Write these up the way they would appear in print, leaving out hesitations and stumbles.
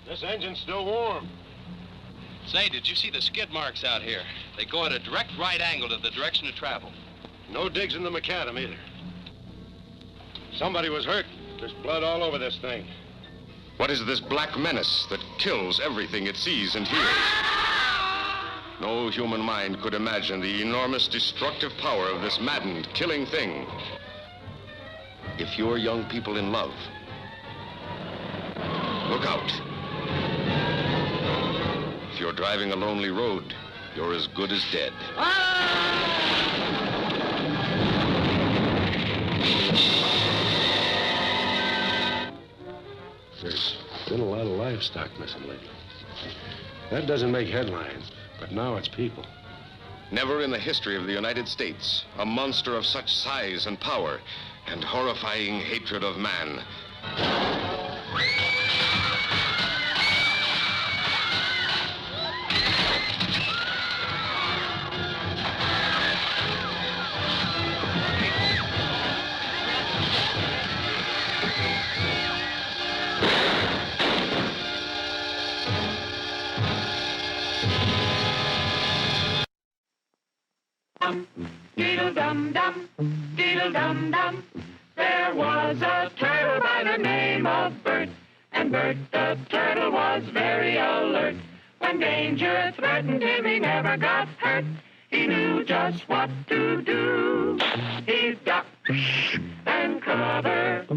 This engine's still warm. Say, did you see the skid marks out here? They go at a direct right angle to the direction of travel. No digs in the macadam either. Somebody was hurt. There's blood all over this thing. What is this black menace that kills everything it sees and hears? No human mind could imagine the enormous destructive power of this maddened, killing thing. If you're young people in love, look out. If you're driving a lonely road, you're as good as dead. There's been a lot of livestock missing lately. That doesn't make headlines, but now it's people. Never in the history of the United States, a monster of such size and power and horrifying hatred of man. Deedle-dum-dum, deedle-dum-dum. There was a turtle by the name of Bert, and Bert the turtle was very alert. When danger threatened him, he never got hurt. He knew just what to do. He ducked and covered,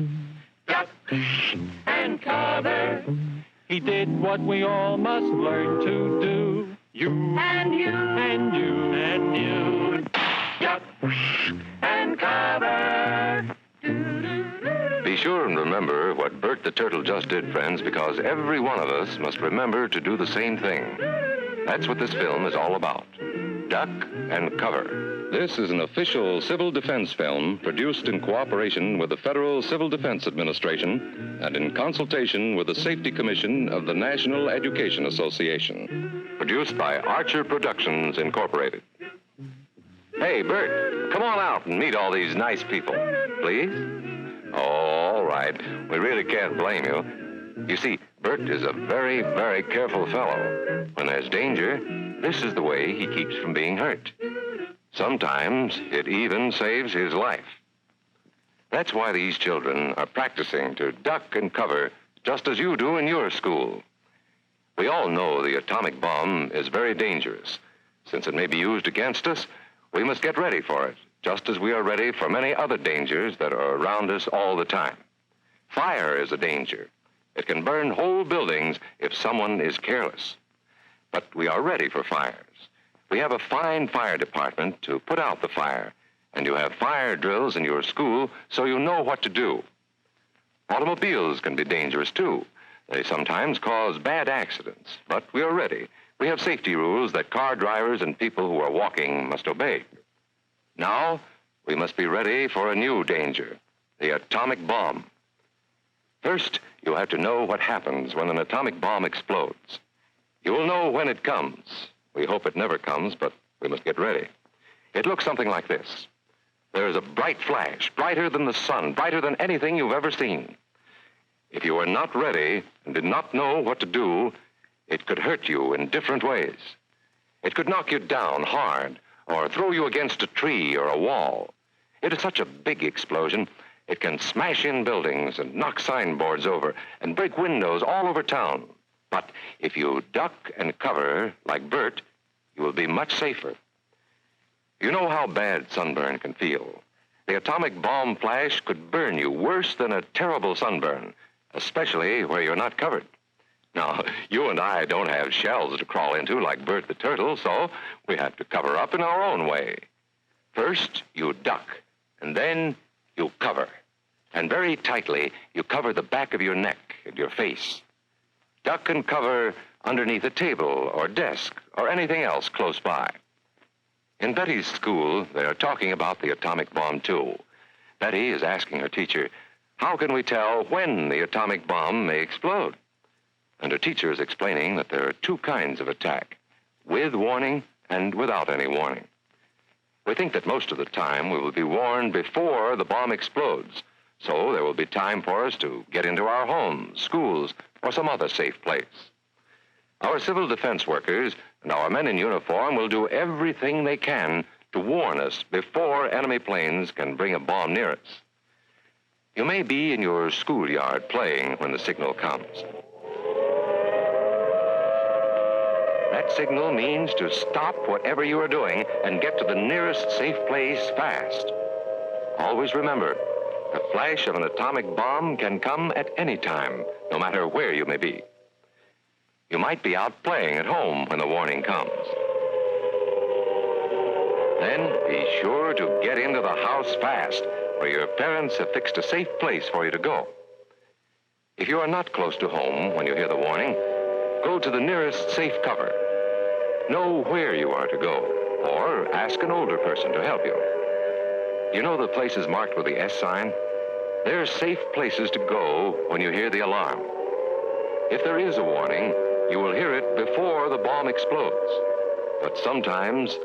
ducked and covered. He did what we all must learn to do. You and you and you and you. Duck and cover. Be sure and remember what Bert the Turtle just did, friends, because every one of us must remember to do the same thing. That's what this film is all about. Duck and cover. This is an official civil defense film produced in cooperation with the Federal Civil Defense Administration and in consultation with the Safety Commission of the National Education Association. Produced by Archer Productions, Incorporated. Hey, Bert, come on out and meet all these nice people, please. Oh, all right. We really can't blame you. You see, Bert is a very, very careful fellow. When there's danger, this is the way he keeps from being hurt. Sometimes it even saves his life. That's why these children are practicing to duck and cover just as you do in your school. We all know the atomic bomb is very dangerous. Since it may be used against us, we must get ready for it, just as we are ready for many other dangers that are around us all the time. Fire is a danger. It can burn whole buildings if someone is careless. But we are ready for fires. We have a fine fire department to put out the fire, and you have fire drills in your school so you know what to do. Automobiles can be dangerous, too. They sometimes cause bad accidents, but we are ready. We have safety rules that car drivers and people who are walking must obey. Now, we must be ready for a new danger, the atomic bomb. First, you have to know what happens when an atomic bomb explodes. You will know when it comes. We hope it never comes, but we must get ready. It looks something like this. There is a bright flash, brighter than the sun, brighter than anything you've ever seen. If you are not ready and did not know what to do, it could hurt you in different ways. It could knock you down hard or throw you against a tree or a wall. It is such a big explosion, it can smash in buildings and knock signboards over and break windows all over town. But if you duck and cover like Bert, you will be much safer. You know how bad sunburn can feel. The atomic bomb flash could burn you worse than a terrible sunburn, especially where you're not covered. Now, you and I don't have shells to crawl into like Bert the Turtle, so we have to cover up in our own way. First, you duck, and then you cover. And very tightly, you cover the back of your neck and your face. Duck and cover underneath a table or desk or anything else close by. In Betty's school, they are talking about the atomic bomb, too. Betty is asking her teacher, how can we tell when the atomic bomb may explode? and her teacher is explaining that there are two kinds of attack, with warning and without any warning. We think that most of the time we will be warned before the bomb explodes, so there will be time for us to get into our homes, schools, or some other safe place. Our civil defense workers and our men in uniform will do everything they can to warn us before enemy planes can bring a bomb near us. You may be in your schoolyard playing when the signal comes. That signal means to stop whatever you are doing and get to the nearest safe place fast. Always remember, the flash of an atomic bomb can come at any time, no matter where you may be. You might be out playing at home when the warning comes. Then be sure to get into the house fast, where your parents have fixed a safe place for you to go. If you are not close to home when you hear the warning, go to the nearest safe cover. Know where you are to go, or ask an older person to help you. You know the places marked with the S sign? They're safe places to go when you hear the alarm. If there is a warning, you will hear it before the bomb explodes. But sometimes,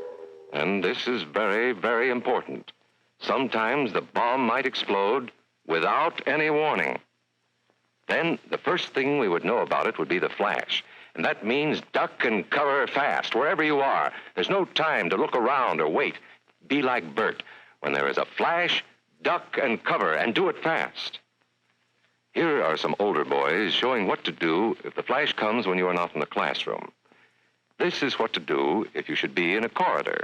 and this is very, very important, sometimes the bomb might explode without any warning. Then the first thing we would know about it would be the flash. And that means duck and cover fast, wherever you are. There's no time to look around or wait. Be like Bert. When there is a flash, duck and cover, and do it fast. Here are some older boys showing what to do if the flash comes when you are not in the classroom. This is what to do if you should be in a corridor.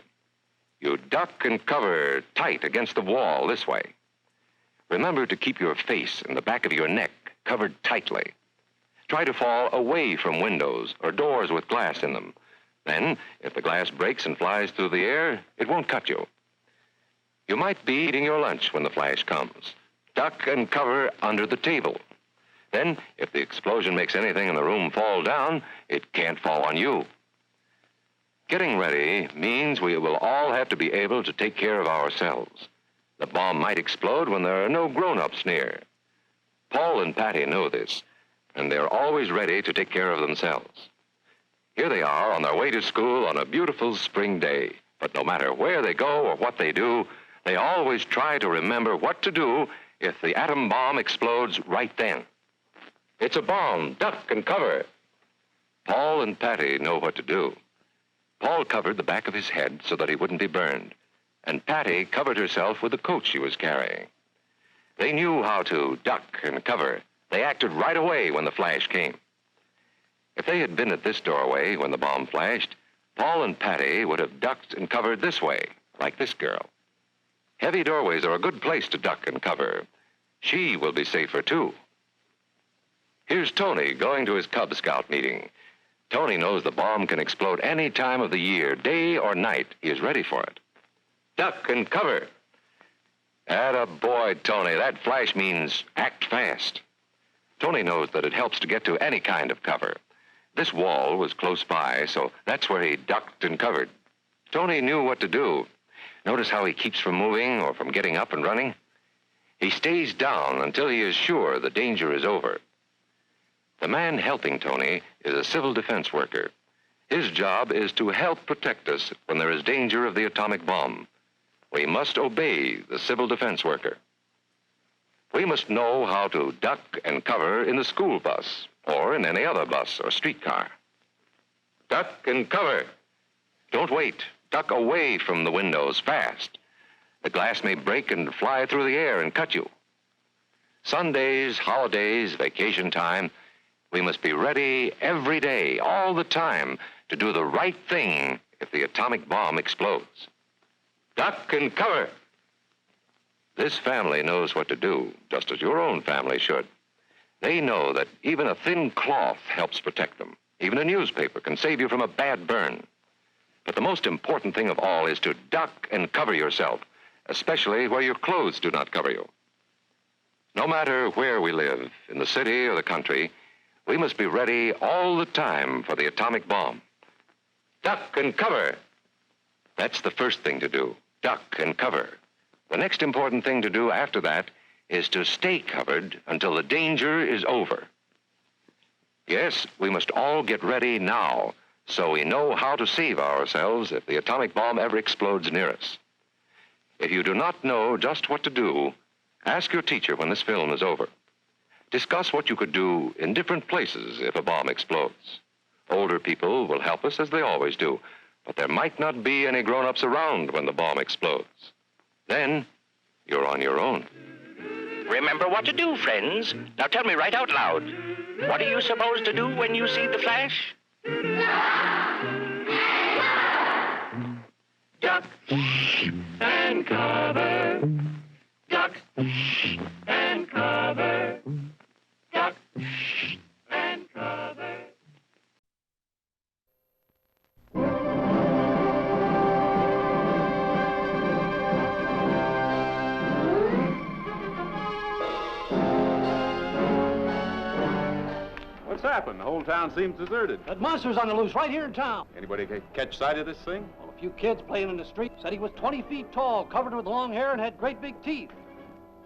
You duck and cover tight against the wall this way. Remember to keep your face and the back of your neck covered tightly. Try to fall away from windows or doors with glass in them. Then, if the glass breaks and flies through the air, it won't cut you. You might be eating your lunch when the flash comes. Duck and cover under the table. Then, if the explosion makes anything in the room fall down, it can't fall on you. Getting ready means we will all have to be able to take care of ourselves. The bomb might explode when there are no grown-ups near. Paul and Patty know this, and they're always ready to take care of themselves. Here they are on their way to school on a beautiful spring day. But no matter where they go or what they do, they always try to remember what to do if the atom bomb explodes right then. It's a bomb. Duck and cover. Paul and Patty know what to do. Paul covered the back of his head so that he wouldn't be burned, and Patty covered herself with the coat she was carrying. They knew how to duck and cover. They acted right away when the flash came. If they had been at this doorway when the bomb flashed, Paul and Patty would have ducked and covered this way, like this girl. Heavy doorways are a good place to duck and cover. She will be safer, too. Here's Tony going to his Cub Scout meeting. Tony knows the bomb can explode any time of the year, day or night. He is ready for it. Duck and cover. Attaboy, Tony. That flash means act fast. Tony knows that it helps to get to any kind of cover. This wall was close by, so that's where he ducked and covered. Tony knew what to do. Notice how he keeps from moving or from getting up and running? He stays down until he is sure the danger is over. The man helping Tony is a civil defense worker. His job is to help protect us when there is danger of the atomic bomb. We must obey the civil defense worker. We must know how to duck and cover in the school bus or in any other bus or streetcar. Duck and cover. Don't wait. Duck away from the windows fast. The glass may break and fly through the air and cut you. Sundays, holidays, vacation time, we must be ready every day, all the time, to do the right thing if the atomic bomb explodes. Duck and cover. This family knows what to do, just as your own family should. They know that even a thin cloth helps protect them. Even a newspaper can save you from a bad burn. But the most important thing of all is to duck and cover yourself, especially where your clothes do not cover you. No matter where we live, in the city or the country, we must be ready all the time for the atomic bomb. Duck and cover. That's the first thing to do, duck and cover. The next important thing to do after that is to stay covered until the danger is over. Yes, we must all get ready now, so we know how to save ourselves if the atomic bomb ever explodes near us. If you do not know just what to do, ask your teacher when this film is over. Discuss what you could do in different places if a bomb explodes. Older people will help us as they always do, but there might not be any grown-ups around when the bomb explodes. Then, you're on your own. Remember what to do, friends. Now tell me right out loud. What are you supposed to do when you see the flash? Duck and cover. Duck and cover. Duck and cover. What's happened? The whole town seems deserted. That monster's on the loose right here in town. Anybody catch sight of this thing? Well, a few kids playing in the street said he was 20 feet tall, covered with long hair, and had great big teeth.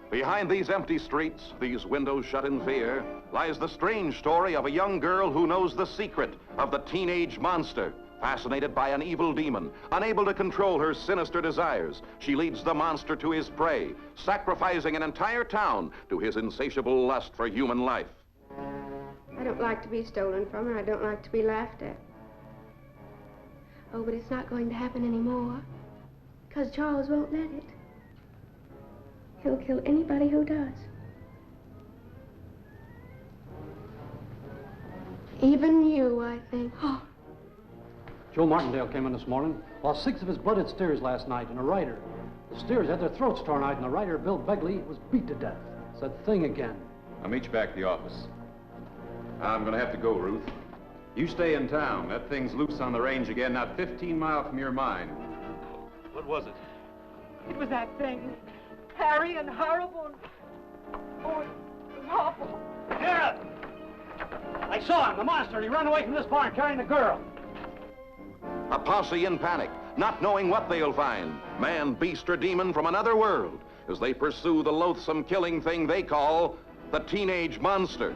Behind these empty streets, these windows shut in fear, lies the strange story of a young girl who knows the secret of the teenage monster. Fascinated by an evil demon, unable to control her sinister desires, she leads the monster to his prey, sacrificing an entire town to his insatiable lust for human life. I don't like to be stolen from her. I don't like to be laughed at. Oh, but it's not going to happen anymore, because Charles won't let it. He'll kill anybody who does. Even you, I think. Oh. Joe Martindale came in this morning, lost 6 of his blooded steers last night, and a rider. The steers had their throats torn out, and the rider, Bill Begley, was beat to death. It's that thing again. I'll meet you back at the office. I'm gonna have to go, Ruth. You stay in town. That thing's loose on the range again, not 15 miles from your mine. What was it? It was that thing. Hairy and horrible. Oh, it was awful. Sheriff! I saw him, the monster. He ran away from this barn carrying the girl. A posse in panic, not knowing what they'll find. Man, beast, or demon from another world, as they pursue the loathsome killing thing they call the teenage monster.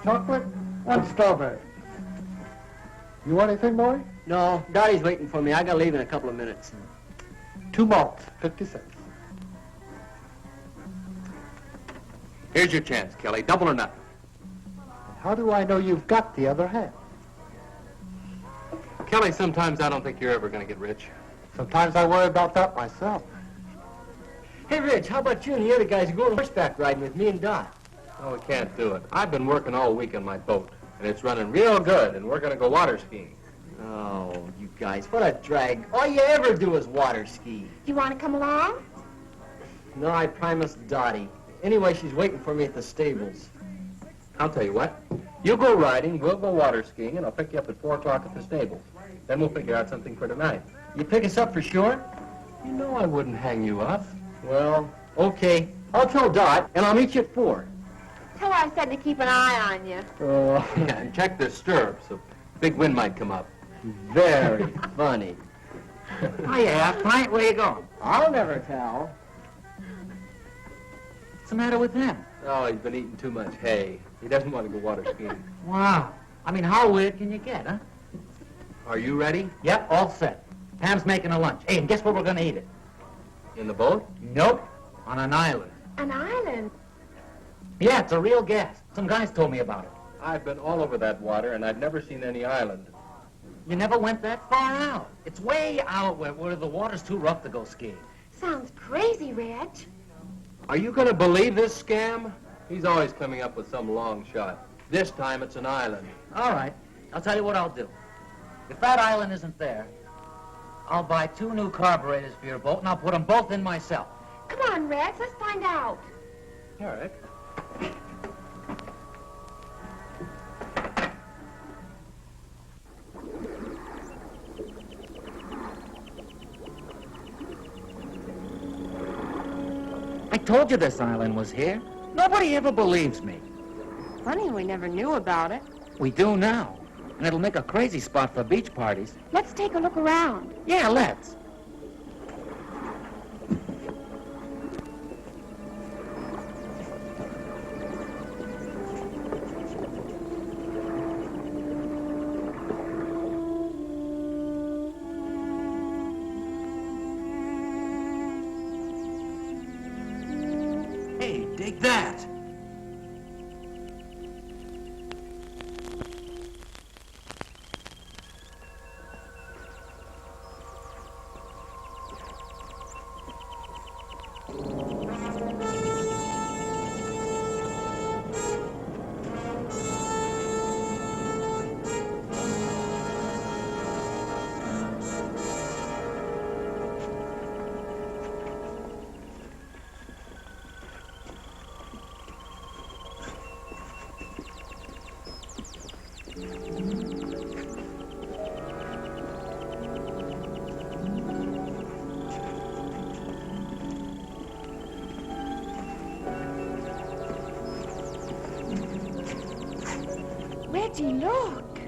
Chocolate and strawberry. You want anything, boy? No, Dottie's waiting for me. I gotta leave in a couple of minutes. 2 malts, 50 cents. Here's your chance, Kelly. Double or nothing. How do I know you've got the other half? Kelly, sometimes I don't think you're ever gonna get rich. Sometimes I worry about that myself. Hey, Rich, how about you and the other guys going horseback riding with me and Dot? No, we can't do it. I've been working all week on my boat, and it's running real good, and we're going to go water skiing. Oh, you guys, what a drag. All you ever do is water ski. You want to come along? No, I promised Dottie. Anyway, she's waiting for me at the stables. I'll tell you what. You go riding, we'll go water skiing, and I'll pick you up at 4 o'clock at the stables. Then we'll figure out something for tonight. You pick us up for sure? You know I wouldn't hang you up. Well, okay. I'll tell Dot, and I'll meet you at 4. Tell her I said to keep an eye on you. Oh, yeah, and check the stirrups. A big wind might come up. Very funny. Hiya, Pint, where you going? I'll never tell. What's the matter with him? Oh, he's been eating too much hay. He doesn't want to go water skiing. Wow. I mean, how weird can you get, huh? Are you ready? Yep, all set. Pam's making a lunch. Hey, and guess where we're going to eat it? In the boat? Nope. On an island. An island? Yeah, it's a real gas. Some guys told me about it. I've been all over that water, and I've never seen any island. You never went that far out. It's way out where the water's too rough to go skiing. Sounds crazy, Reg. Are you going to believe this scam? He's always coming up with some long shot. This time it's an island. All right. I'll tell you what I'll do. If that island isn't there, I'll buy 2 new carburetors for your boat, and I'll put them both in myself. Come on, Rex, let's find out. All right. I told you this island was here. Nobody ever believes me. Funny we never knew about it. We do now. And it'll make a crazy spot for beach parties. Let's take a look around. Yeah, let's. Hey, dig that. Reggie, look.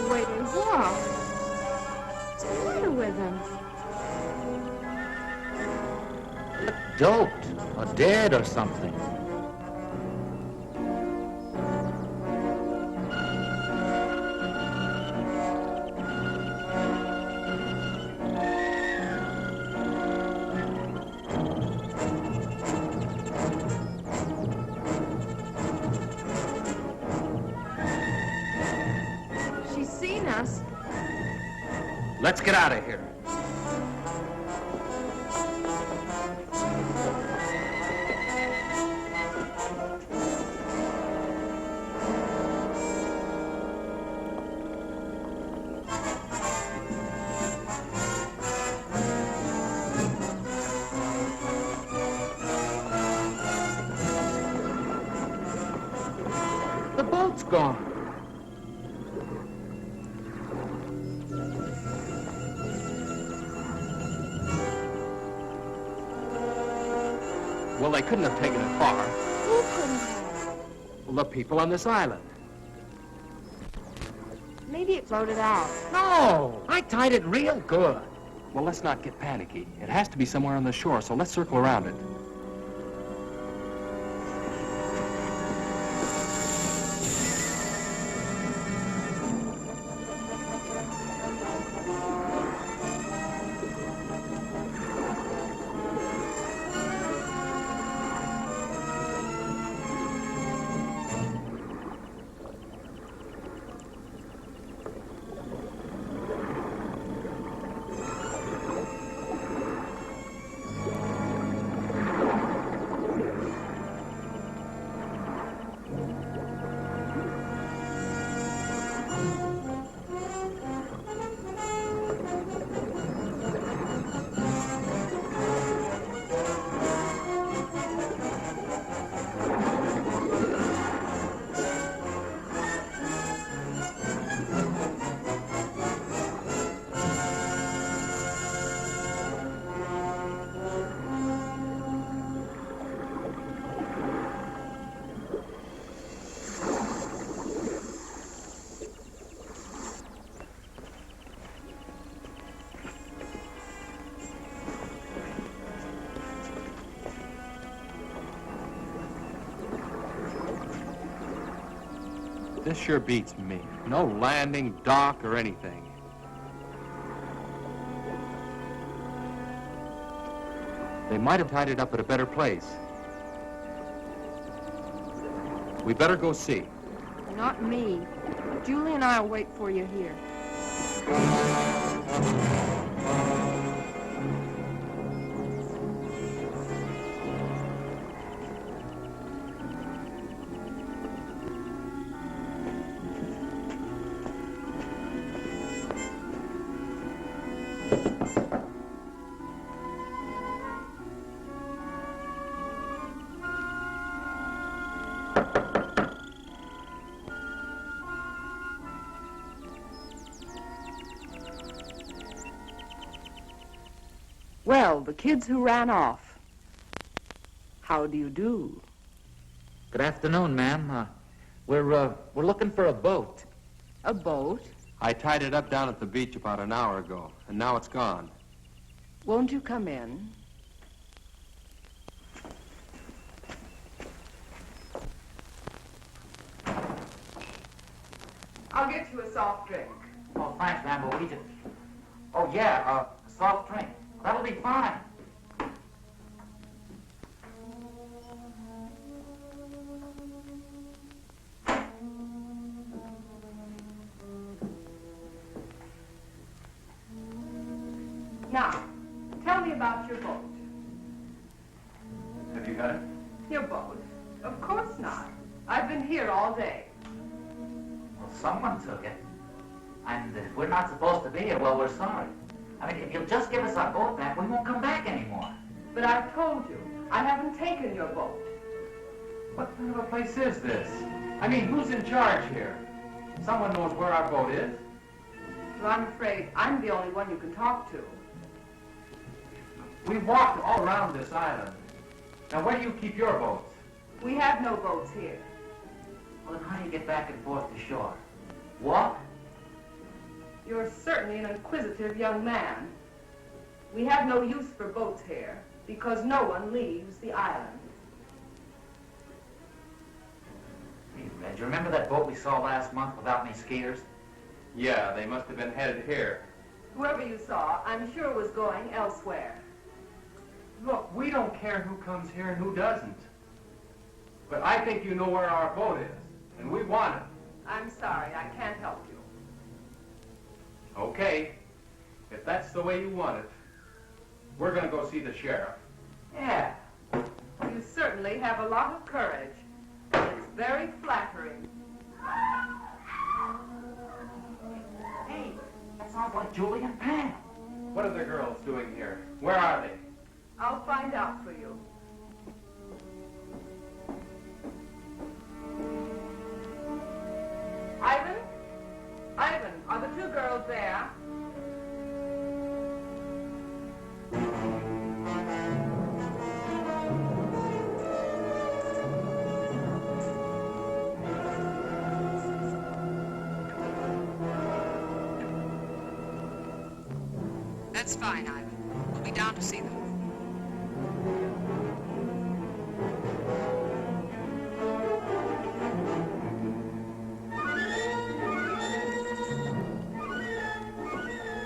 Wait, what? What's the matter with him? Doped or dead or something. She's seen us. Let's get out of here. The boat's gone. Well, they couldn't have taken it far. Who couldn't have? Well, the people on this island. Maybe it floated out. No, I tied it real good. Well, let's not get panicky. It has to be somewhere on the shore, so let's circle around it. this sure beats me. No landing, dock, or anything. They might have tied it up at a better place. We better go see. Not me. Julie and I'll wait for you here. Well, the kids who ran off. How do you do? Good afternoon, ma'am. We're looking for a boat. A boat? I tied it up down at the beach about an hour ago, and now it's gone. Won't you come in? I'll get you a soft drink. Oh, thanks, ma'am, but we just... Oh, yeah, a soft drink. That'll be fine. Now, tell me about your boat. Have you got it? Your boat? Of course not. I've been here all day. Well, someone took it. And we're not supposed to be here. Well, we're sorry. I mean, if you'll just give us our boat back, we won't come back anymore. But I've told you, I haven't taken your boat. What kind of a place is this? I mean, who's in charge here? Someone knows where our boat is. Well, I'm afraid I'm the only one you can talk to. We've walked all around this island. Now, where do you keep your boats? We have no boats here. Well, then how do you get back and forth to shore? Walk? You're certainly an inquisitive young man. We have no use for boats here because no one leaves the island. Hey, Red, you remember that boat we saw last month without any skiers? Yeah, they must have been headed here. Whoever you saw, I'm sure was going elsewhere. Look, we don't care who comes here and who doesn't. But I think you know where our boat is, and we want it. I'm sorry, I can't help you. Okay, if that's the way you want it, we're going to go see the sheriff. Yeah. You certainly have a lot of courage. It's very flattering. Hey, that sounds like Julie and Pam. What are the girls doing here? Where are they? I'll find out for you. Ivan? Ivan, are the two girls there? That's fine, Ivan. We'll be down to see them.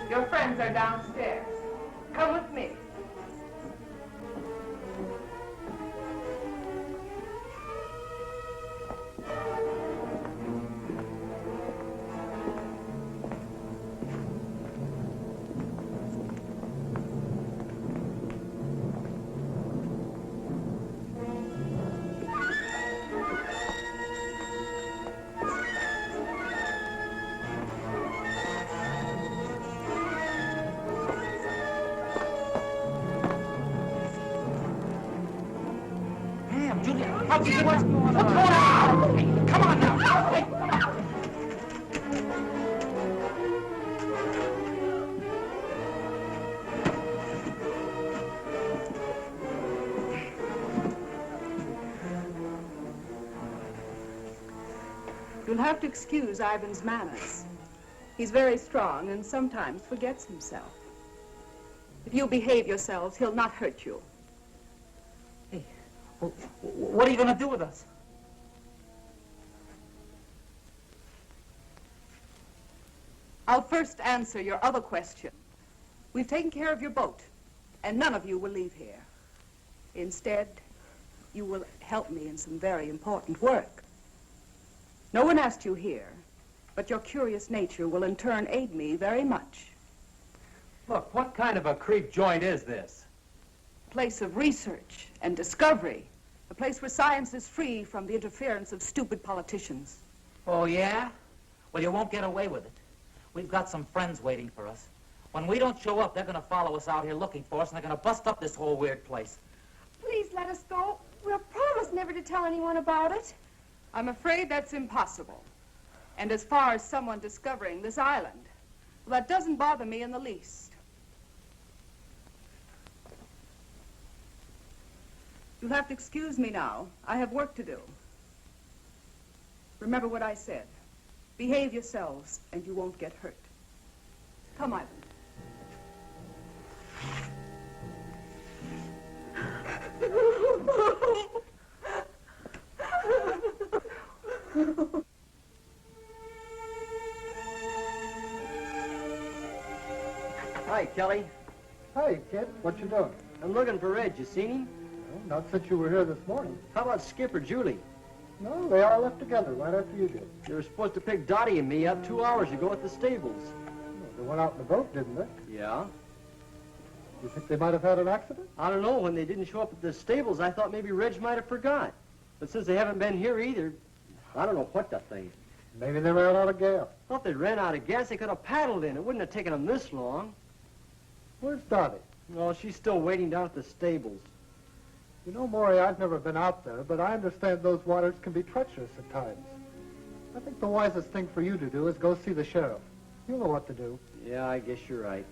Your friends are downstairs. Come with me. What's going on? Hey, come on now. Hey, come on. You'll have to excuse Ivan's manners. He's very strong and sometimes forgets himself. If you behave yourselves, he'll not hurt you. What are you going to do with us? I'll first answer your other question. We've taken care of your boat, and none of you will leave here. Instead, you will help me in some very important work. No one asked you here, but your curious nature will in turn aid me very much. Look, what kind of a creep joint is this? A place of research and discovery. A place where science is free from the interference of stupid politicians. Oh, yeah? Well, you won't get away with it. We've got some friends waiting for us. When we don't show up, they're going to follow us out here looking for us, and they're going to bust up this whole weird place. Please let us go. We'll promise never to tell anyone about it. I'm afraid that's impossible. And as far as someone discovering this island, well, that doesn't bother me in the least. You'll have to excuse me now. I have work to do. Remember what I said. Behave yourselves, and you won't get hurt. Come, Ivan. Hi, Kelly. Hey, kid, what you doing? I'm looking for Red. You seen him? Well, not since you were here this morning. How about Skip or Julie? No, they all left together right after you did. They were supposed to pick Dottie and me up 2 hours ago at the stables. Well, they went out in the boat, didn't they? Yeah. You think they might have had an accident? I don't know. When they didn't show up at the stables, I thought maybe Reg might have forgot. But since they haven't been here either, I don't know what to think. Maybe they ran out of gas. Well, if they ran out of gas, they could have paddled in. It wouldn't have taken them this long. Where's Dottie? Well, she's still waiting down at the stables. You know, Maury, I've never been out there, but I understand those waters can be treacherous at times. I think the wisest thing for you to do is go see the sheriff. You'll know what to do. Yeah, I guess you're right.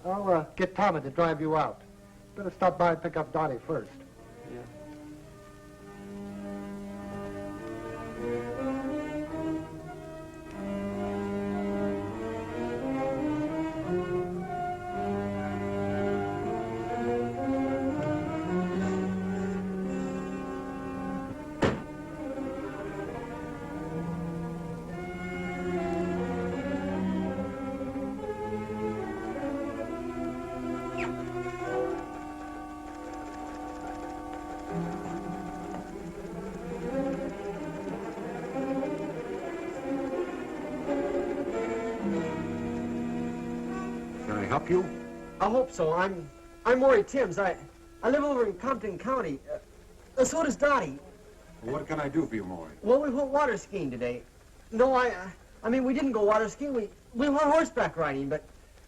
I'll get Tommy to drive you out. Better stop by and pick up Dottie first. Yeah. Help you? I hope so. I'm Maury Timms. I live over in Compton County. So does Dottie. Well, what can I do for you, Maury? Well, we went water skiing today. No, I mean, we didn't go water skiing. We went horseback riding, but,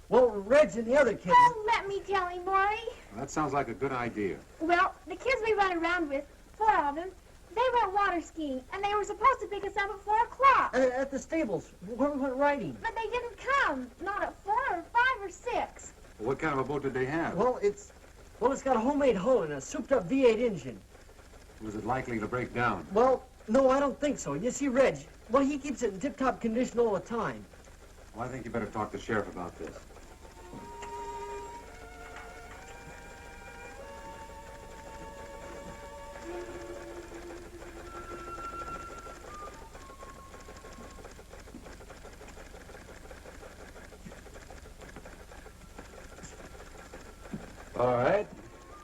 well, Reg and the other kids... Oh, let me tell him, Maury. Well, that sounds like a good idea. Well, the kids we run around with, 4 of them, they went water skiing, and they were supposed to pick us up at 4 o'clock. At the stables, where we went riding. But they didn't come. Not at 4 or 5 or 6. Well, what kind of a boat did they have? Well, it's got a homemade hull and a souped-up V8 engine. Was it likely to break down? Well, no, I don't think so. You see, Reg, well, he keeps it in tip-top condition all the time. Well, I think you better talk to the sheriff about this. All right.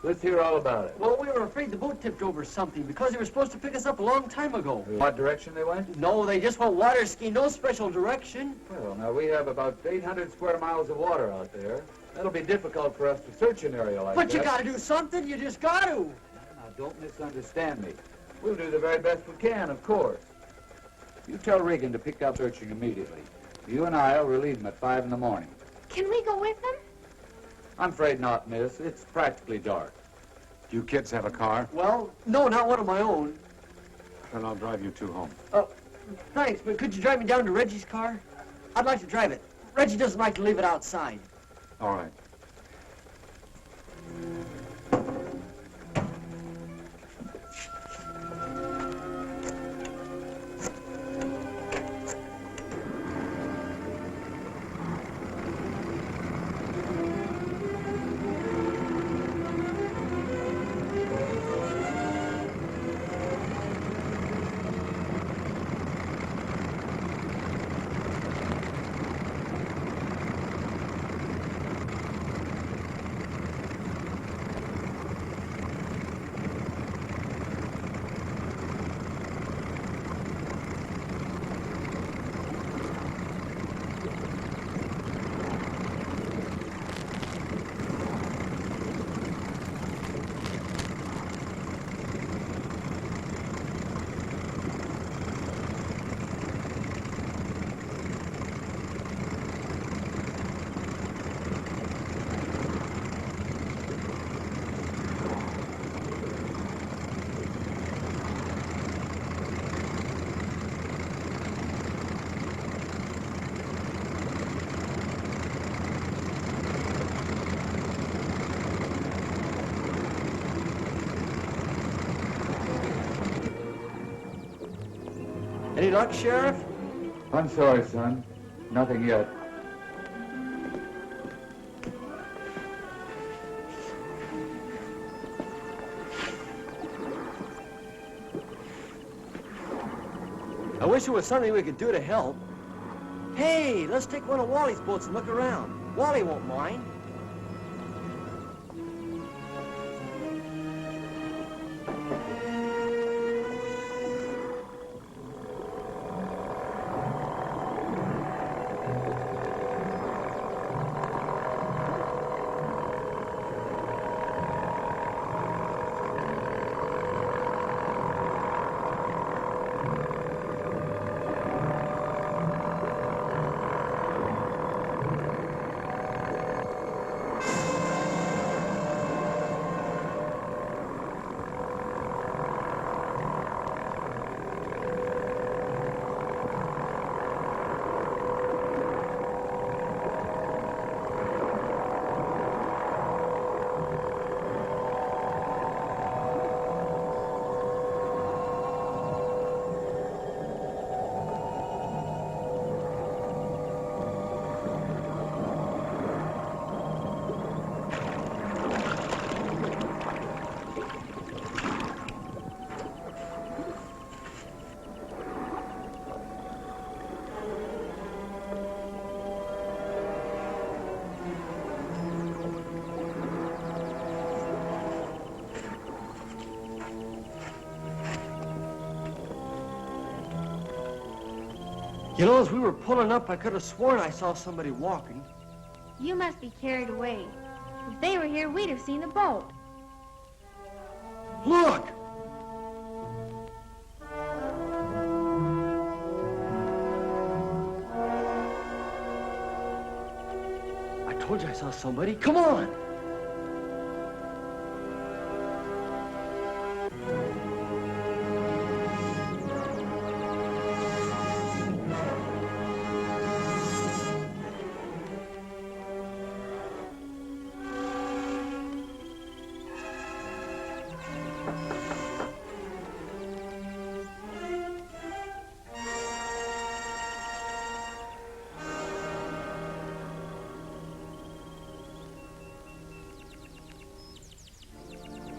Let's hear all about it. Well, we were afraid the boat tipped over something because they were supposed to pick us up a long time ago. What direction they went? No, they just went water skiing, no special direction. Well, now, we have about 800 square miles of water out there. That'll be difficult for us to search an area like that. But you gotta do something. You just got to. Now, don't misunderstand me. We'll do the very best we can, of course. You tell Regan to pick up searching immediately. You and I will relieve him at 5 in the morning. Can we go with them? I'm afraid not, miss. It's practically dark. Do you kids have a car? Well, no, not one of my own. Then I'll drive you two home. Oh, thanks, but could you drive me down to Reggie's car? I'd like to drive it. Reggie doesn't like to leave it outside. All right. Any luck, Sheriff? I'm sorry, son. Nothing yet. I wish there was something we could do to help. Hey, let's take one of Wally's boats and look around. Wally won't mind. You know, as we were pulling up, I could have sworn I saw somebody walking. You must be carried away. If they were here, we'd have seen the boat. Look! I told you I saw somebody. Come on!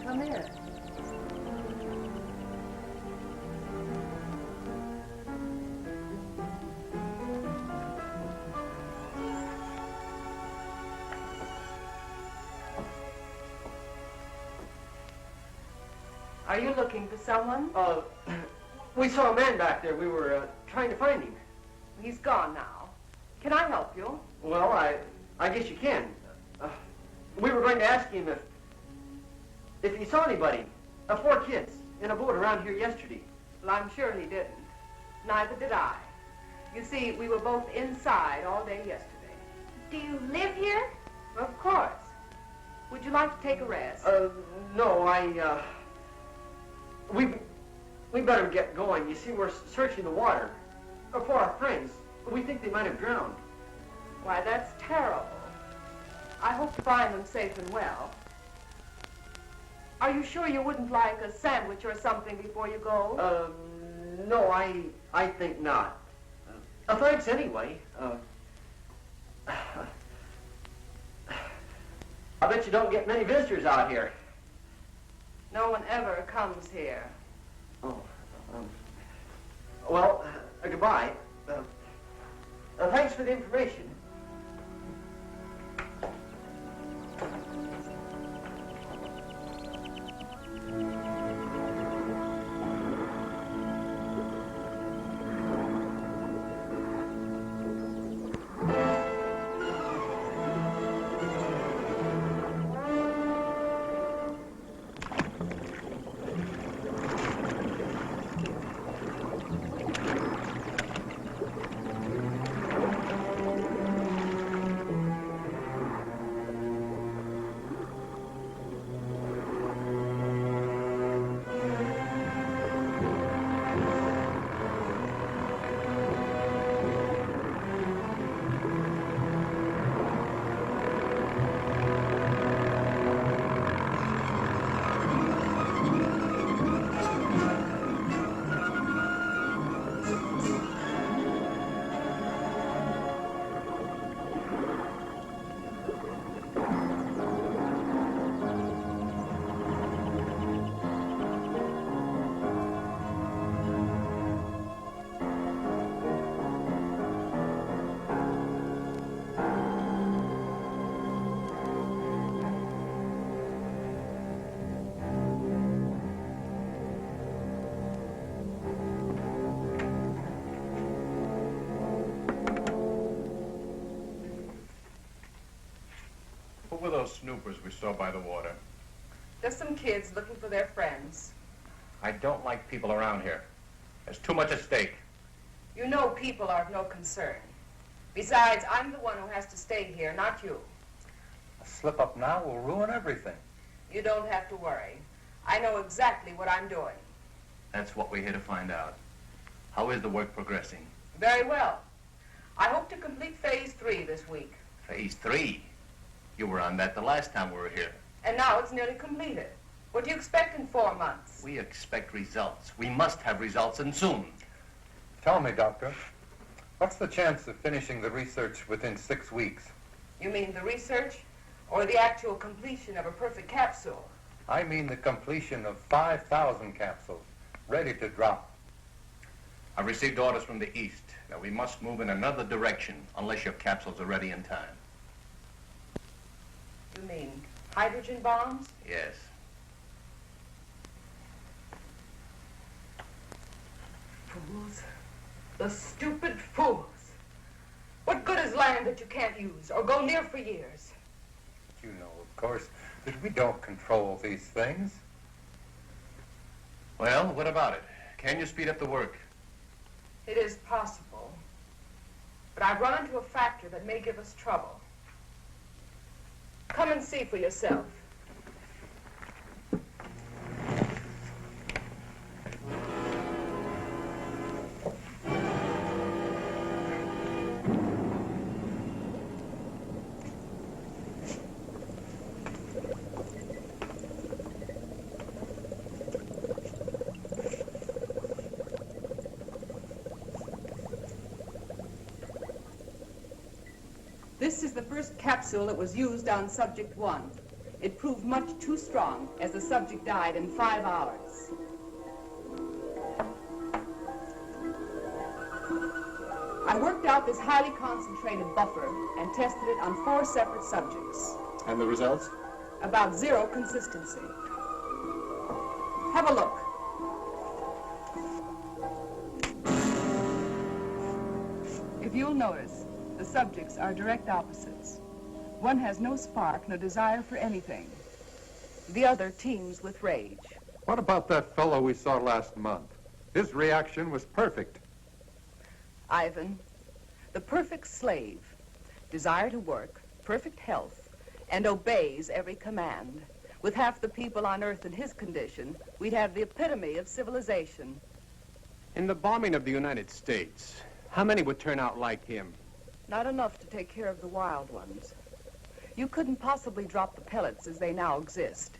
Come here. Are you looking for someone? We saw a man back there. We were trying to find him. He's gone now. Can I help you? Well, I guess you can. We were going to ask him if he saw anybody, 4 kids, in a boat around here yesterday. Well, I'm sure he didn't. Neither did I. You see, we were both inside all day yesterday. Do you live here? Of course. Would you like to take a rest? No, we better get going. You see, we're searching the water for our friends. We think they might have drowned. Why, that's terrible. I hope to find them safe and well. Are you sure you wouldn't like a sandwich or something before you go? No, I think not. Thanks anyway. I bet you don't get many visitors out here. No one ever comes here. Oh, well, goodbye. Thanks for the information. were those snoopers we saw by the water? Just some kids looking for their friends. I don't like people around here. There's too much at stake. You know people are of no concern. Besides, I'm the one who has to stay here, not you. A slip up now will ruin everything. You don't have to worry. I know exactly what I'm doing. That's what we're here to find out. How is the work progressing? Very well. I hope to complete phase 3 this week. Phase 3? You were on that the last time we were here. And now it's nearly completed. What do you expect in 4 months? We expect results. We must have results, and soon. Tell me, Doctor, what's the chance of finishing the research within 6 weeks? You mean the research or the actual completion of a perfect capsule? I mean the completion of 5,000 capsules, ready to drop. I've received orders from the east that we must move in another direction unless your capsules are ready in time. You mean hydrogen bombs? Yes. Fools. The stupid fools. What good is land that you can't use or go near for years? You know, of course, that we don't control these things. Well, what about it? Can you speed up the work? It is possible. But I've run into a factor that may give us trouble. Come and see for yourself. This is the first capsule that was used on subject 1. It proved much too strong, as the subject died in 5 hours. I worked out this highly concentrated buffer and tested it on 4 separate subjects. And the results? About 0 consistency. Have a look. If you'll notice, the subjects are direct opposites. One has no spark, no desire for anything. The other teems with rage. What about that fellow we saw last month? His reaction was perfect. Ivan, the perfect slave, desire to work, perfect health, and obeys every command. With half the people on Earth in his condition, we'd have the epitome of civilization. In the bombing of the United States, how many would turn out like him? Not enough to take care of the wild ones. You couldn't possibly drop the pellets as they now exist.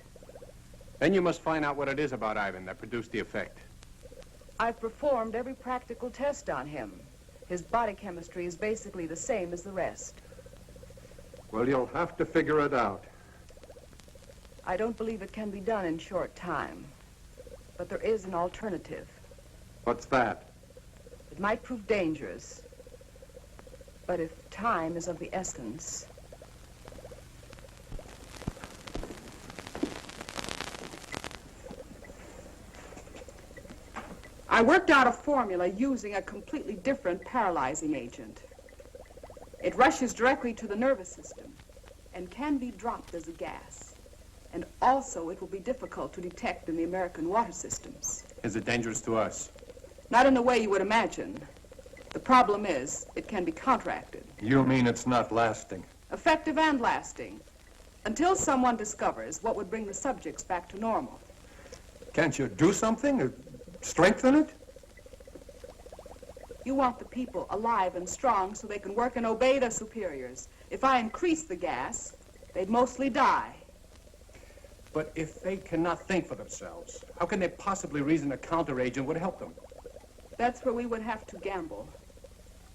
Then you must find out what it is about Ivan that produced the effect. I've performed every practical test on him. His body chemistry is basically the same as the rest. Well, you'll have to figure it out. I don't believe it can be done in short time. But there is an alternative. What's that? It might prove dangerous. But if time is of the essence... I worked out a formula using a completely different paralyzing agent. It rushes directly to the nervous system and can be dropped as a gas. And also it will be difficult to detect in the American water systems. Is it dangerous to us? Not in the way you would imagine. The problem is, it can be counteracted. You mean it's not lasting? Effective and lasting. Until someone discovers what would bring the subjects back to normal. Can't you do something or strengthen it? You want the people alive and strong so they can work and obey their superiors. If I increase the gas, they'd mostly die. But if they cannot think for themselves, how can they possibly reason a counteragent would help them? That's where we would have to gamble.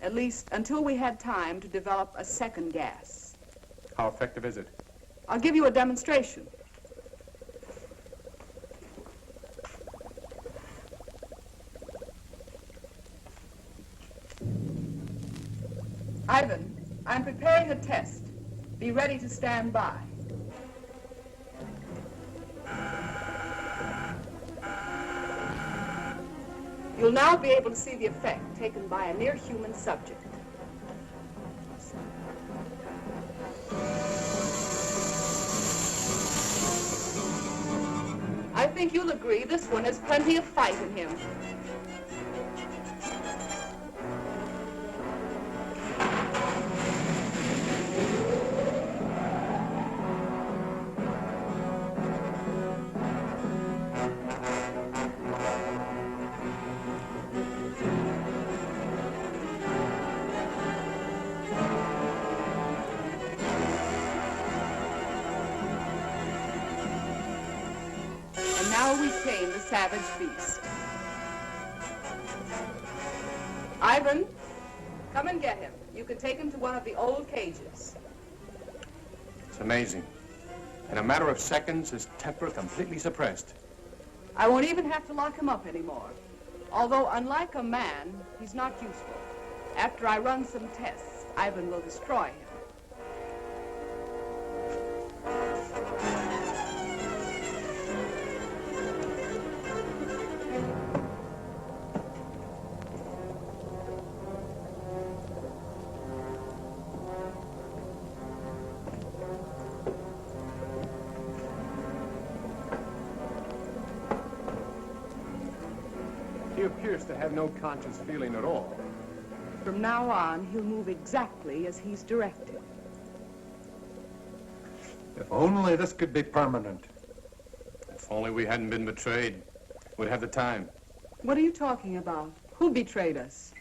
At least until we had time to develop a second gas. How effective is it? I'll give you a demonstration. Ivan, I'm preparing a test. Be ready to stand by. You'll now be able to see the effect taken by a near-human subject. think you'll agree this one has plenty of fight in him. And now we tame the savage beast. Ivan, come and get him. You can take him to one of the old cages. It's amazing. In a matter of seconds, his temper completely suppressed. I won't even have to lock him up anymore. Although, unlike a man, he's not useful. After I run some tests, Ivan will destroy him. He appears to have no conscious feeling at all. From now on, he'll move exactly as he's directed. If only this could be permanent. If only we hadn't been betrayed, we'd have the time. What are you talking about? Who betrayed us?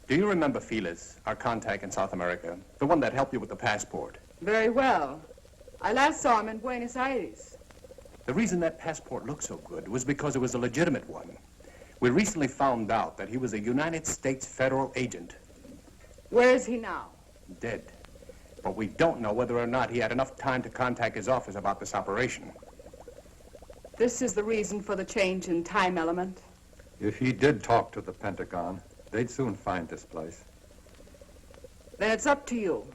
Do you remember Felix, our contact in South America? The one that helped you with the passport? Very well. I last saw him in Buenos Aires. The reason that passport looked so good was because it was a legitimate one. We recently found out that he was a United States federal agent. Where is he now? Dead. But we don't know whether or not he had enough time to contact his office about this operation. This is the reason for the change in time element. If he did talk to the Pentagon, they'd soon find this place. Then it's up to you.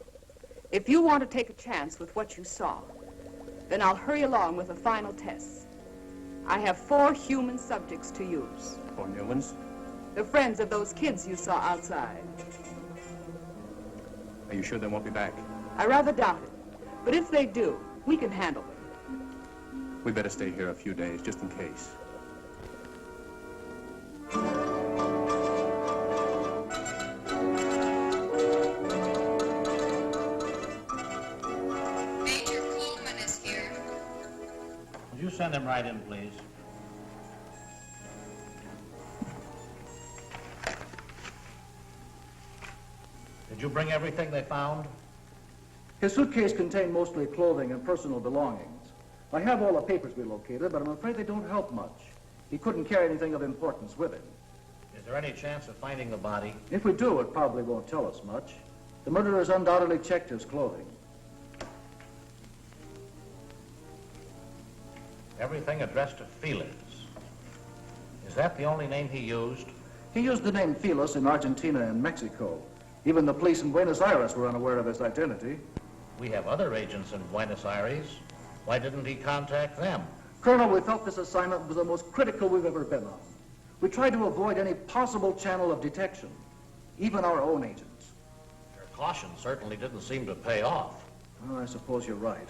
If you want to take a chance with what you saw, then I'll hurry along with the final tests. I have 4 human subjects to use. 4 new ones? The friends of those kids you saw outside. Are you sure they won't be back? I rather doubt it. But if they do, we can handle them. We better stay here a few days, just in case. Major Coleman is here. Would you send him right in, please? Did you bring everything they found? His suitcase contained mostly clothing and personal belongings. I have all the papers we located, but I'm afraid they don't help much. He couldn't carry anything of importance with him. Is there any chance of finding the body? If we do, it probably won't tell us much. The murderers undoubtedly checked his clothing. Everything addressed to Felix. Is that the only name he used? He used the name Felix in Argentina and Mexico. Even the police in Buenos Aires were unaware of his identity. We have other agents in Buenos Aires. Why didn't he contact them? Colonel, we felt this assignment was the most critical we've ever been on. We tried to avoid any possible channel of detection, even our own agents. Your caution certainly didn't seem to pay off. Well, I suppose you're right.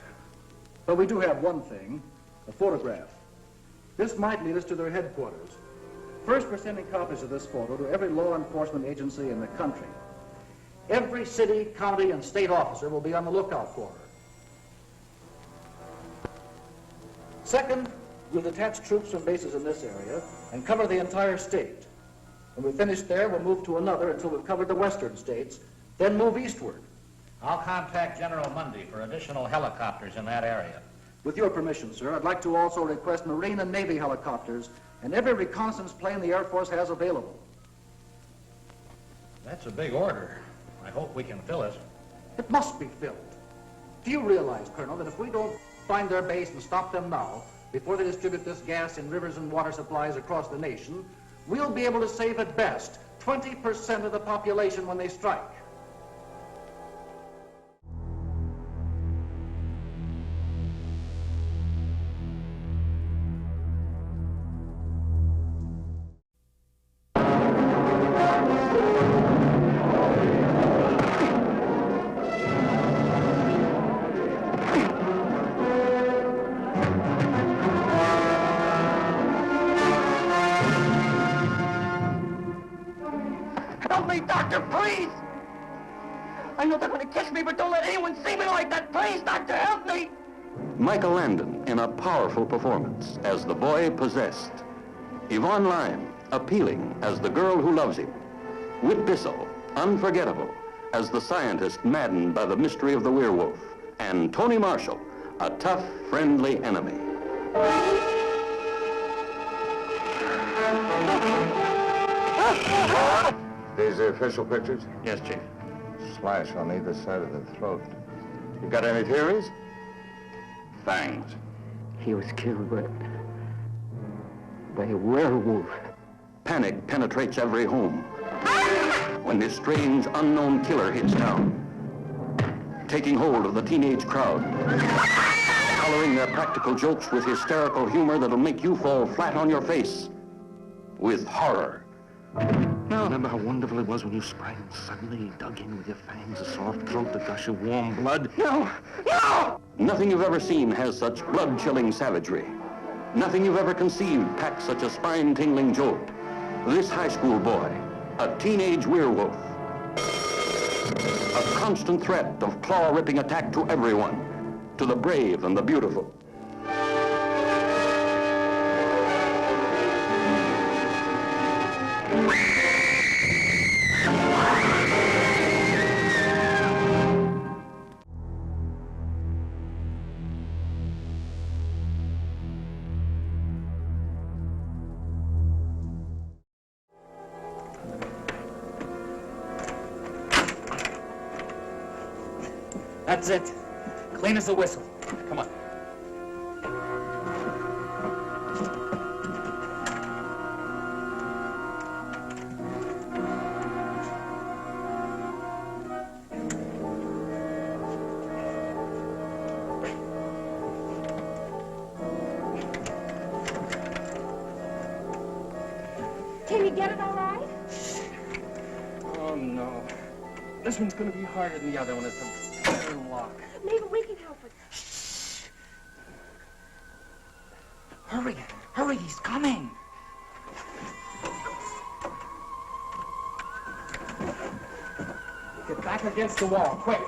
But we do have one thing, a photograph. This might lead us to their headquarters. First, we're sending copies of this photo to every law enforcement agency in the country. Every city, county, and state officer will be on the lookout for her. Second, we'll detach troops from bases in this area and cover the entire state. When we finish there, we'll move to another until we've covered the western states, then move eastward. I'll contact General Mundy for additional helicopters in that area. With your permission, sir, I'd like to also request Marine and Navy helicopters and every reconnaissance plane the Air Force has available. That's a big order. I hope we can fill it. It must be filled. Do you realize, Colonel, that if we don't find their base and stop them now, before they distribute this gas in rivers and water supplies across the nation, we'll be able to save at best 20% of the population when they strike? Help me, Doctor, please! I know they're going to kiss me, but don't let anyone see me like that. Please, Doctor, help me! Michael Landon in a powerful performance as the boy possessed. Yvonne Lyne, appealing as the girl who loves him. Whit Bissell, unforgettable as the scientist maddened by the mystery of the werewolf. And Tony Marshall, a tough, friendly enemy. These the official pictures? Yes, Chief. Slash on either side of the throat. You got any theories? Fangs. He was killed by a werewolf. Panic penetrates every home when this strange, unknown killer hits town, taking hold of the teenage crowd, coloring their practical jokes with hysterical humor that'll make you fall flat on your face with horror. Now, remember how wonderful it was when you sprang and suddenly dug in with your fangs, a soft throat, a gush of warm blood? No! No! Nothing you've ever seen has such blood-chilling savagery. Nothing you've ever conceived packs such a spine-tingling jolt. This high school boy, a teenage werewolf, a constant threat of claw-ripping attack to everyone, to the brave and the beautiful. That's it. Clean as a whistle. Come on. Can you get it all right? Oh, no. This one's going to be harder than the other one. It's a iron lock. Maybe we can help it. Hurry, hurry, he's coming. Get back against the wall, quick.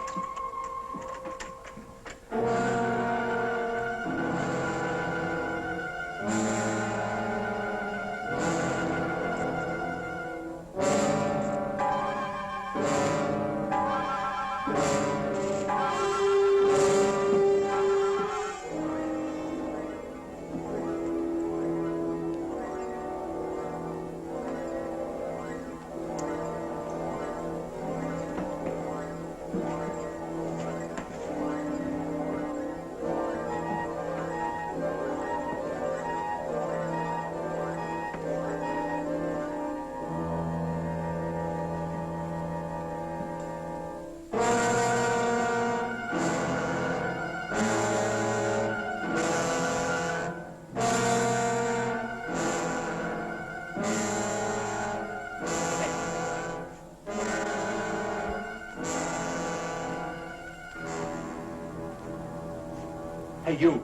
Hey, you.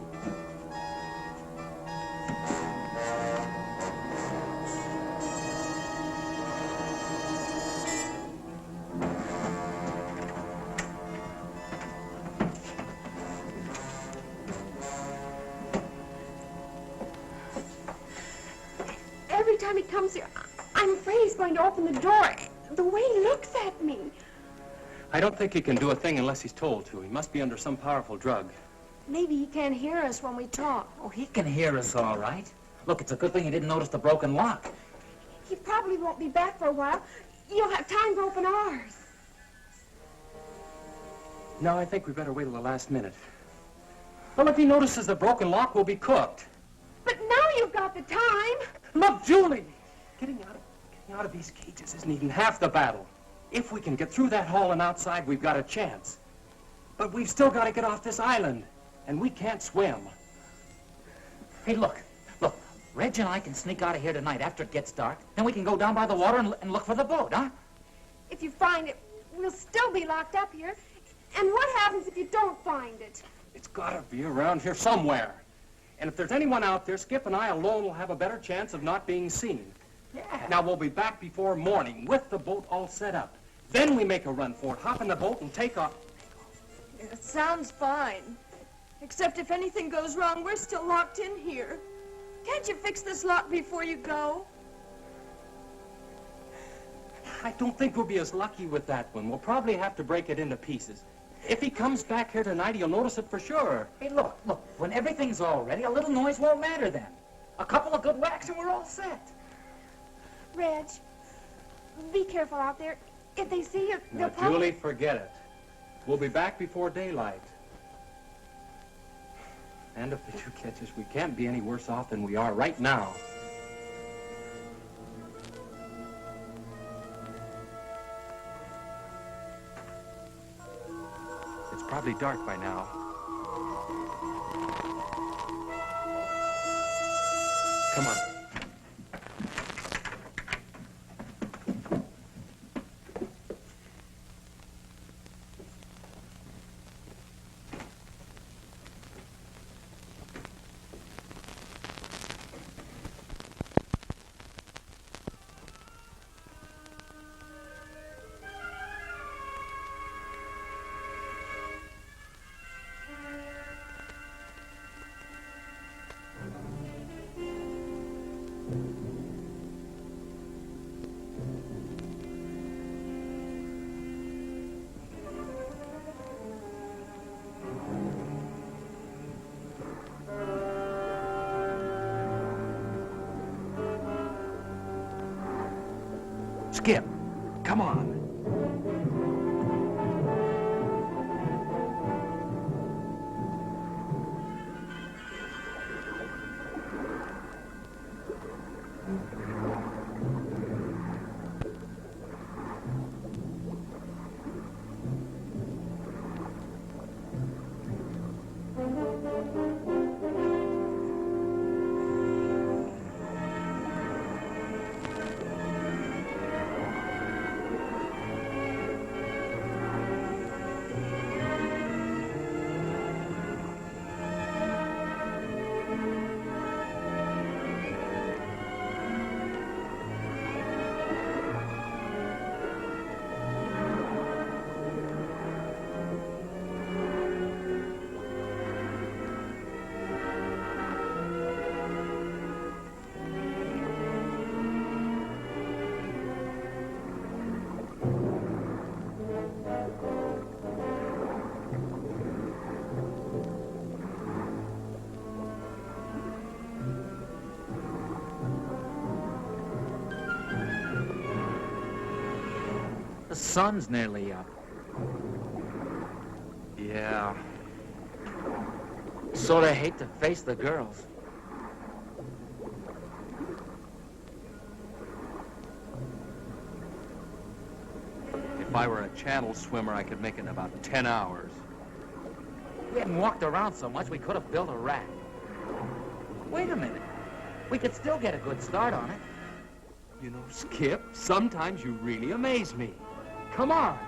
Every time he comes here, I'm afraid he's going to open the door. The way he looks at me. I don't think he can do a thing unless he's told to. He must be under some powerful drug. Maybe he can't hear us when we talk. Oh, he can hear us all right. Look, it's a good thing he didn't notice the broken lock. He probably won't be back for a while. You'll have time to open ours. No, I think we better wait till the last minute. Well, if he notices the broken lock, we'll be cooked. But now you've got the time. Look, Julie! Getting out of these cages isn't even half the battle. If we can get through that hall and outside, we've got a chance. But we've still got to get off this island. And we can't swim. Hey, look. Reg and I can sneak out of here tonight after it gets dark. Then we can go down by the water and look for the boat, huh? If you find it, we'll still be locked up here. And what happens if you don't find it? It's got to be around here somewhere. And if there's anyone out there, Skip and I alone will have a better chance of not being seen. Yeah. Now, we'll be back before morning with the boat all set up. Then we make a run for it, hop in the boat and take off. It sounds fine. Except if anything goes wrong, we're still locked in here. Can't you fix this lock before you go? I don't think we'll be as lucky with that one. We'll probably have to break it into pieces. If he comes back here tonight, he'll notice it for sure. Hey, look, when everything's all ready, a little noise won't matter then. A couple of good whacks and we're all set. Reg, be careful out there. If they see you, Now, Julie, forget it. We'll be back before daylight. And if they do catch us, we can't be any worse off than we are right now. It's probably dark by now. Come on. Skip, come on. The sun's nearly up. Yeah. Sort of hate to face the girls. If I were a channel swimmer, I could make it in about 10 hours. We hadn't walked around so much, we could have built a raft. Wait a minute. We could still get a good start on it. You know, Skip, sometimes you really amaze me. Come on.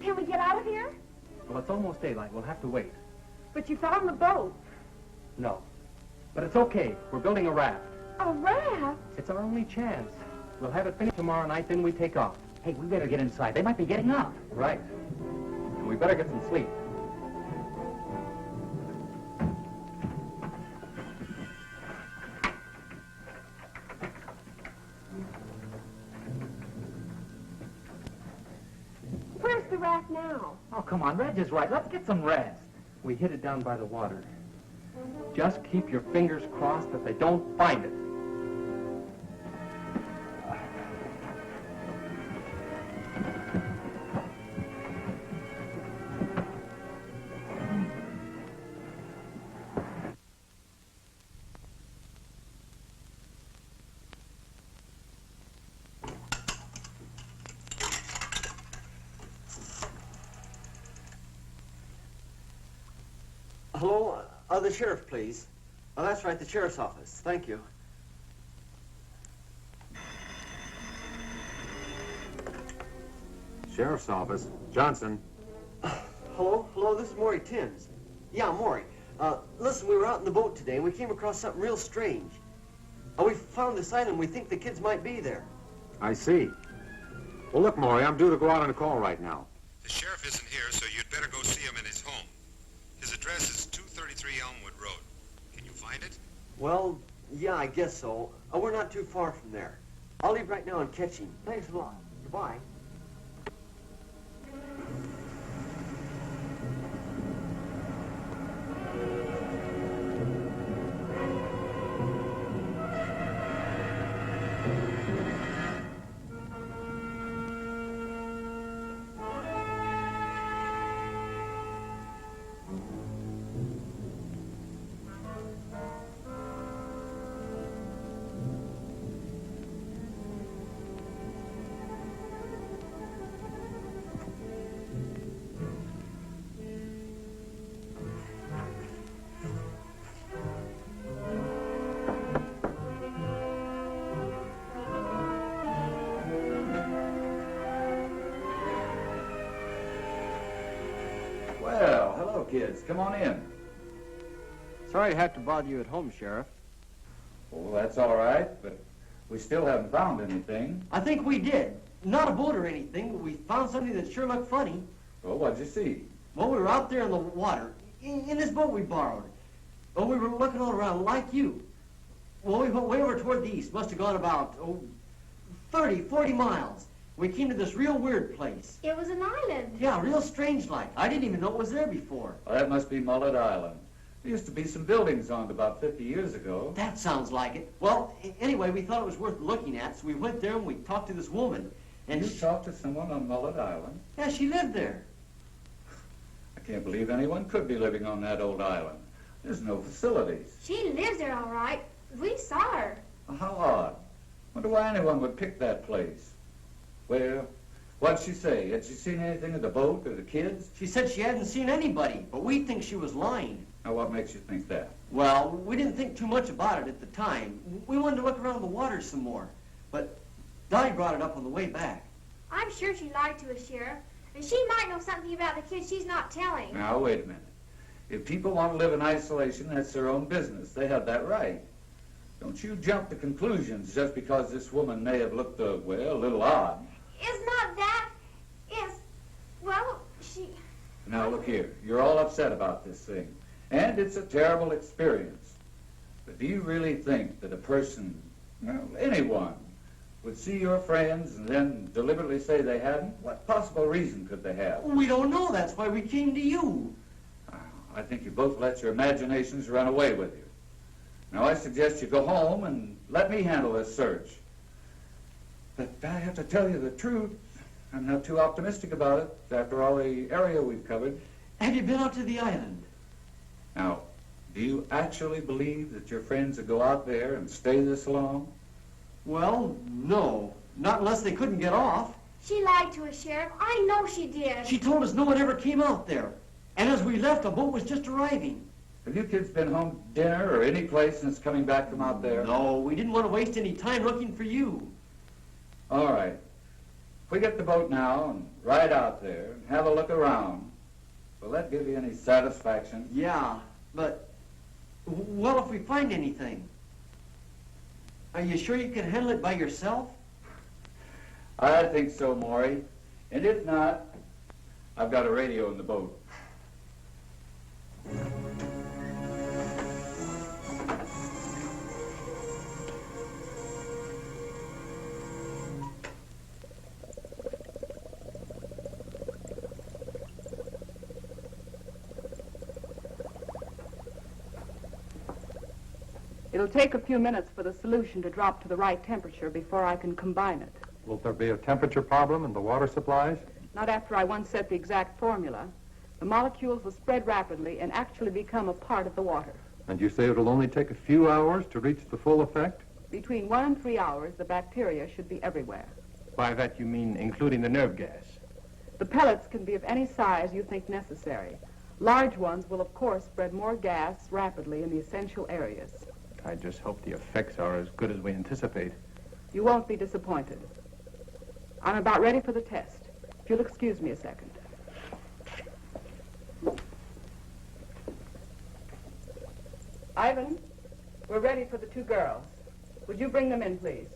Can we get out of here? Well, it's almost daylight. We'll have to wait. But you found the boat. No. But it's okay. We're building a raft. A raft? It's our only chance. We'll have it finished tomorrow night, then we take off. Hey, we better get inside. They might be getting up. Right. And we better get some sleep. Where's the raft now? Oh, come on. Reg is right. Let's get some rest. We hid it down by the water. Just keep your fingers crossed that they don't find it. Hello? The sheriff, please. Oh, that's right, the sheriff's office. Thank you. Sheriff's office. Johnson. Hello? Hello, this is Maury Timms. Yeah, Maury. Listen, we were out in the boat today, and we came across something real strange. We found this island. We think the kids might be there. I see. Well, look, Maury, I'm due to go out on a call right now. The sheriff isn't here, so you'd better go see him in his home. His address is 233 Elmwood Road. Can you find it? Well, yeah, I guess so. We're not too far from there. I'll leave right now and catch him. Thanks a lot. Goodbye. Well, hello, kids. Come on in. Sorry to have to bother you at home, Sheriff. Oh, that's all right, but we still haven't found anything. I think we did. Not a boat or anything, but we found something that sure looked funny. Well, what'd you see? Well, we were out there in the water, in this boat we borrowed. Well, we were looking all around like you. Well, we went way over toward the east. Must have gone about, 30, 40 miles. We came to this real weird place. It was an island. Yeah, real strange like. I didn't even know it was there before. Well, that must be Mullet Island. There used to be some buildings on it about 50 years ago. That sounds like it. Well, anyway, we thought it was worth looking at, so we went there and we talked to this woman. And you talked to someone on Mullet Island? Yeah, she lived there. I can't believe anyone could be living on that old island. There's no facilities. She lives there all right. We saw her. Well, how odd. Wonder why anyone would pick that place. Well, what'd she say? Had she seen anything of the boat or the kids? She said she hadn't seen anybody, but we think she was lying. Now, what makes you think that? Well, we didn't think too much about it at the time. We wanted to look around the water some more. But Dottie brought it up on the way back. I'm sure she lied to us, Sheriff. And she might know something about the kids she's not telling. Now, wait a minute. If people want to live in isolation, that's their own business. They have that right. Don't you jump to conclusions just because this woman may have looked, well, a little odd. It's not that. It's, well, she... Now, look here. You're all upset about this thing. And it's a terrible experience. But do you really think that a person, well, anyone, would see your friends and then deliberately say they hadn't? What possible reason could they have? We don't know. That's why we came to you. I think you both let your imaginations run away with you. Now, I suggest you go home and let me handle this search. But I have to tell you the truth. I'm not too optimistic about it after all the area we've covered. Have you been out to the island? Now, do you actually believe that your friends would go out there and stay this long? Well, no. Not unless they couldn't get off. She lied to us, Sheriff. I know she did. She told us no one ever came out there. And as we left, the boat was just arriving. Have you kids been home to dinner or any place since coming back from out there? No, we didn't want to waste any time looking for you. All right. we get the boat now and ride out there and have a look around, will that give you any satisfaction? Yeah, but, well, if we find anything, are you sure you can handle it by yourself? I think so, Maury. And if not, I've got a radio in the boat. It'll take a few minutes for the solution to drop to the right temperature before I can combine it. Will there be a temperature problem in the water supplies? Not after I once set the exact formula. The molecules will spread rapidly and actually become a part of the water. And you say it'll only take a few hours to reach the full effect? Between 1 and 3 hours, the bacteria should be everywhere. By that you mean including the nerve gas? The pellets can be of any size you think necessary. Large ones will, of course, spread more gas rapidly in the essential areas. I just hope the effects are as good as we anticipate. You won't be disappointed. I'm about ready for the test. If you'll excuse me a second. Ivan, we're ready for the 2 girls. Would you bring them in, please?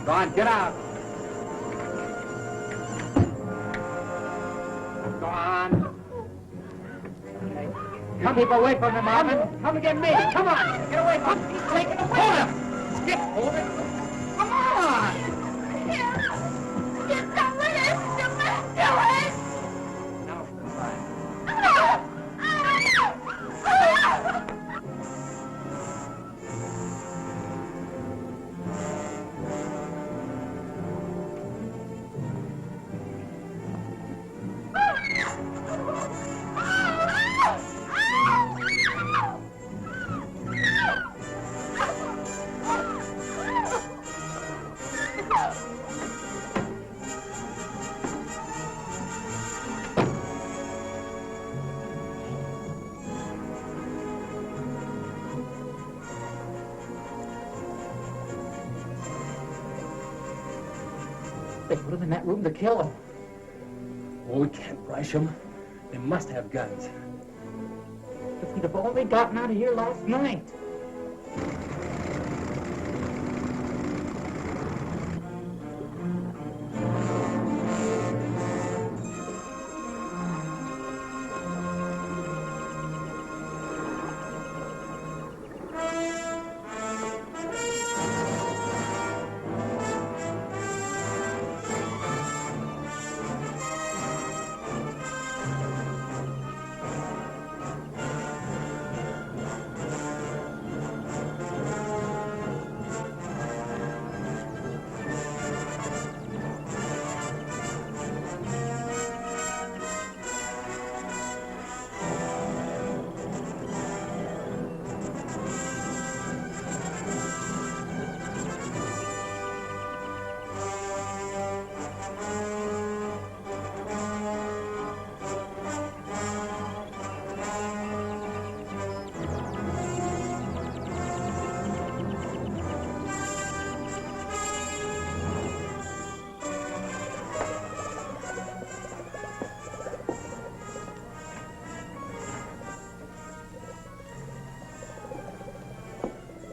Go on, get out. Go on. Okay. Come, keep away from him, Marvin. Come and get me. Come on. Get away from him. He's taking a hold of him. Skip, hold it. Come on. Get some of this. Do it. Now, goodbye. They put him in that room to kill him. Oh, we can't rush them. They must have guns. If we'd have only gotten out of here last night.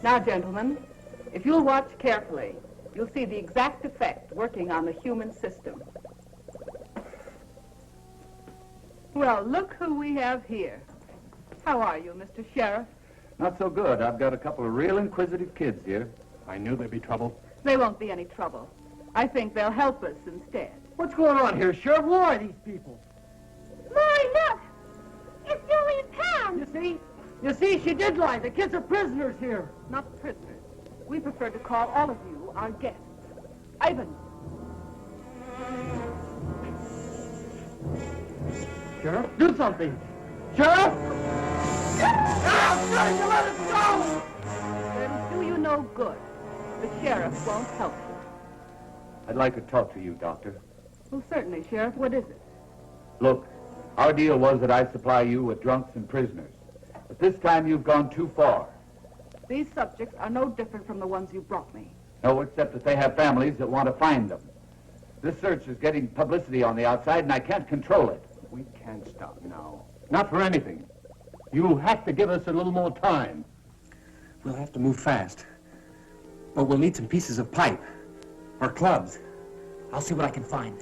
Now, gentlemen, if you'll watch carefully, you'll see the exact effect working on the human system. Well, look who we have here. How are you, Mr. Sheriff? Not so good. I've got a couple of real inquisitive kids here. I knew there'd be trouble. There won't be any trouble. I think they'll help us instead. What's going on here, Sheriff? Who are these people? Maury, look! It's Julie and Pam! You see, she did lie. The kids are prisoners here. Not prisoners. We prefer to call all of you our guests. Ivan. Sheriff, do something. Sheriff! I'm trying to let us go! It'll do you no good. The sheriff won't help you. I'd like to talk to you, Doctor. Well, certainly, Sheriff. What is it? Look, our deal was that I supply you with drunks and prisoners. But this time you've gone too far. These subjects are no different from the ones you brought me. No, except that they have families that want to find them. This search is getting publicity on the outside, and I can't control it. We can't stop now. Not for anything. You'll have to give us a little more time. We'll have to move fast. But we'll need some pieces of pipe. Or clubs. I'll see what I can find.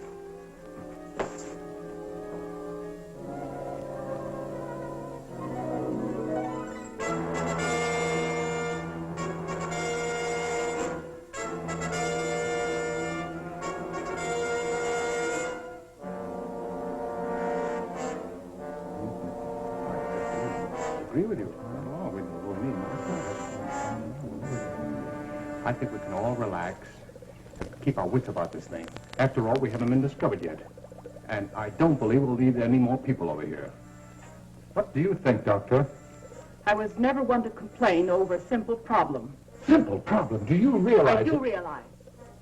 Agree with you. I think we can all relax, keep our wits about this thing. After all, we haven't been discovered yet. And I don't believe we'll need any more people over here. What do you think, Doctor? I was never one to complain over a simple problem. Simple problem? Do you realize I do realize.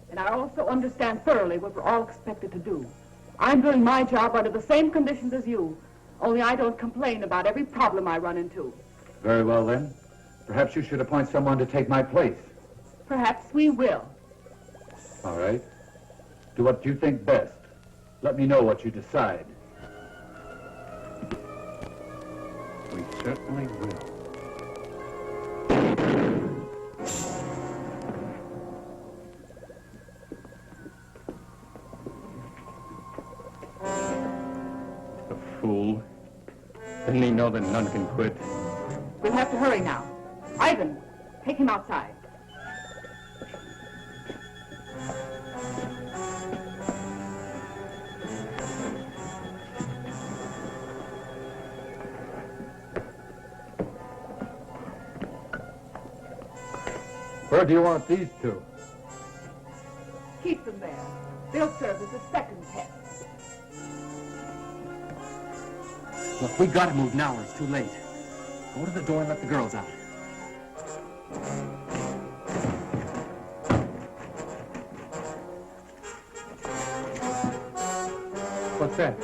And I also understand thoroughly what we're all expected to do. I'm doing my job under the same conditions as you, only I don't complain about every problem I run into. Very well, then. Perhaps you should appoint someone to take my place. Perhaps we will. All right. Do what you think best. Let me know what you decide. We certainly will. The fool. Didn't he know that none can quit? We'll have to hurry now. Ivan, take him outside. Where do you want these two? Keep them there. They'll serve as a second pet. Look, we gotta move now or it's too late. Go to the door and let the girls out. What's that?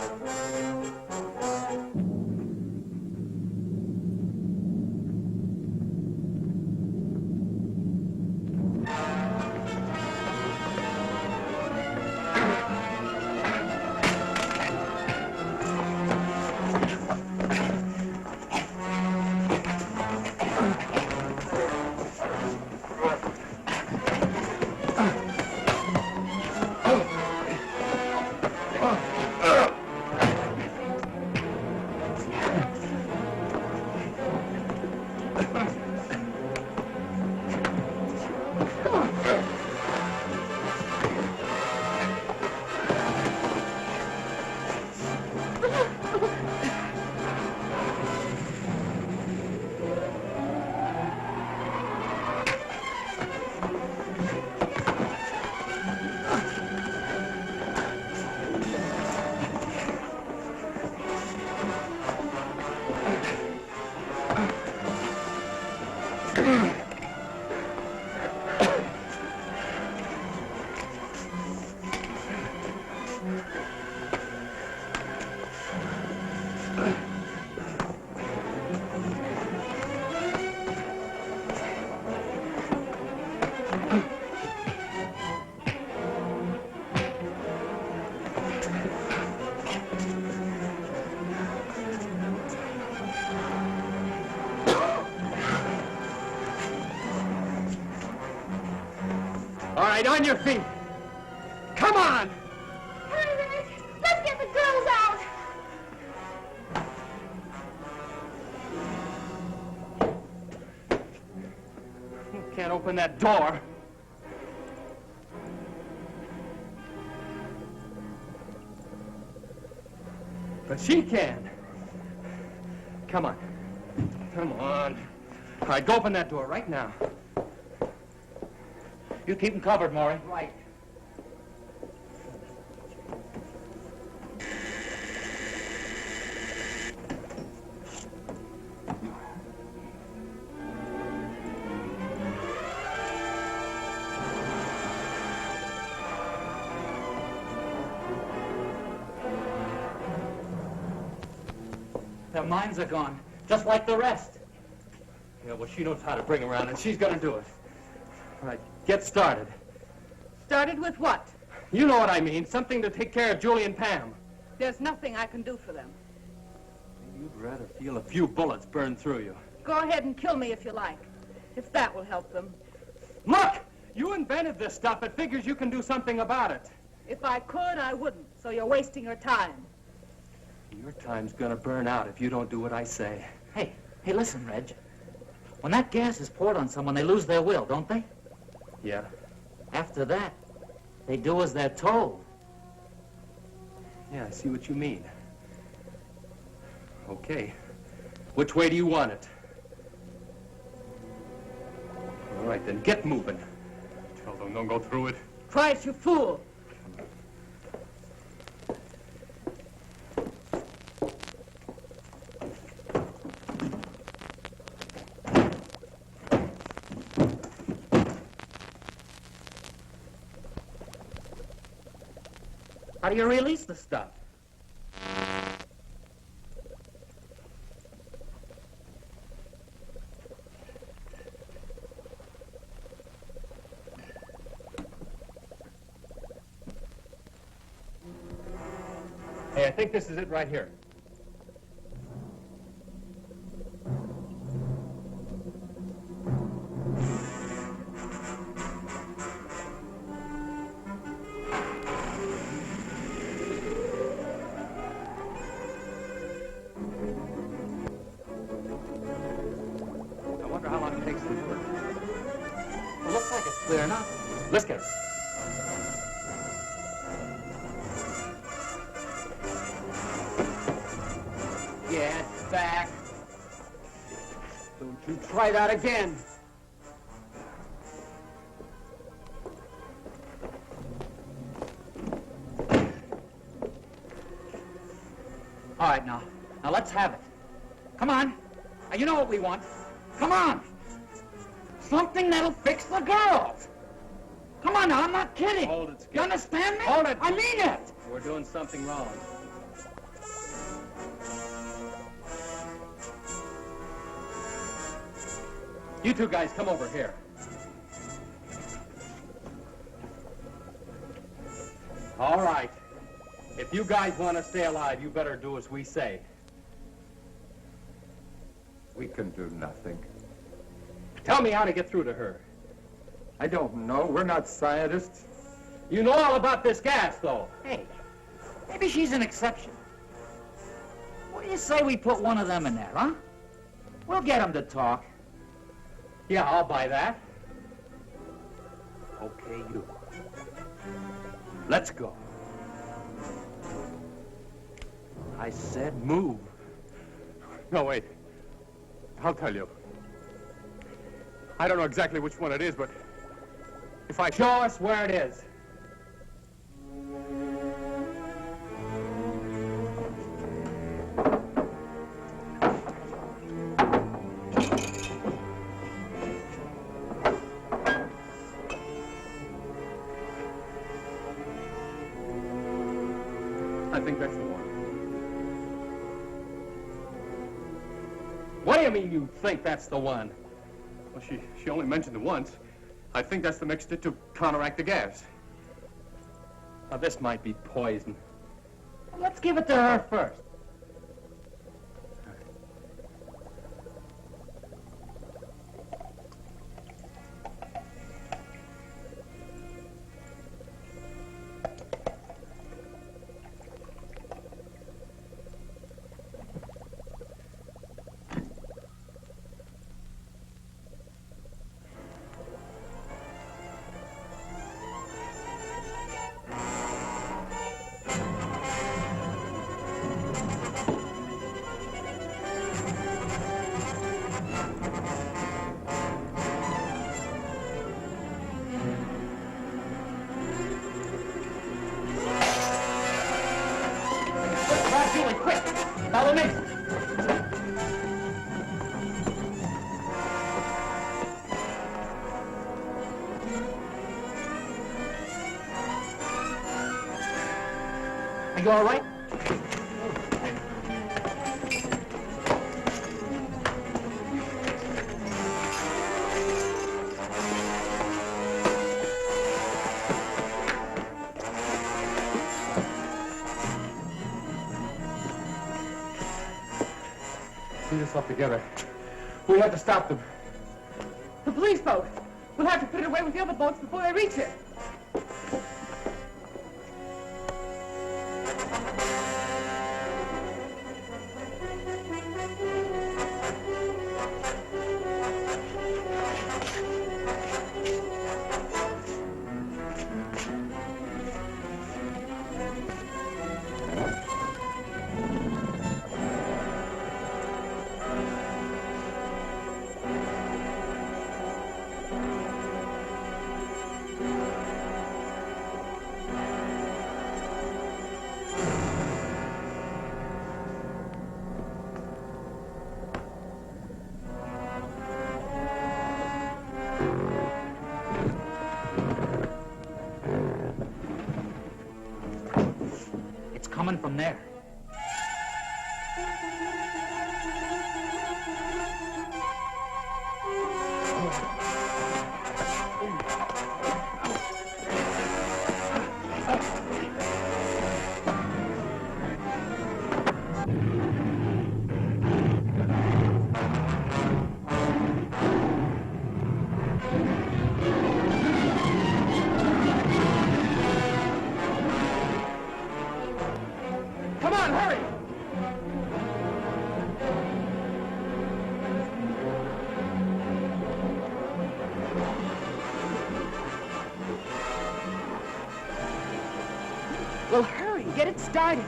All right, on your feet. Come on! Hurry, Rick! Let's get the girls out! open that door. But she can. Come on. Come on. All right, go open that door right now. You keep them covered, Maury. Right. Their minds are gone, just like the rest. Yeah, well, she knows how to bring around, and she's gonna do it. All right, get started. Started with what? You know what I mean. Something to take care of Julie and Pam. There's nothing I can do for them. You'd rather feel a few bullets burn through you. Go ahead and kill me if you like, if that will help them. Look! You invented this stuff. It figures you can do something about it. If I could, I wouldn't, so you're wasting your time. Your time's gonna burn out if you don't do what I say. Hey, listen, Reg. When that gas is poured on someone, they lose their will, don't they? Yeah. After that, they do as they're told. Yeah, I see what you mean. Okay. Which way do you want it? All right, then get moving. Tell them don't go through it. Price, you fool! How do you release the stuff? Hey, I think this is it right here. Clear enough. Let's get her. Get back. Don't you try that again. All right, now let's have it. Come on. Now, you know what we want. Come on. Something that'll fix the girls. Come on now, I'm not kidding. Hold it, Skip. You understand me? Hold it. I mean it. We're doing something wrong. You two guys, come over here. All right. If you guys want to stay alive, you better do as we say. We can do nothing. Tell me how to get through to her. I don't know. We're not scientists. You know all about this gas, though. Hey, maybe she's an exception. What do you say we put one of them in there, huh? We'll get them to talk. Yeah, I'll buy that. Okay, you. Let's go. I said move. No, wait. I'll tell you. I don't know exactly which one it is, but if I show us where it is. I think that's the one. What do you mean you think that's the one? Well, she only mentioned it once. I think that's the mixture to counteract the gas. Now, this might be poison. Let's give it to her first. going, quick. Follow me. Are you all right? Pull yourself together. We have to stop them. The police boat. We'll have to put it away with the other boats before they reach it. Coming from there. Come on, hurry! Well, hurry, get it started.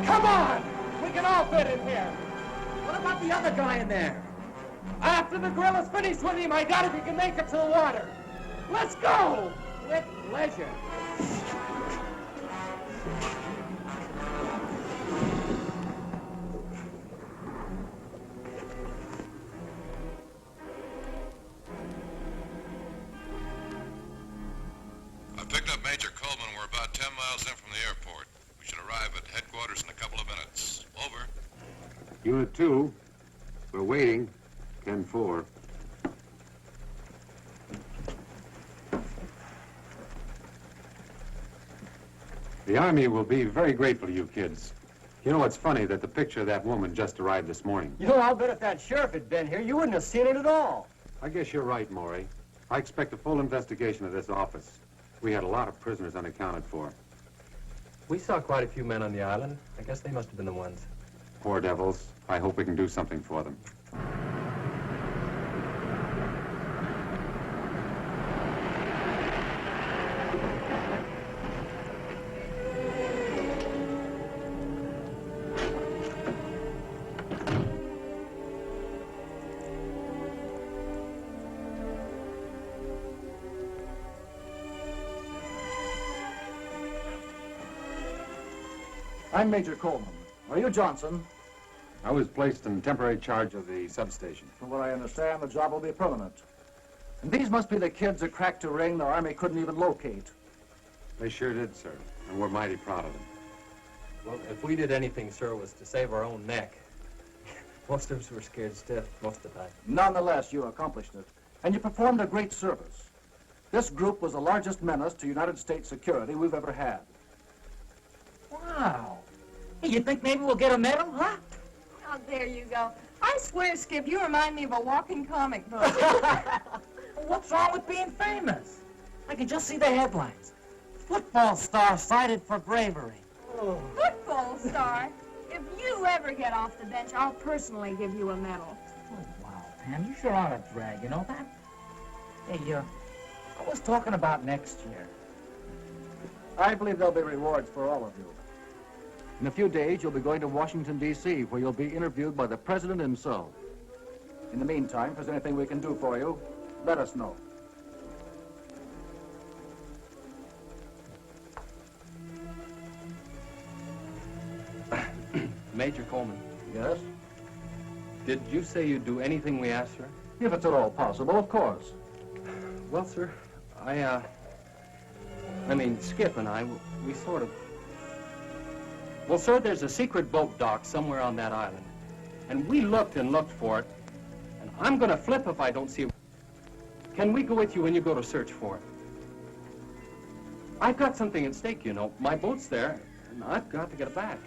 Come on! We can all fit in here. What about the other guy in there? After the grill is finished with him, I doubt if he can make it to the water. Let's go! With pleasure. I picked up Major Coleman. We're about 10 miles in from the airport. We should arrive at headquarters in a couple of minutes. Over. Unit 2, we're waiting. 10-4. The Army will be very grateful to you kids. You know, it's funny that the picture of that woman just arrived this morning. You know, I'll bet if that sheriff had been here, you wouldn't have seen it at all. I guess you're right, Maury. I expect a full investigation of this office. We had a lot of prisoners unaccounted for. We saw quite a few men on the island. I guess they must have been the ones. Poor devils. I hope we can do something for them. I'm Major Coleman. Are you Johnson? I was placed in temporary charge of the substation. From what I understand, the job will be permanent. And these must be the kids that cracked a ring the Army couldn't even locate. They sure did, sir. And we're mighty proud of them. Well, if we did anything, sir, it was to save our own neck. Most of us were scared stiff most of the time. Nonetheless, you accomplished it. And you performed a great service. This group was the largest menace to United States security we've ever had. Hey, you think maybe we'll get a medal, huh? Oh, there you go. I swear, Skip, you remind me of a walking comic book. What's wrong with being famous? I can just see the headlines. Football star cited for bravery. Oh. Football star? If you ever get off the bench, I'll personally give you a medal. Oh, wow, Pam, you sure are a drag, you know that? Hey, I was talking about next year. I believe there'll be rewards for all of you. In a few days, you'll be going to Washington, D.C., where you'll be interviewed by the President himself. In the meantime, if there's anything we can do for you, let us know. Major Coleman. Yes? Did you say you'd do anything we asked, sir? If it's at all possible, of course. Well, sir, I mean, Skip and I, we sort of... Well, sir, there's a secret boat dock somewhere on that island. And we looked and looked for it. And I'm gonna flip if I don't see it. Can we go with you when you go to search for it? I've got something at stake, you know. My boat's there, and I've got to get it back.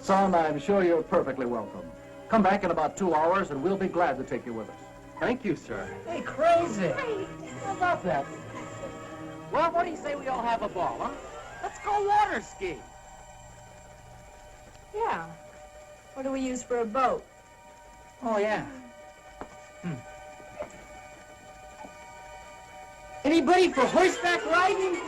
Son, I'm sure you're perfectly welcome. Come back in about 2 hours, and we'll be glad to take you with us. Thank you, sir. Hey, crazy. How about that? Well, what do you say we all have a ball, huh? Let's go water ski. Yeah. What do we use for a boat? Oh, yeah. Anybody for horseback riding?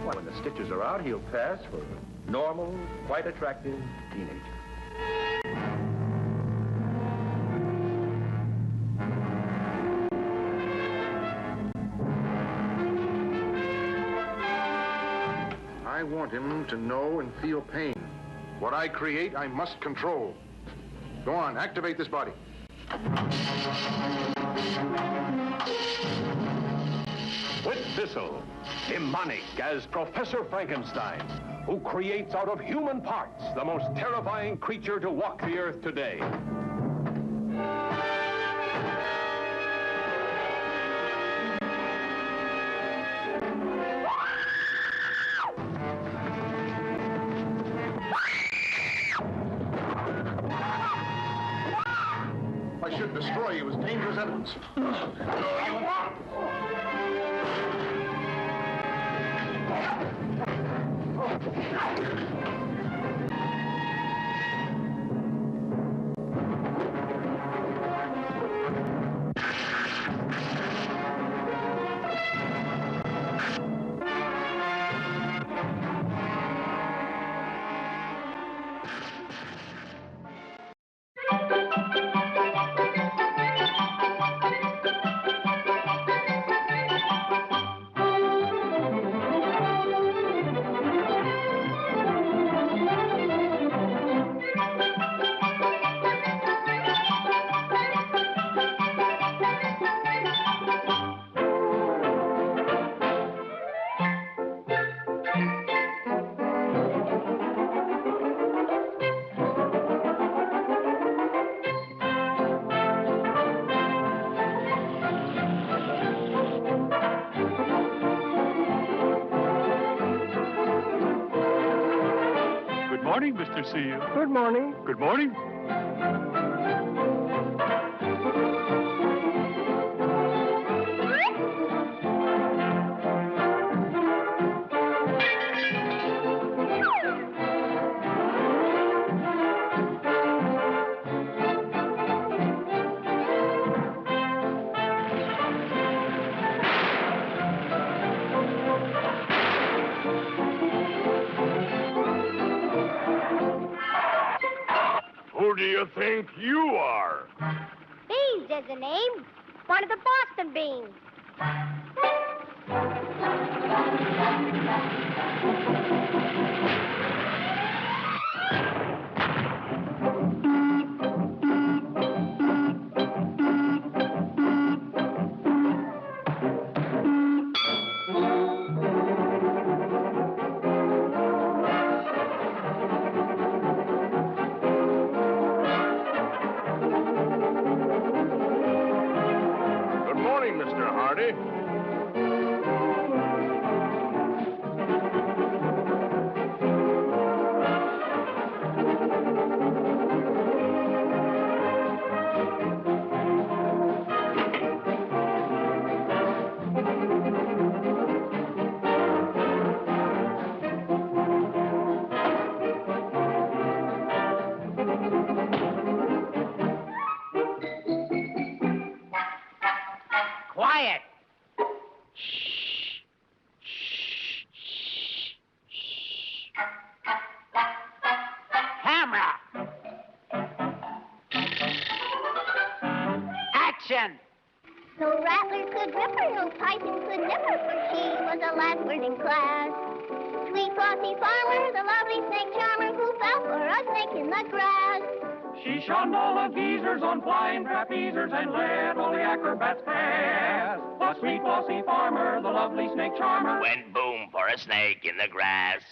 When the stitches are out, he'll pass for a normal, quite attractive teenager. I want him to know and feel pain. What I create, I must control. Go on, activate this body. With Bissell, demonic as Professor Frankenstein, who creates out of human parts the most terrifying creature to walk the earth today. I should destroy you as dangerous evidence. Good morning, Mr. Seal. Good morning. Good morning. think you are? Beans is the name. One of the Boston beans. Good morning, Mr. Hardy. Quiet. Camera. Action. No rattlers could rip her, no python could nip her, for she was a lad learning class. Sweet Flossie Farmer, the lovely snake charmer, who fell for a snake in the grass. She shunned all the geezers on flying trapezers and led all the acrobats past. The sweet Flossie Farmer, the lovely snake charmer, Went boom for a snake in the grass.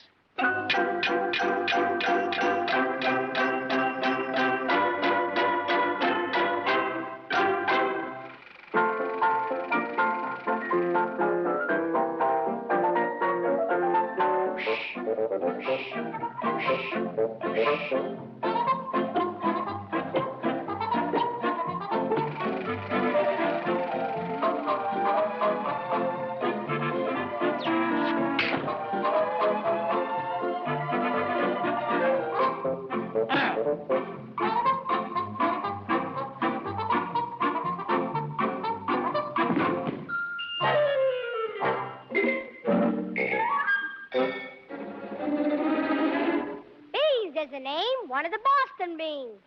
Beans is the name. One of the Boston beans.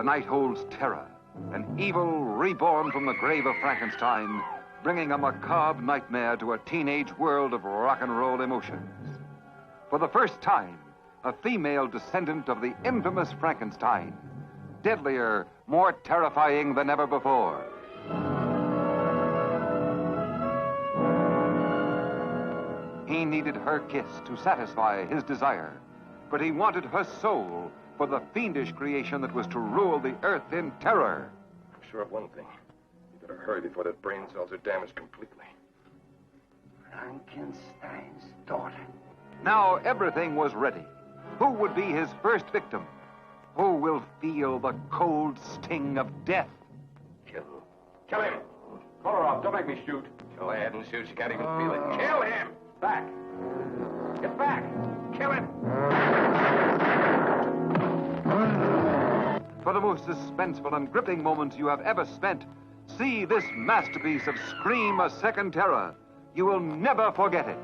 The night holds terror, an evil reborn from the grave of Frankenstein, bringing a macabre nightmare to a teenage world of rock and roll emotions. For the first time, a female descendant of the infamous Frankenstein, deadlier, more terrifying than ever before. He needed her kiss to satisfy his desire, but he wanted her soul for the fiendish creation that was to rule the earth in terror. I'm sure of one thing. You better hurry before that brain cells are damaged completely. Frankenstein's daughter. Now everything was ready. Who would be his first victim? Who will feel the cold sting of death? Kill him! Call her off. Don't make me shoot. Go ahead and shoot. You can't even feel it. Kill him! Back! Get back! Kill him! For the most suspenseful and gripping moments you have ever spent, see this masterpiece of Scream a Second Terror. You will never forget it.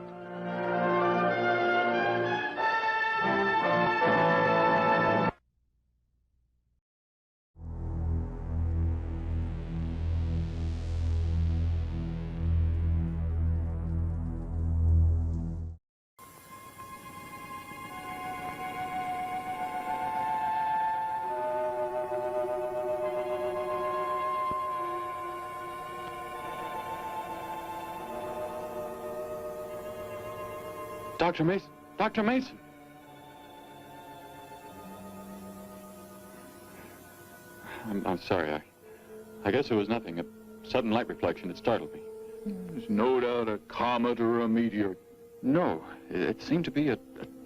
Dr. Mason! Dr. Mason! I'm sorry. I guess it was nothing. A sudden light reflection. It startled me. There's no doubt a comet or a meteor. No, it seemed to be a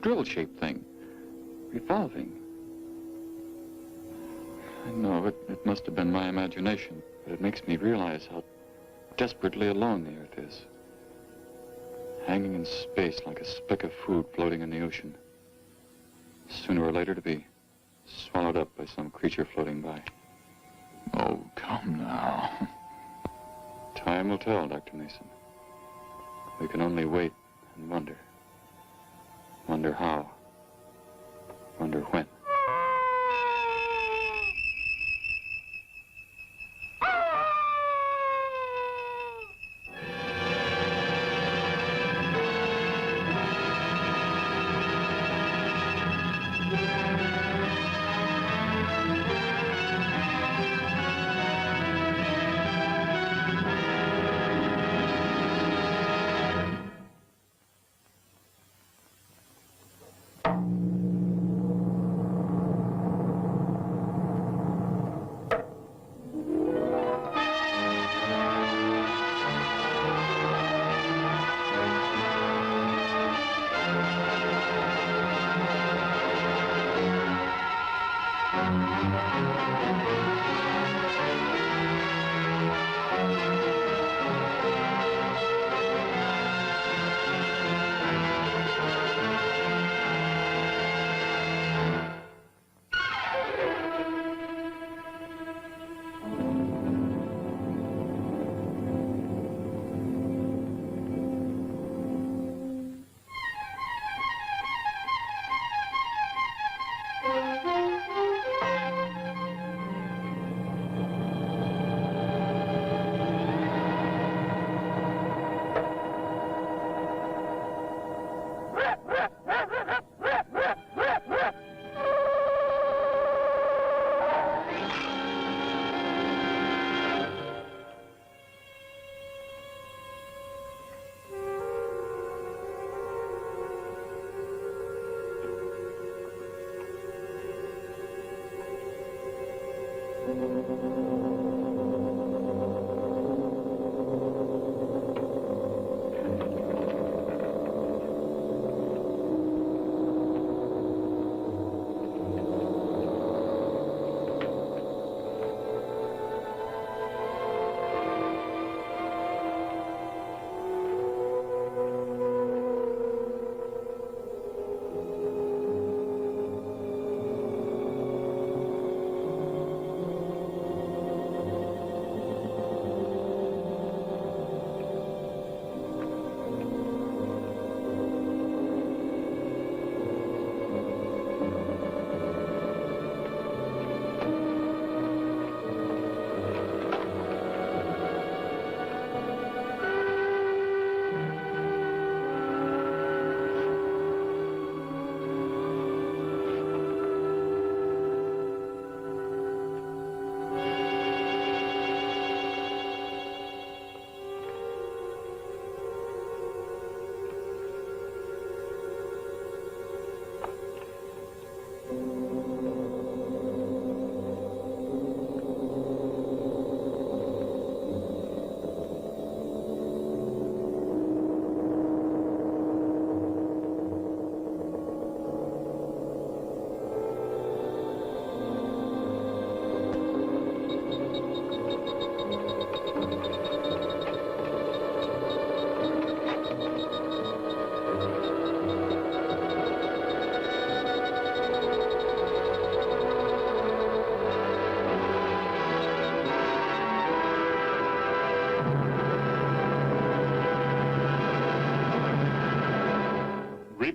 drill-shaped thing. Revolving. I know, it must have been my imagination, but it makes me realize how desperately alone the Earth is. Hanging in space like a speck of food floating in the ocean. Sooner or later to be swallowed up by some creature floating by. Oh, come now. Time will tell, Dr. Mason. We can only wait and wonder. Wonder how. Wonder when.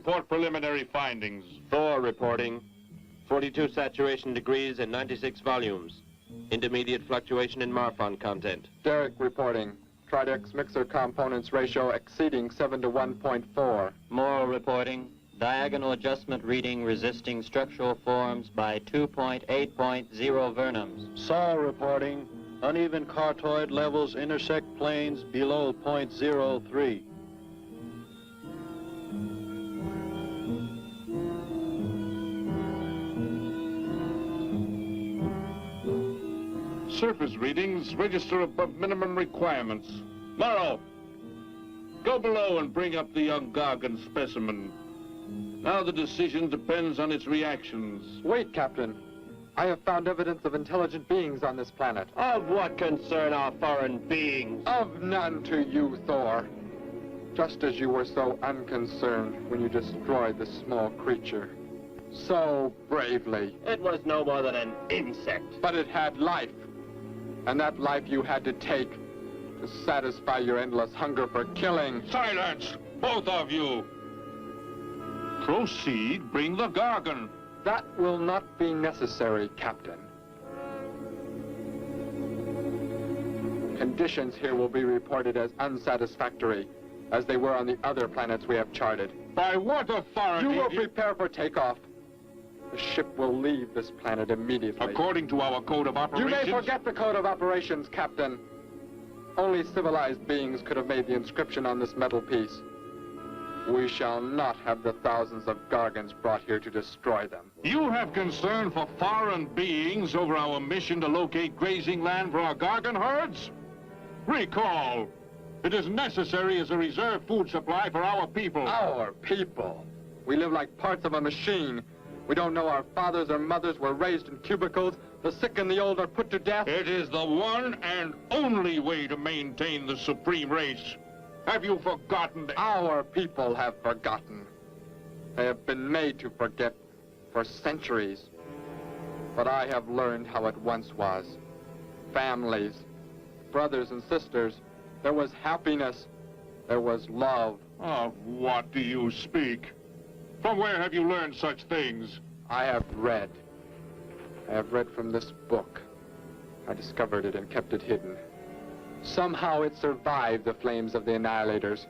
report preliminary findings. Thor reporting. 42 saturation degrees and 96 volumes. Intermediate fluctuation in Marfan content. Derek reporting. Tridex mixer components ratio exceeding 7 to 1.4. Morrow reporting. Diagonal adjustment reading resisting structural forms by 2.8.0 vernums. Saul reporting. Uneven cartoid levels intersect planes below 0.03. Surface readings register above minimum requirements. Morrow, go below and bring up the young gargan specimen. Now the decision depends on its reactions. Wait, Captain. I have found evidence of intelligent beings on this planet. Of what concern are foreign beings? Of none to you, Thor. Just as you were so unconcerned when you destroyed the small creature. So bravely. It was no more than an insect. But it had life. And that life you had to take to satisfy your endless hunger for killing. Silence, both of you. Proceed, bring the gargan. That will not be necessary, Captain. Conditions here will be reported as unsatisfactory, as they were on the other planets we have charted. By what authority? You will prepare for takeoff. The ship will leave this planet immediately. According to our code of operations? You may forget the code of operations, Captain. Only civilized beings could have made the inscription on this metal piece. We shall not have the thousands of gargans brought here to destroy them. You have concern for foreign beings over our mission to locate grazing land for our gargan herds? Recall, it is necessary as a reserve food supply for our people. Our people? We live like parts of a machine. We don't know our fathers or mothers were raised in cubicles. The sick and the old are put to death. It is the one and only way to maintain the supreme race. Have you forgotten that? Our people have forgotten. They have been made to forget for centuries. But I have learned how it once was. Families, brothers and sisters. There was happiness. There was love. Of what do you speak? From where have you learned such things? I have read. I have read from this book. I discovered it and kept it hidden. Somehow it survived the flames of the Annihilators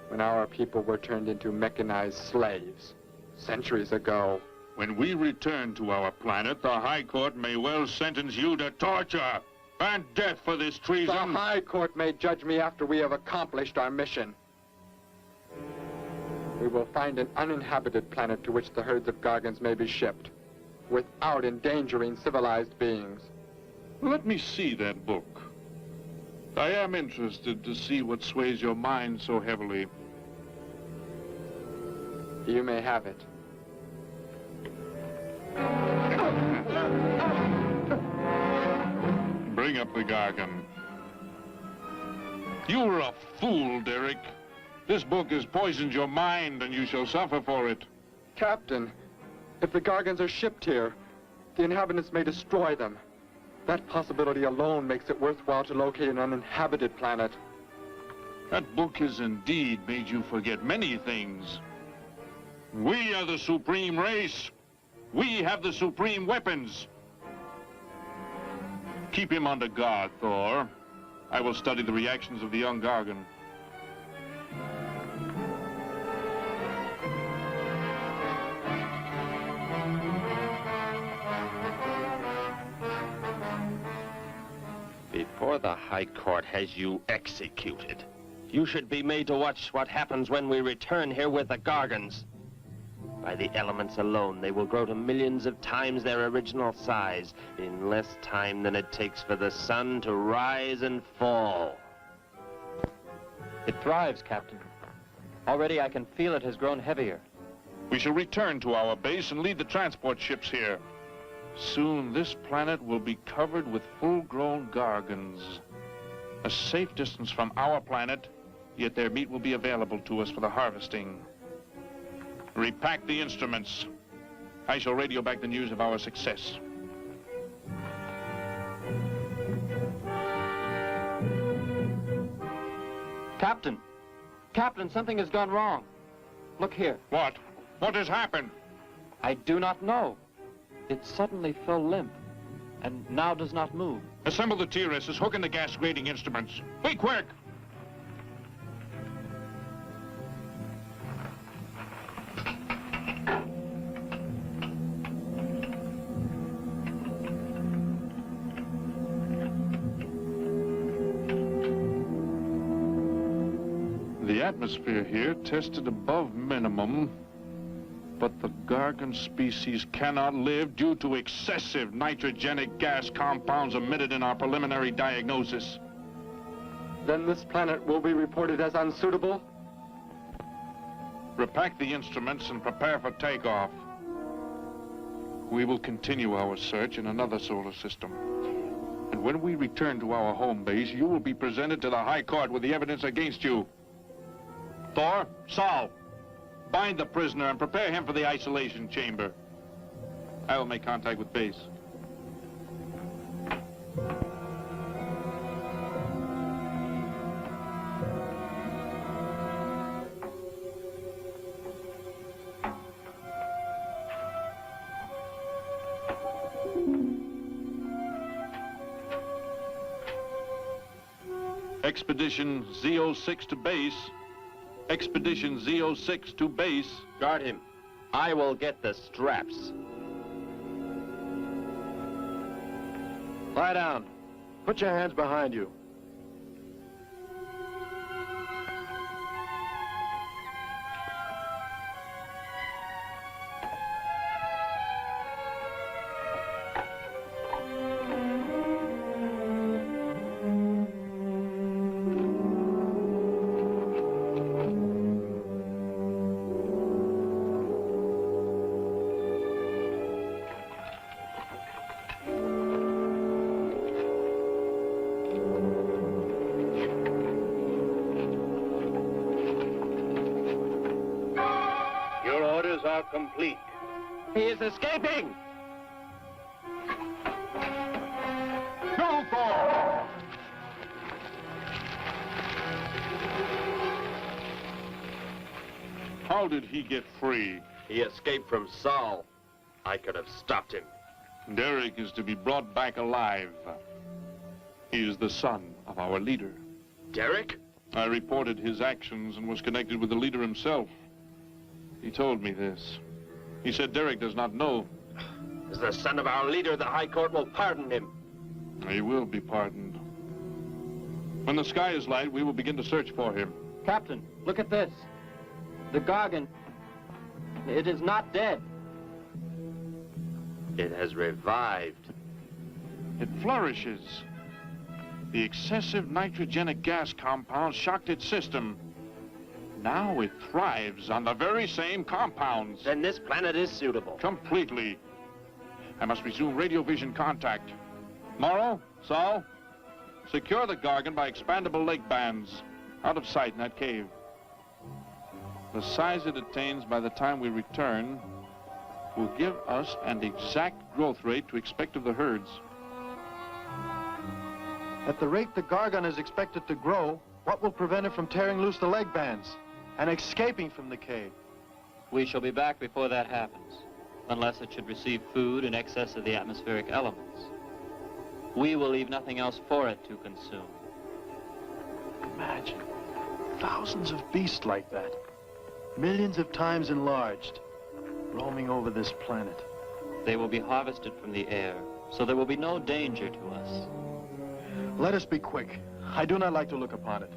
when our people were turned into mechanized slaves centuries ago. When we return to our planet, the High Court may well sentence you to torture and death for this treason. The High Court may judge me after we have accomplished our mission. We will find an uninhabited planet to which the herds of gargans may be shipped, without endangering civilized beings. Let me see that book. I am interested to see what sways your mind so heavily. You may have it. Bring up the gargan. You're a fool, Derek. This book has poisoned your mind, and you shall suffer for it. Captain, if the gargans are shipped here, the inhabitants may destroy them. That possibility alone makes it worthwhile to locate an uninhabited planet. That book has indeed made you forget many things. We are the supreme race. We have the supreme weapons. Keep him under guard, Thor. I will study the reactions of the young gargan. Before the High Court has you executed, you should be made to watch what happens when we return here with the gargans. By the elements alone, they will grow to millions of times their original size in less time than it takes for the sun to rise and fall. It thrives, Captain. Already I can feel it has grown heavier. We shall return to our base and lead the transport ships here. Soon this planet will be covered with full-grown gargans. A safe distance from our planet, yet their meat will be available to us for the harvesting. Repack the instruments. I shall radio back the news of our success. Captain! Captain, something has gone wrong. Look here. What? What has happened? I do not know. It suddenly fell limp, and now does not move. Assemble the TRSs, hook in the gas grading instruments. Be quick! The atmosphere here tested above minimum, but the gargan species cannot live due to excessive nitrogenic gas compounds emitted in our preliminary diagnosis. Then this planet will be reported as unsuitable? Repack the instruments and prepare for takeoff. We will continue our search in another solar system. And when we return to our home base, you will be presented to the High Court with the evidence against you. Thor, Saul, bind the prisoner and prepare him for the isolation chamber. I will make contact with base. Expedition Z06 to base. Expedition Z06 to base. Guard him. I will get the straps. Lie down. Put your hands behind you. Are complete. He is escaping! Go, Thor! How did he get free? He escaped from Saul. I could have stopped him. Derek is to be brought back alive. He is the son of our leader. Derek? I reported his actions and was connected with the leader himself. He told me this. He said Derek does not know. As the son of our leader, the High Court will pardon him. He will be pardoned. When the sky is light, we will begin to search for him. Captain, look at this. The gargan. It is not dead. It has revived. It flourishes. The excessive nitrogenic gas compound shocked its system. Now it thrives on the very same compounds. Then this planet is suitable. Completely. I must resume radio vision contact. Morrow, Saul, secure the gargan by expandable leg bands. Out of sight in that cave. The size it attains by the time we return will give us an exact growth rate to expect of the herds. At the rate the gargan is expected to grow, what will prevent it from tearing loose the leg bands and escaping from the cave? We shall be back before that happens, unless it should receive food in excess of the atmospheric elements. We will leave nothing else for it to consume. Imagine thousands of beasts like that, millions of times enlarged, roaming over this planet. They will be harvested from the air, so there will be no danger to us. Let us be quick. I do not like to look upon it.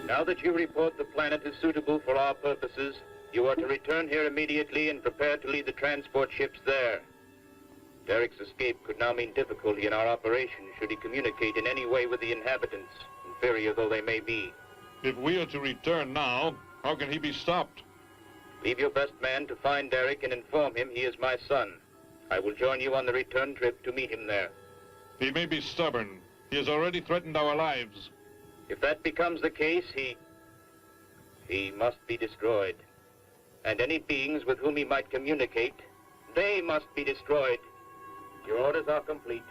Now that you report the planet is suitable for our purposes, you are to return here immediately and prepare to lead the transport ships there. Derek's escape could now mean difficulty in our operation should he communicate in any way with the inhabitants, inferior though they may be. If we are to return now, how can he be stopped? Leave your best man to find Derek and inform him he is my son. I will join you on the return trip to meet him there. He may be stubborn. He has already threatened our lives. If that becomes the case, he must be destroyed. And any beings with whom he might communicate, they must be destroyed. Your orders are complete.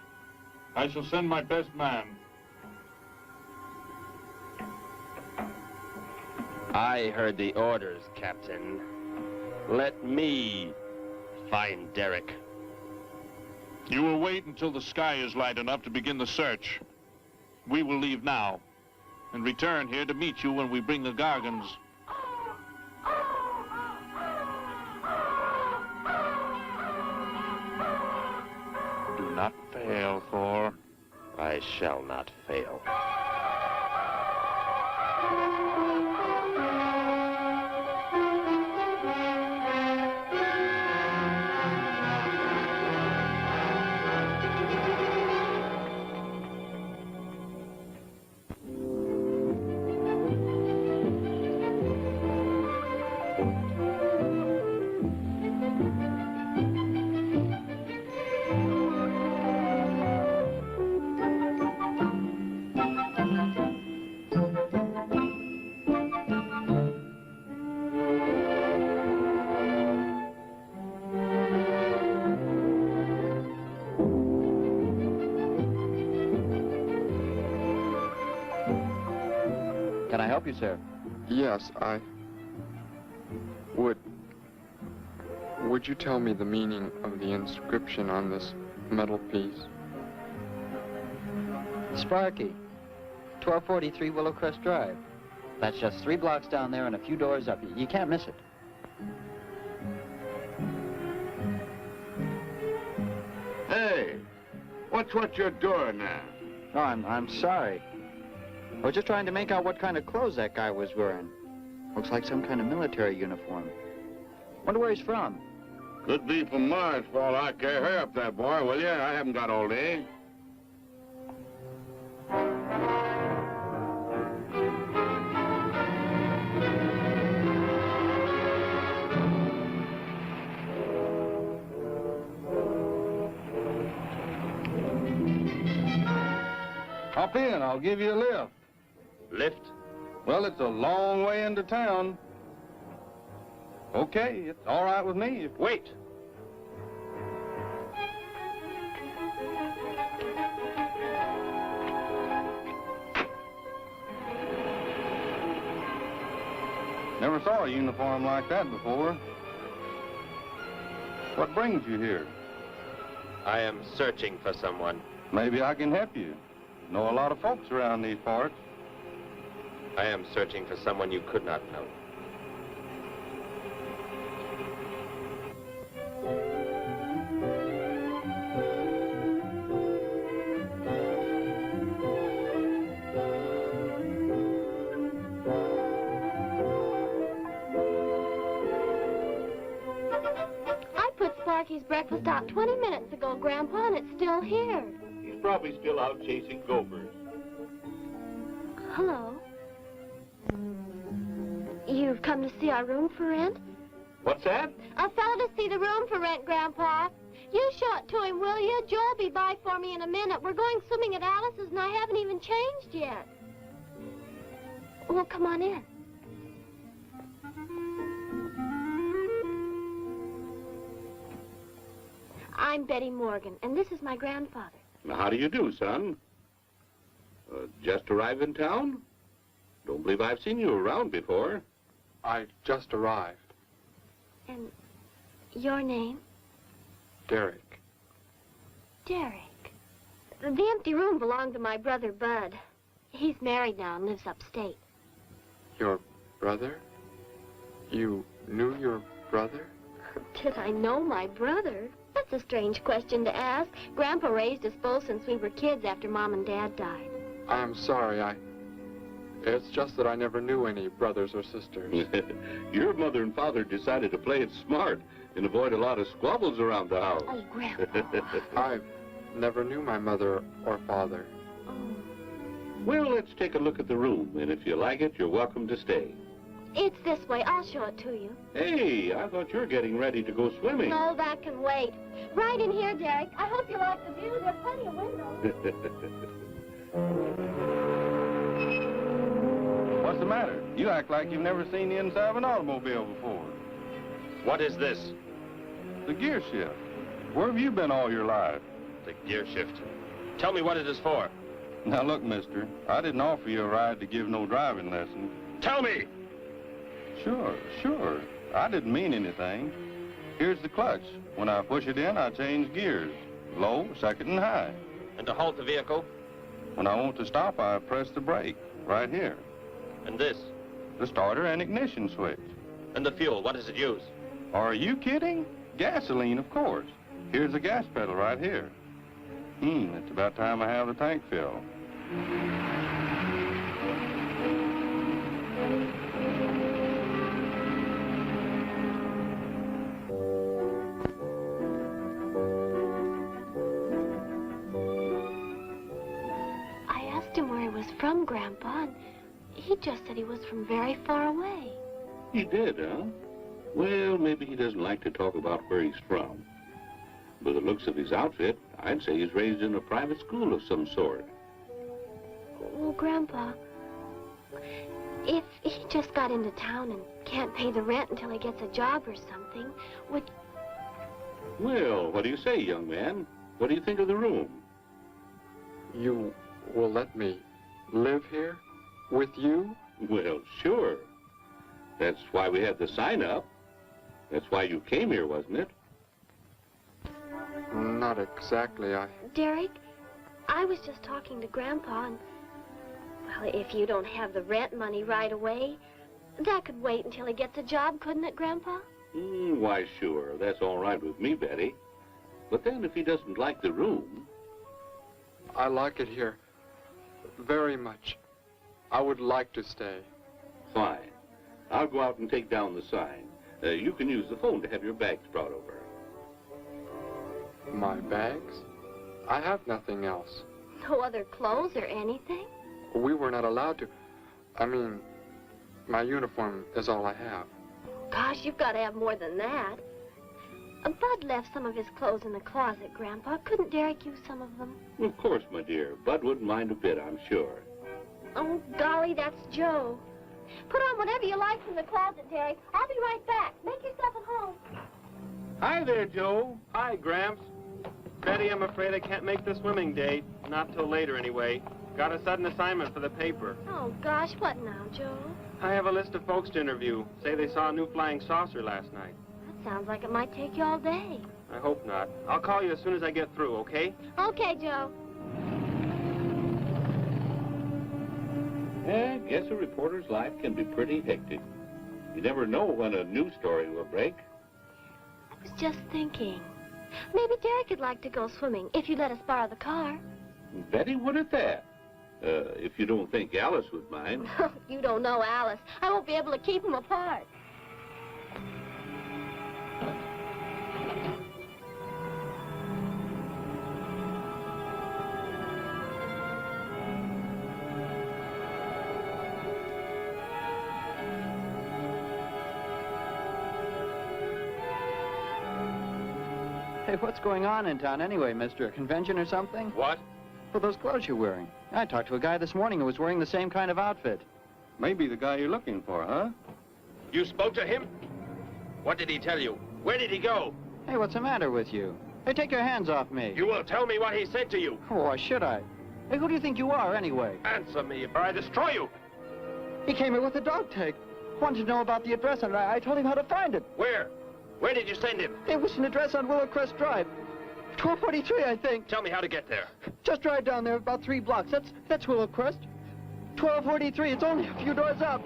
I shall send my best man. I heard the orders, Captain. Let me find Derek. You will wait until the sky is light enough to begin the search. We will leave now and return here to meet you when we bring the gargans. Do not fail, Thor. I shall not fail. Can I help you, sir? Yes, Would you tell me the meaning of the inscription on this metal piece? Sparky, 1243 Willowcrest Drive. That's just 3 blocks down there and a few doors up. You can't miss it. Hey, what's what you're doing now? Oh, I'm sorry. I was just trying to make out what kind of clothes that guy was wearing. Looks like some kind of military uniform. Wonder where he's from. Could be from Mars for all I care. Hurry up that boy, will you? I haven't got all day. Hop in, I'll give you a lift. Lift? Well, it's a long way into town. Okay, it's all right with me. Wait. Never saw a uniform like that before. What brings you here? I am searching for someone. Maybe I can help you. Know a lot of folks around these parts. I am searching for someone you could not know. I put Sparky's breakfast out 20 minutes ago, Grandpa, and it's still here. He's probably still out chasing gophers. Hello. You've come to see our room for rent? What's that? A fellow to see the room for rent, Grandpa. You show it to him, will you? Joe'll be by for me in a minute. We're going swimming at Alice's, and I haven't even changed yet. Well, come on in. I'm Betty Morgan, and this is my grandfather. Now, how do you do, son? Just arrived in town? Don't believe I've seen you around before. I just arrived. And your name? Derek. Derek. The empty room belonged to my brother, Bud. He's married now and lives upstate. Your brother? You knew your brother? Did I know my brother? That's a strange question to ask. Grandpa raised us both since we were kids after Mom and Dad died. I'm sorry, It's just that I never knew any brothers or sisters. Your mother and father decided to play it smart and avoid a lot of squabbles around the house. Oh, Grandpa. I never knew my mother or father. Well, let's take a look at the room, and if you like it, you're welcome to stay. It's this way. I'll show it to you. Hey, I thought you were getting ready to go swimming. No, that can wait. Right in here, Derek. I hope you like the view. There are plenty of windows. What's the matter? You act like you've never seen the inside of an automobile before. What is this? The gear shift. Where have you been all your life? The gear shift. Tell me what it is for. Now look, mister, I didn't offer you a ride to give no driving lesson. Tell me! Sure. I didn't mean anything. Here's the clutch. When I push it in, I change gears. Low, second, and high. And to halt the vehicle? When I want to stop, I press the brake, right here. And this? The starter and ignition switch. And the fuel, what does it use? Are you kidding? Gasoline, of course. Here's the gas pedal right here. It's about time I have the tank filled. I asked him where he was from, Grandpa, and he just said he was from very far away. He did, huh? Well, maybe he doesn't like to talk about where he's from. By the looks of his outfit, I'd say he's raised in a private school of some sort. Well, Grandpa, if he just got into town and can't pay the rent until he gets a job or something, would... Well, what do you say, young man? What do you think of the room? You will let me live here with you? Well, sure. That's why we had the sign up. That's why you came here, wasn't it? Not exactly, Derek, I was just talking to Grandpa, and... Well, if you don't have the rent money right away, that could wait until he gets a job, couldn't it, Grandpa? Why, sure. That's all right with me, Betty. But then if he doesn't like the room... I like it here very much. I would like to stay. Fine. I'll go out and take down the sign. You can use the phone to have your bags brought over. My bags? I have nothing else. No other clothes or anything? We were not allowed to. I mean, my uniform is all I have. Gosh, you've got to have more than that. Bud left some of his clothes in the closet, Grandpa. Couldn't Derek use some of them? Of course, my dear. Bud wouldn't mind a bit, I'm sure. Oh, golly, that's Joe. Put on whatever you like from the closet, Derek. I'll be right back. Make yourself at home. Hi there, Joe. Hi, Gramps. Betty, I'm afraid I can't make the swimming date. Not till later, anyway. Got a sudden assignment for the paper. Oh, gosh, what now, Joe? I have a list of folks to interview. Say they saw a new flying saucer last night. That sounds like it might take you all day. I hope not. I'll call you as soon as I get through, okay? Okay, Joe. I guess a reporter's life can be pretty hectic. You never know when a news story will break. I was just thinking. Maybe Derek would like to go swimming if you let us borrow the car. Betty would at that. If you don't think Alice would mind. You don't know Alice. I won't be able to keep them apart. Hey, what's going on in town anyway, mister? A convention or something? What? For those clothes you're wearing. I talked to a guy this morning who was wearing the same kind of outfit. Maybe the guy you're looking for, huh? You spoke to him? What did he tell you? Where did he go? Hey, what's the matter with you? Hey, take your hands off me. You will tell me what he said to you. Oh, why should I? Hey, who do you think you are, anyway? Answer me, or I destroy you. He came here with a dog tag. Wanted to know about the address, and I told him how to find it. Where? Where did you send him? It was an address on Willow Crest Drive. 1243, I think. Tell me how to get there. Just drive down there about 3 blocks. That's Willow Crest. 1243. It's only a few doors up.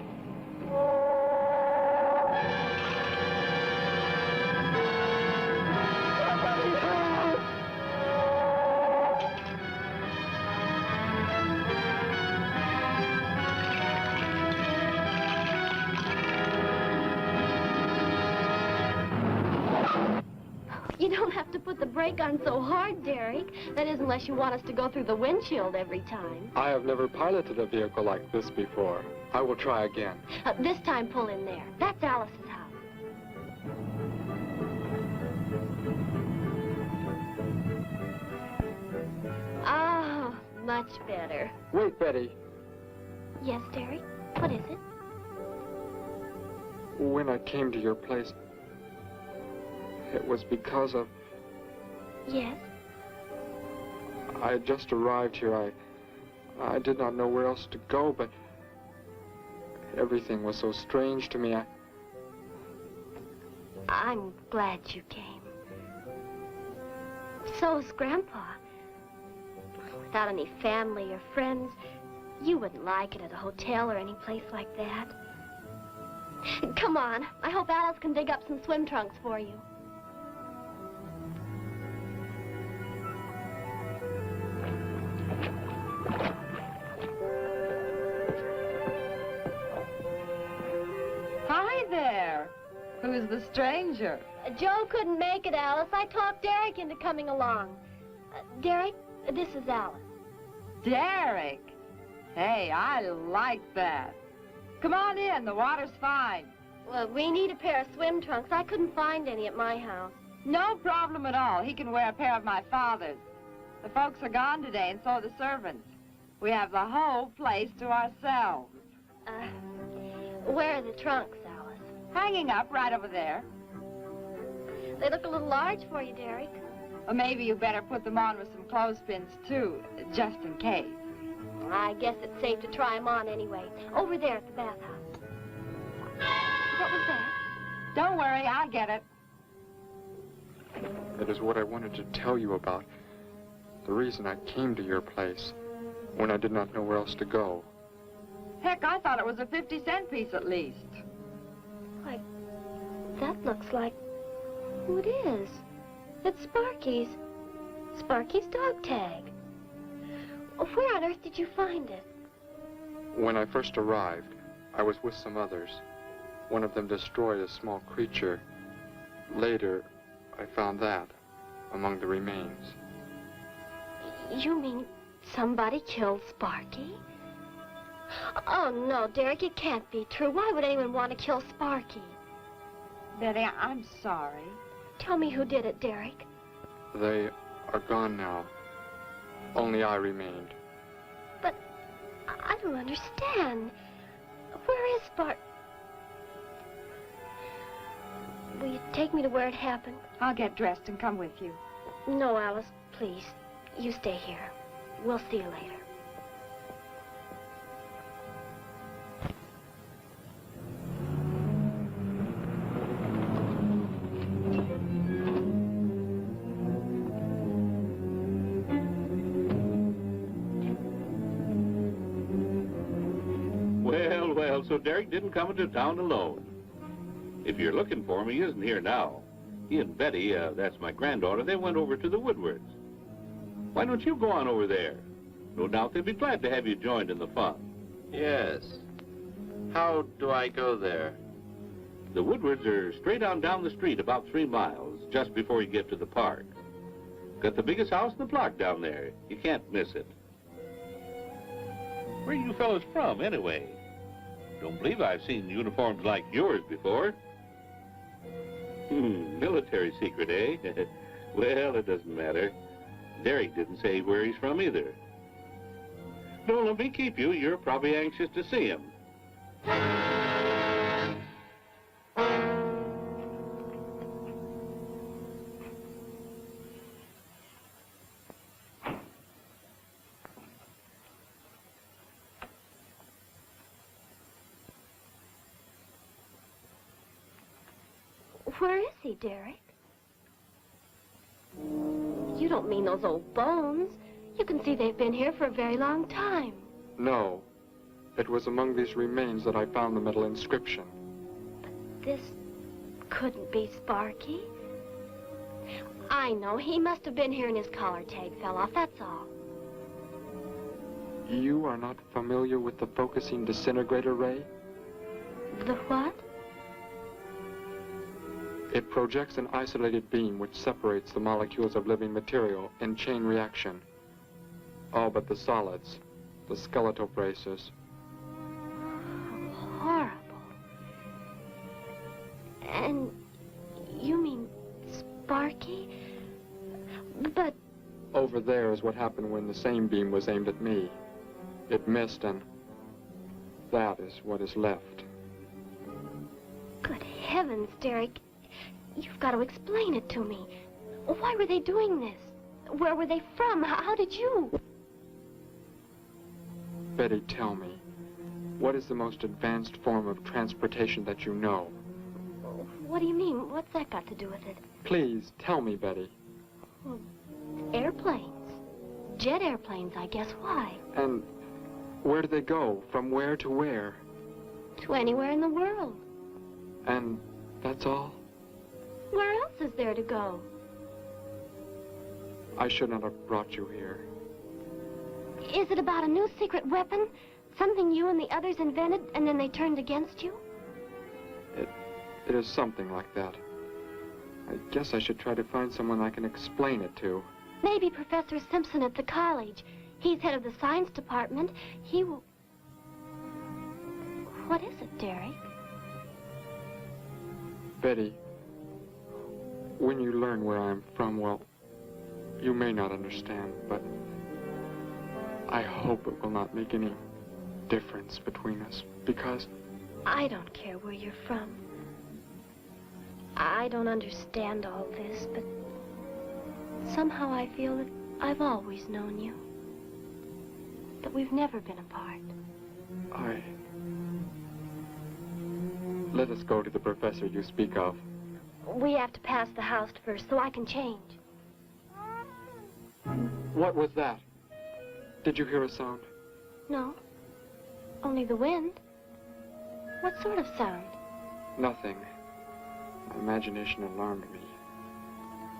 You don't have to put the brake on so hard, Derek. That is, unless you want us to go through the windshield every time. I have never piloted a vehicle like this before. I will try again. This time, pull in there. That's Alice's house. Ah, much better. Wait, Betty. Yes, Derek? What is it? When I came to your place, it was because of... Yes? I had just arrived here. I did not know where else to go, but everything was so strange to me. I'm glad you came. So's Grandpa. Without any family or friends, you wouldn't like it at a hotel or any place like that. Come on. I hope Alice can dig up some swim trunks for you. Hi there. Who's the stranger? Joe couldn't make it, Alice. I talked Derek into coming along. Derek, this is Alice. Derek. Hey, I like that. Come on in. The water's fine. Well, we need a pair of swim trunks. I couldn't find any at my house. No problem at all. He can wear a pair of my father's. The folks are gone today, and so are the servants. We have the whole place to ourselves. Where are the trunks, Alice? Hanging up right over there. They look a little large for you, Derek. Or maybe you better put them on with some clothespins, too, just in case. I guess it's safe to try them on anyway. Over there at the bathhouse. What was that? Don't worry, I'll get it. That is what I wanted to tell you about. The reason I came to your place when I did not know where else to go. Heck, I thought it was a 50-cent piece at least. Why, that looks like... who it is. It's Sparky's. Sparky's dog tag. Where on earth did you find it? When I first arrived, I was with some others. One of them destroyed a small creature. Later, I found that among the remains. You mean somebody killed Sparky? Oh, no, Derek, it can't be true. Why would anyone want to kill Sparky? Betty, I'm sorry. Tell me who did it, Derek. They are gone now. Only I remained. But I don't understand. Where is Spark? Will you take me to where it happened? I'll get dressed and come with you. No, Alice, please. You stay here. We'll see you later. Well, so Derek didn't come into town alone. If you're looking for him, he isn't here now. He and Betty, that's my granddaughter, they went over to the Woodwards. Why don't you go on over there? No doubt they'd be glad to have you joined in the fun. Yes. How do I go there? The Woodwards are straight on down the street about 3 miles, just before you get to the park. Got the biggest house in the block down there. You can't miss it. Where are you fellas from, anyway? Don't believe I've seen uniforms like yours before. Military secret, eh? Well, it doesn't matter. Derek didn't say where he's from either. Don't let me keep you. You're probably anxious to see him. Where is he, Derek? You don't mean those old bones. You can see they've been here for a very long time. No. It was among these remains that I found the metal inscription. This couldn't be Sparky. I know. He must have been here and his collar tag fell off, that's all. You are not familiar with the focusing disintegrator ray? The what? It projects an isolated beam which separates the molecules of living material in chain reaction. All but the solids, the skeletal braces. Horrible. And you mean Sparky? But... Over there is what happened when the same beam was aimed at me. It missed, and that is what is left. Good heavens, Derek. You've got to explain it to me. Why were they doing this? Where were they from? How did you? Betty, tell me, what is the most advanced form of transportation that you know? What do you mean? What's that got to do with it? Please, tell me, Betty. Well, airplanes. Jet airplanes, I guess. Why? And where do they go? From where to where? To anywhere in the world. And that's all? Where else is there to go? I should not have brought you here. Is it about a new secret weapon? Something you and the others invented and then they turned against you? It is something like that. I guess I should try to find someone I can explain it to. Maybe Professor Simpson at the college. He's head of the science department. He will... What is it, Derek? Betty, when you learn where I'm from, well, you may not understand, but I hope it will not make any difference between us, because... I don't care where you're from. I don't understand all this, but somehow I feel that I've always known you. That we've never been apart. Let us go to the professor you speak of. We have to pass the house first so I can change. What was that? Did you hear a sound? No. Only the wind. What sort of sound? Nothing. My imagination alarmed me.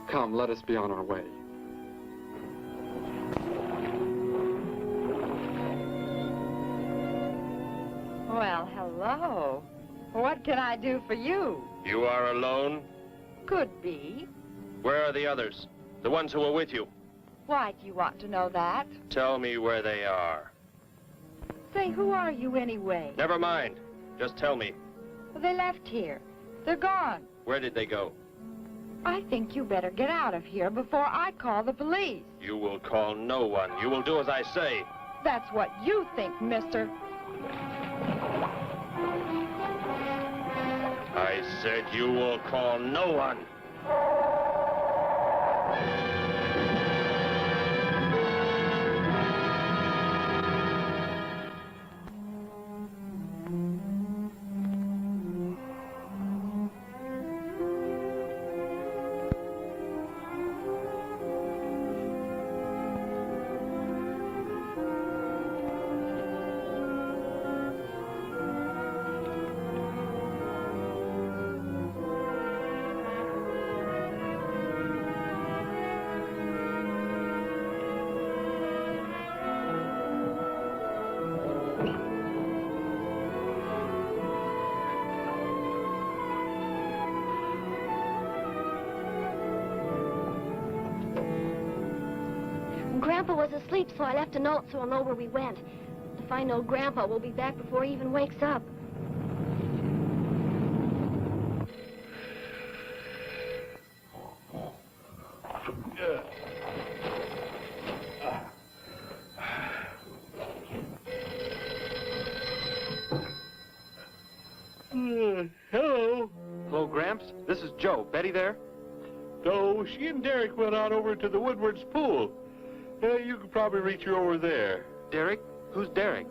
Come, let us be on our way. Well, hello. What can I do for you? You are alone? Could be. Where are the others? The ones who were with you? Why do you want to know that? Tell me where they are. Say, who are you anyway? Never mind. Just tell me. Well, they left here. They're gone. Where did they go? I think you better get out of here before I call the police. You will call no one. You will do as I say. That's what you think, mister. I said you will call no one. Grandpa was asleep, so I left a note so I'll know where we went. If I know Grandpa, we'll be back before he even wakes up. Hello. Hello, Gramps. This is Joe. Betty there? No, she and Derek went out over to the Woodward's pool. You could probably reach her over there. Derek? Who's Derek?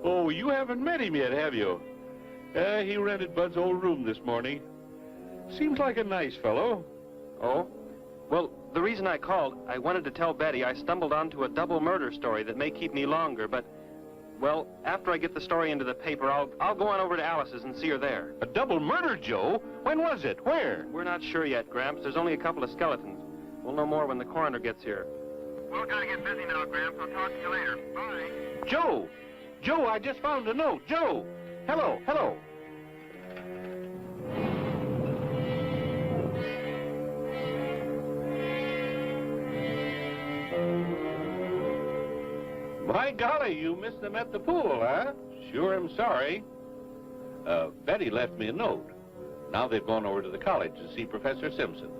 Oh, you haven't met him yet, have you? He rented Bud's old room this morning. Seems like a nice fellow. Oh? Well, the reason I called, I wanted to tell Betty I stumbled onto a double murder story that may keep me longer, but, well, after I get the story into the paper, I'll go on over to Alice's and see her there. A double murder, Joe? When was it? Where? We're not sure yet, Gramps. There's only a couple of skeletons. We'll know more when the coroner gets here. We're gonna get busy now, Gramps. I'll talk to you later. Bye. Joe! Joe, I just found a note. Joe! Hello, hello. My golly, you missed them at the pool, huh? Sure, I'm sorry. Betty left me a note. Now they've gone over to the college to see Professor Simpson.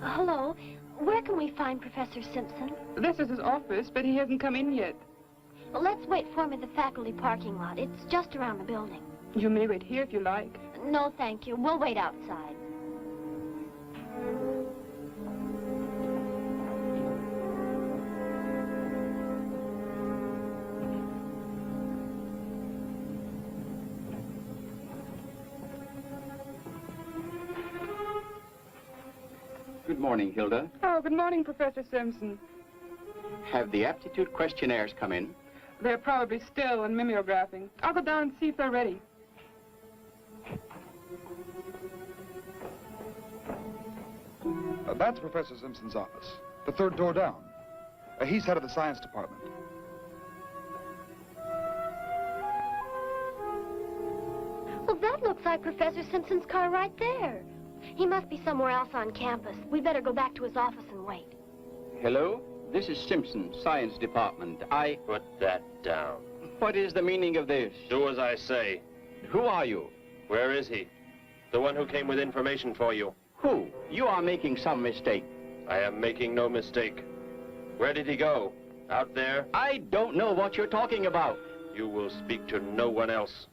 Hello. Where can we find Professor Simpson? This is his office, but he hasn't come in yet. Well, let's wait for him at the faculty parking lot. It's just around the building. You may wait here if you like. No, thank you. We'll wait outside. Good morning, Hilda. Oh, good morning, Professor Simpson. Have the aptitude questionnaires come in? They're probably still in mimeographing. I'll go down and see if they're ready. That's Professor Simpson's office. The third door down. He's head of the science department. Well, that looks like Professor Simpson's car right there. He must be somewhere else on campus. We better go back to his office and wait. Hello? This is Simpson, science department. Put that down. What is the meaning of this? Do as I say. Who are you? Where is he? The one who came with information for you. Who? You are making some mistake. I am making no mistake. Where did he go? Out there? I don't know what you're talking about. You will speak to no one else.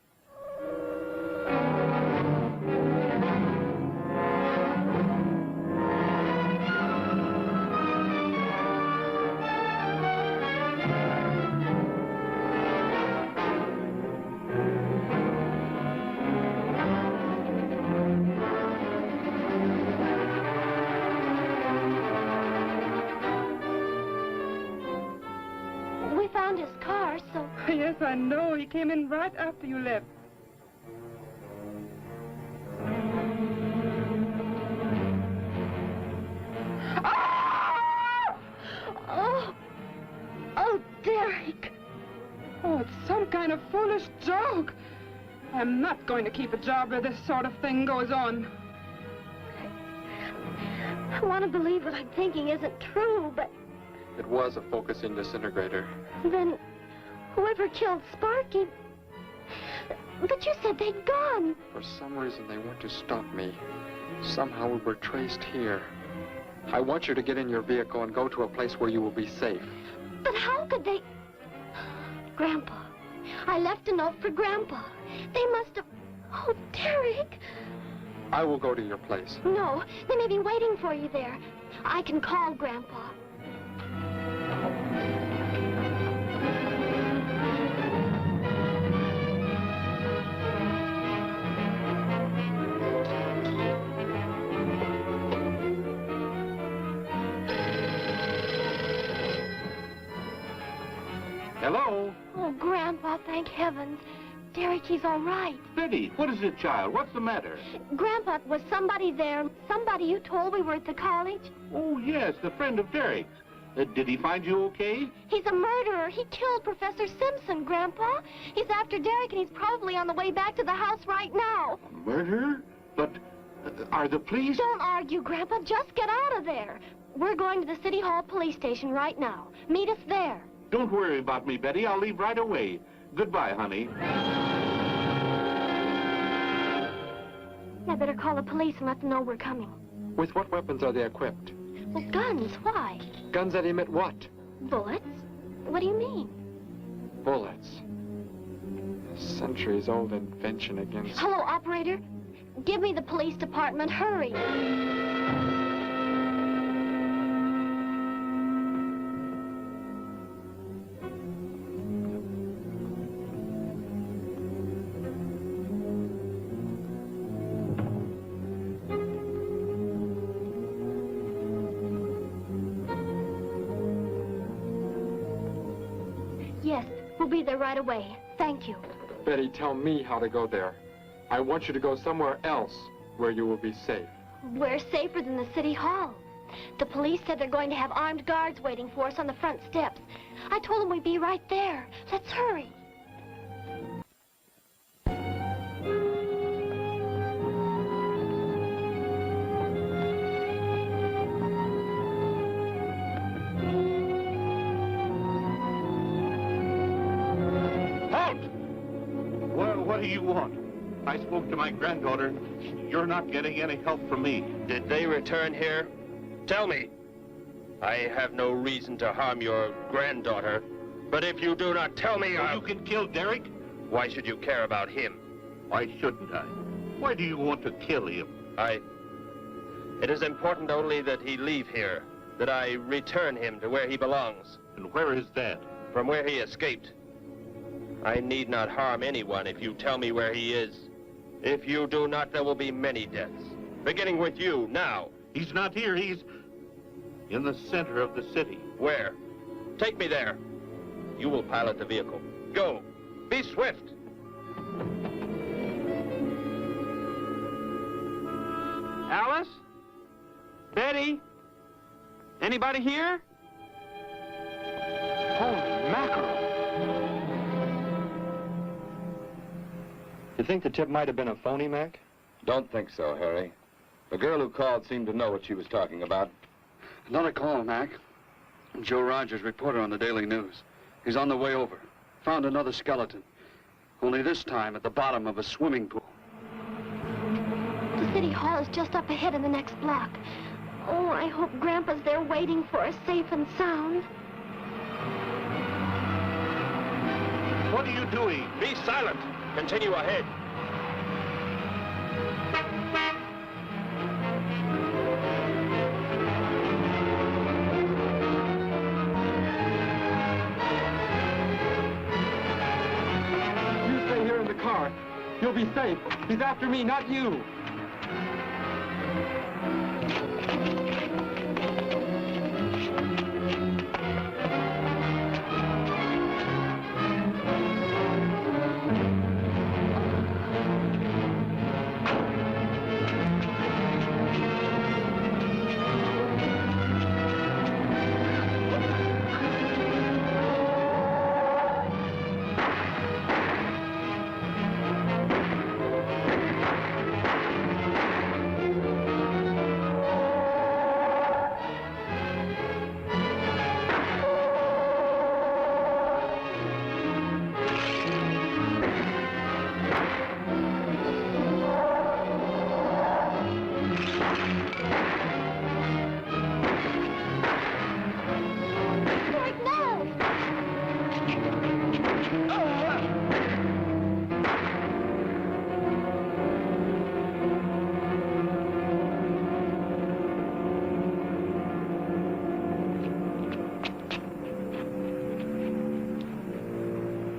Yes, I know. He came in right after you left. Oh, Derek. Oh, it's some kind of foolish joke. I'm not going to keep a job where this sort of thing goes on. I want to believe what I'm thinking isn't true, but It was a focusing disintegrator. then whoever killed Sparky... But you said they'd gone. For some reason, they want to stop me. Somehow we were traced here. I want you to get in your vehicle and go to a place where you will be safe. But how could they... Grandpa. I left a note for Grandpa. They must have... Oh, Derek. I will go to your place. No, they may be waiting for you there. I can call Grandpa. Hello? Oh, Grandpa, thank heavens. Derek, he's all right. Betty, what is it, child? What's the matter? Grandpa, was somebody there? Somebody you told we were at the college? Oh, yes, the friend of Derek's. Did he find you okay? He's a murderer. He killed Professor Simpson, Grandpa. He's after Derek, and he's probably on the way back to the house right now. Murder? But are the police... Don't argue, Grandpa. Just get out of there. We're going to the City Hall police station right now. Meet us there. Don't worry about me, Betty. I'll leave right away. Goodbye, honey. I better call the police and let them know we're coming. With what weapons are they equipped? Well, guns. Why? Guns that emit what? Bullets? What do you mean? Bullets. A centuries-old invention against... Hello, operator. Give me the police department. Hurry. Yes, we'll be there right away. Thank you. Betty, tell me how to go there. I want you to go somewhere else where you will be safe. We're safer than the City Hall. The police said they're going to have armed guards waiting for us on the front steps. I told them we'd be right there. Let's hurry. What do you want? I spoke to my granddaughter. You're not getting any help from me. Did they return here? Tell me. I have no reason to harm your granddaughter, but if you do not tell me, You can kill Derek? Why should you care about him? Why shouldn't I? Why do you want to kill him? It is important only that he leave here, that I return him to where he belongs. And where is that? From where he escaped. I need not harm anyone if you tell me where he is. If you do not, there will be many deaths. Beginning with you, now. He's not here. He's in the center of the city. Where? Take me there. You will pilot the vehicle. Go. Be swift. Alice? Betty? Anybody here? Holy mackerel. You think the tip might have been a phony, Mac? Don't think so, Harry. The girl who called seemed to know what she was talking about. Another call, Mac. Joe Rogers, reporter on the Daily News. He's on the way over. Found another skeleton. Only this time at the bottom of a swimming pool. The city hall is just up ahead in the next block. Oh, I hope Grandpa's there waiting for us safe and sound. What are you doing? Be silent. Continue ahead. You stay here in the car. You'll be safe. He's after me, not you.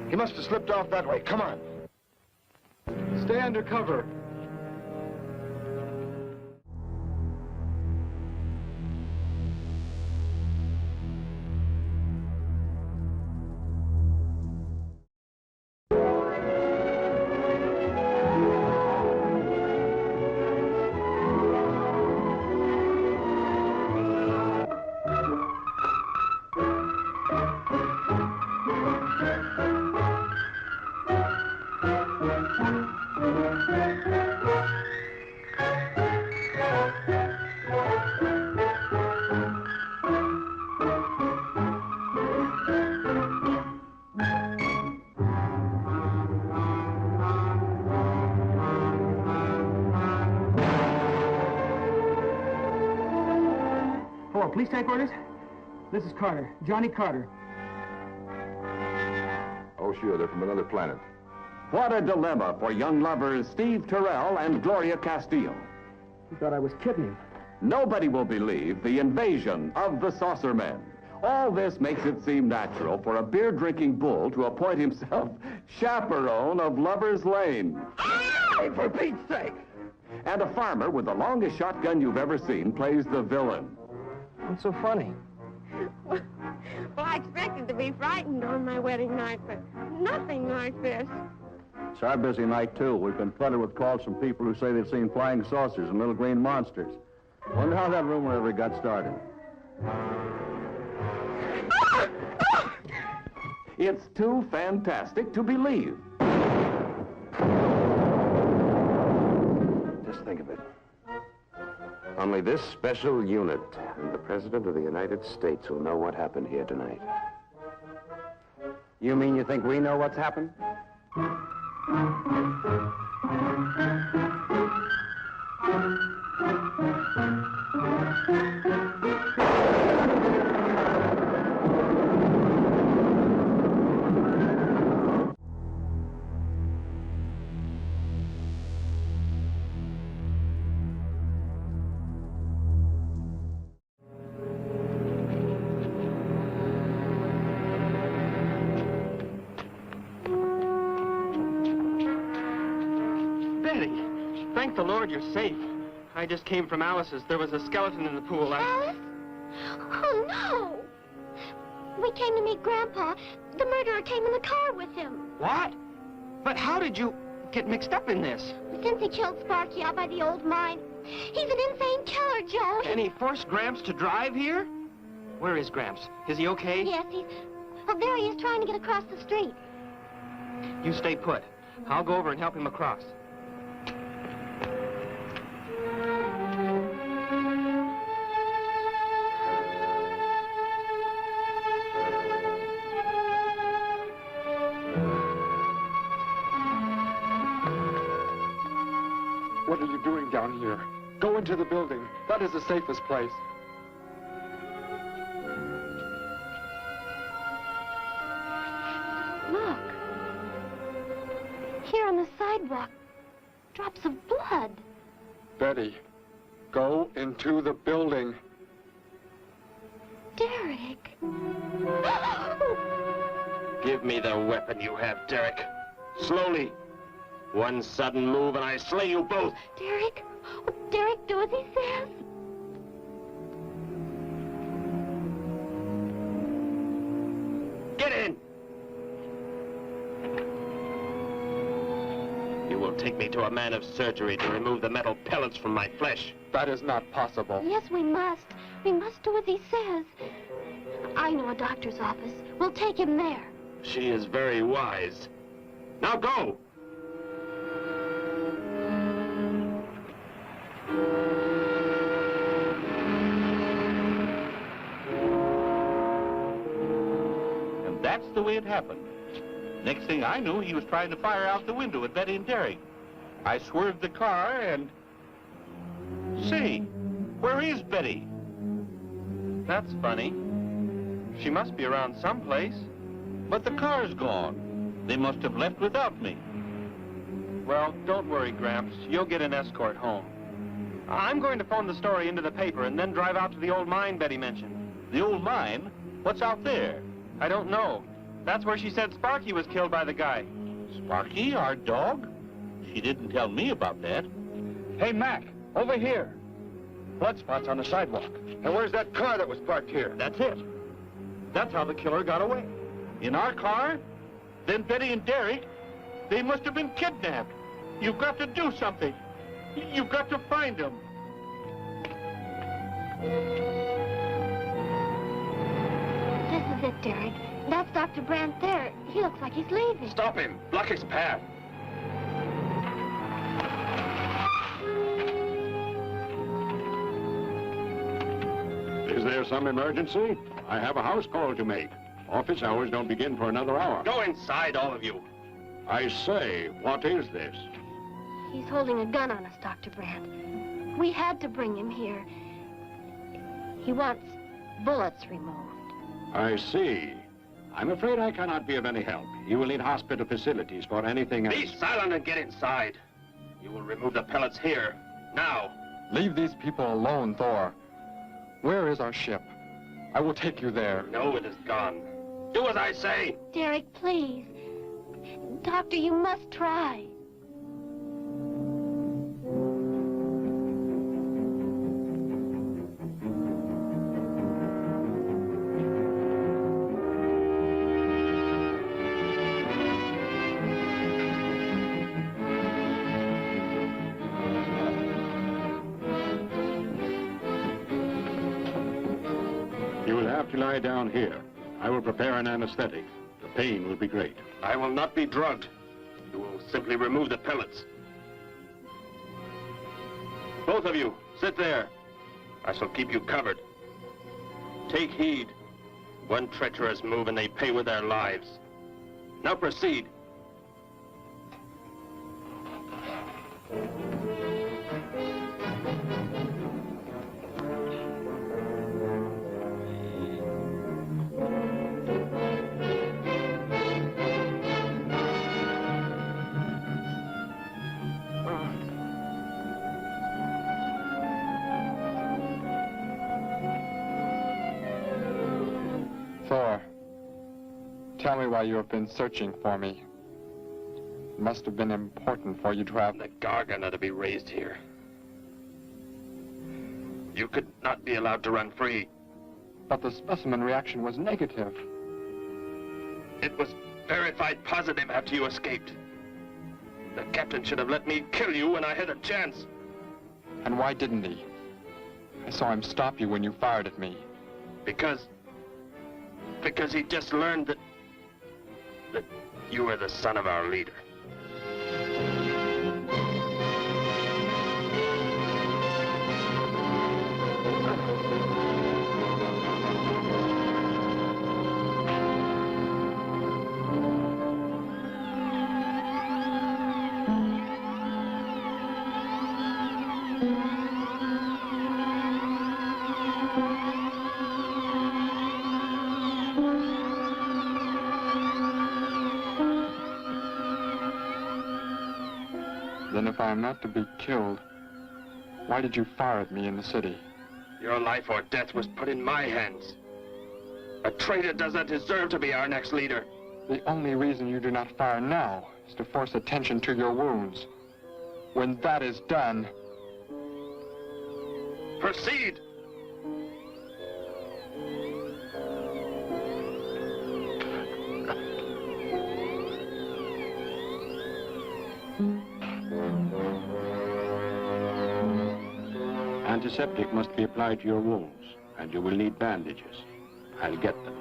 He must have slipped off that way. Come on. Stay under cover. Police headquarters? This is Carter. Johnny Carter. Oh, sure, they're from another planet. What a dilemma for young lovers Steve Terrell and Gloria Castillo. He thought I was kidding him. Nobody will believe the invasion of the Saucer Men. All this makes it seem natural for a beer-drinking bull to appoint himself chaperone of Lover's Lane. Hey, for Pete's sake! And a farmer with the longest shotgun you've ever seen plays the villain. What's so funny? Well, I expected to be frightened on my wedding night, but nothing like this. It's our busy night, too. We've been flooded with calls from people who say they've seen flying saucers and little green monsters. Wonder how that rumor ever got started. It's too fantastic to believe. Just think of it. Only this special unit and the President of the United States will know what happened here tonight. You mean you think we know what's happened? Thank the Lord you're safe. I just came from Alice's. There was a skeleton in the pool. Alice? Oh, no! We came to meet Grandpa. The murderer came in the car with him. What? But how did you get mixed up in this? Since he killed Sparky out by the old mine. He's an insane killer, Joe. And he forced Gramps to drive here? Where is Gramps? Is he okay? Yes, he's... Well, there he is trying to get across the street. You stay put. I'll go over and help him across. What are you doing down here? Go into the building. That is the safest place. Look. Here on the sidewalk. Drops of blood. Betty, go into the building. Derek. Give me the weapon you have, Derek. Slowly. One sudden move and I slay you both. Derek? Oh, Derek, do as he says. Get in! You will take me to a man of surgery to remove the metal pellets from my flesh. That is not possible. Yes, we must. We must do as he says. I know a doctor's office. We'll take him there. She is very wise. Now go! And that's the way it happened. Next thing I knew, he was trying to fire out the window at Betty and Derek. I swerved the car and... Say, where is Betty? That's funny. She must be around someplace. But the car's gone. They must have left without me. Well, don't worry, Gramps. You'll get an escort home. I'm going to phone the story into the paper and then drive out to the old mine Betty mentioned. The old mine? What's out there? I don't know. That's where she said Sparky was killed by the guy. Sparky, our dog? She didn't tell me about that. Hey, Mac, over here. Blood spots on the sidewalk. And where's that car that was parked here? That's it. That's how the killer got away. In our car? Then Betty and Derek, they must have been kidnapped. You've got to do something. You've got to find them. This is it, Derek. That's Dr. Brandt there. He looks like he's leaving. Stop him! Block his path! Is there some emergency? I have a house call to make. Office hours don't begin for another hour. Go inside, all of you. I say, what is this? He's holding a gun on us, Dr. Brandt. We had to bring him here. He wants bullets removed. I see. I'm afraid I cannot be of any help. You will need hospital facilities for anything else. Be silent and get inside. You will remove the pellets here, now. Leave these people alone, Thor. Where is our ship? I will take you there. No, it is gone. Do as I say. Derek, please. Doctor, you must try. You will have to lie down here. I will prepare an anesthetic. The pain will be great. I will not be drugged. You will simply remove the pellets. Both of you, sit there. I shall keep you covered. Take heed. One treacherous move and they pay with their lives. Now proceed. Thor, tell me why you have been searching for me. must have been important for you to have... The gargan are to be raised here. You could not be allowed to run free. But the specimen reaction was negative. It was verified positive after you escaped. The captain should have let me kill you when I had a chance. And why didn't he? I saw him stop you when you fired at me. Because he just learned that you were the son of our leader. Then if I am not to be killed, why did you fire at me in the city? Your life or death was put in my hands. A traitor does not deserve to be our next leader. The only reason you do not fire now is to force attention to your wounds. When that is done... Proceed! Antiseptic must be applied to your wounds, and you will need bandages. I'll get them.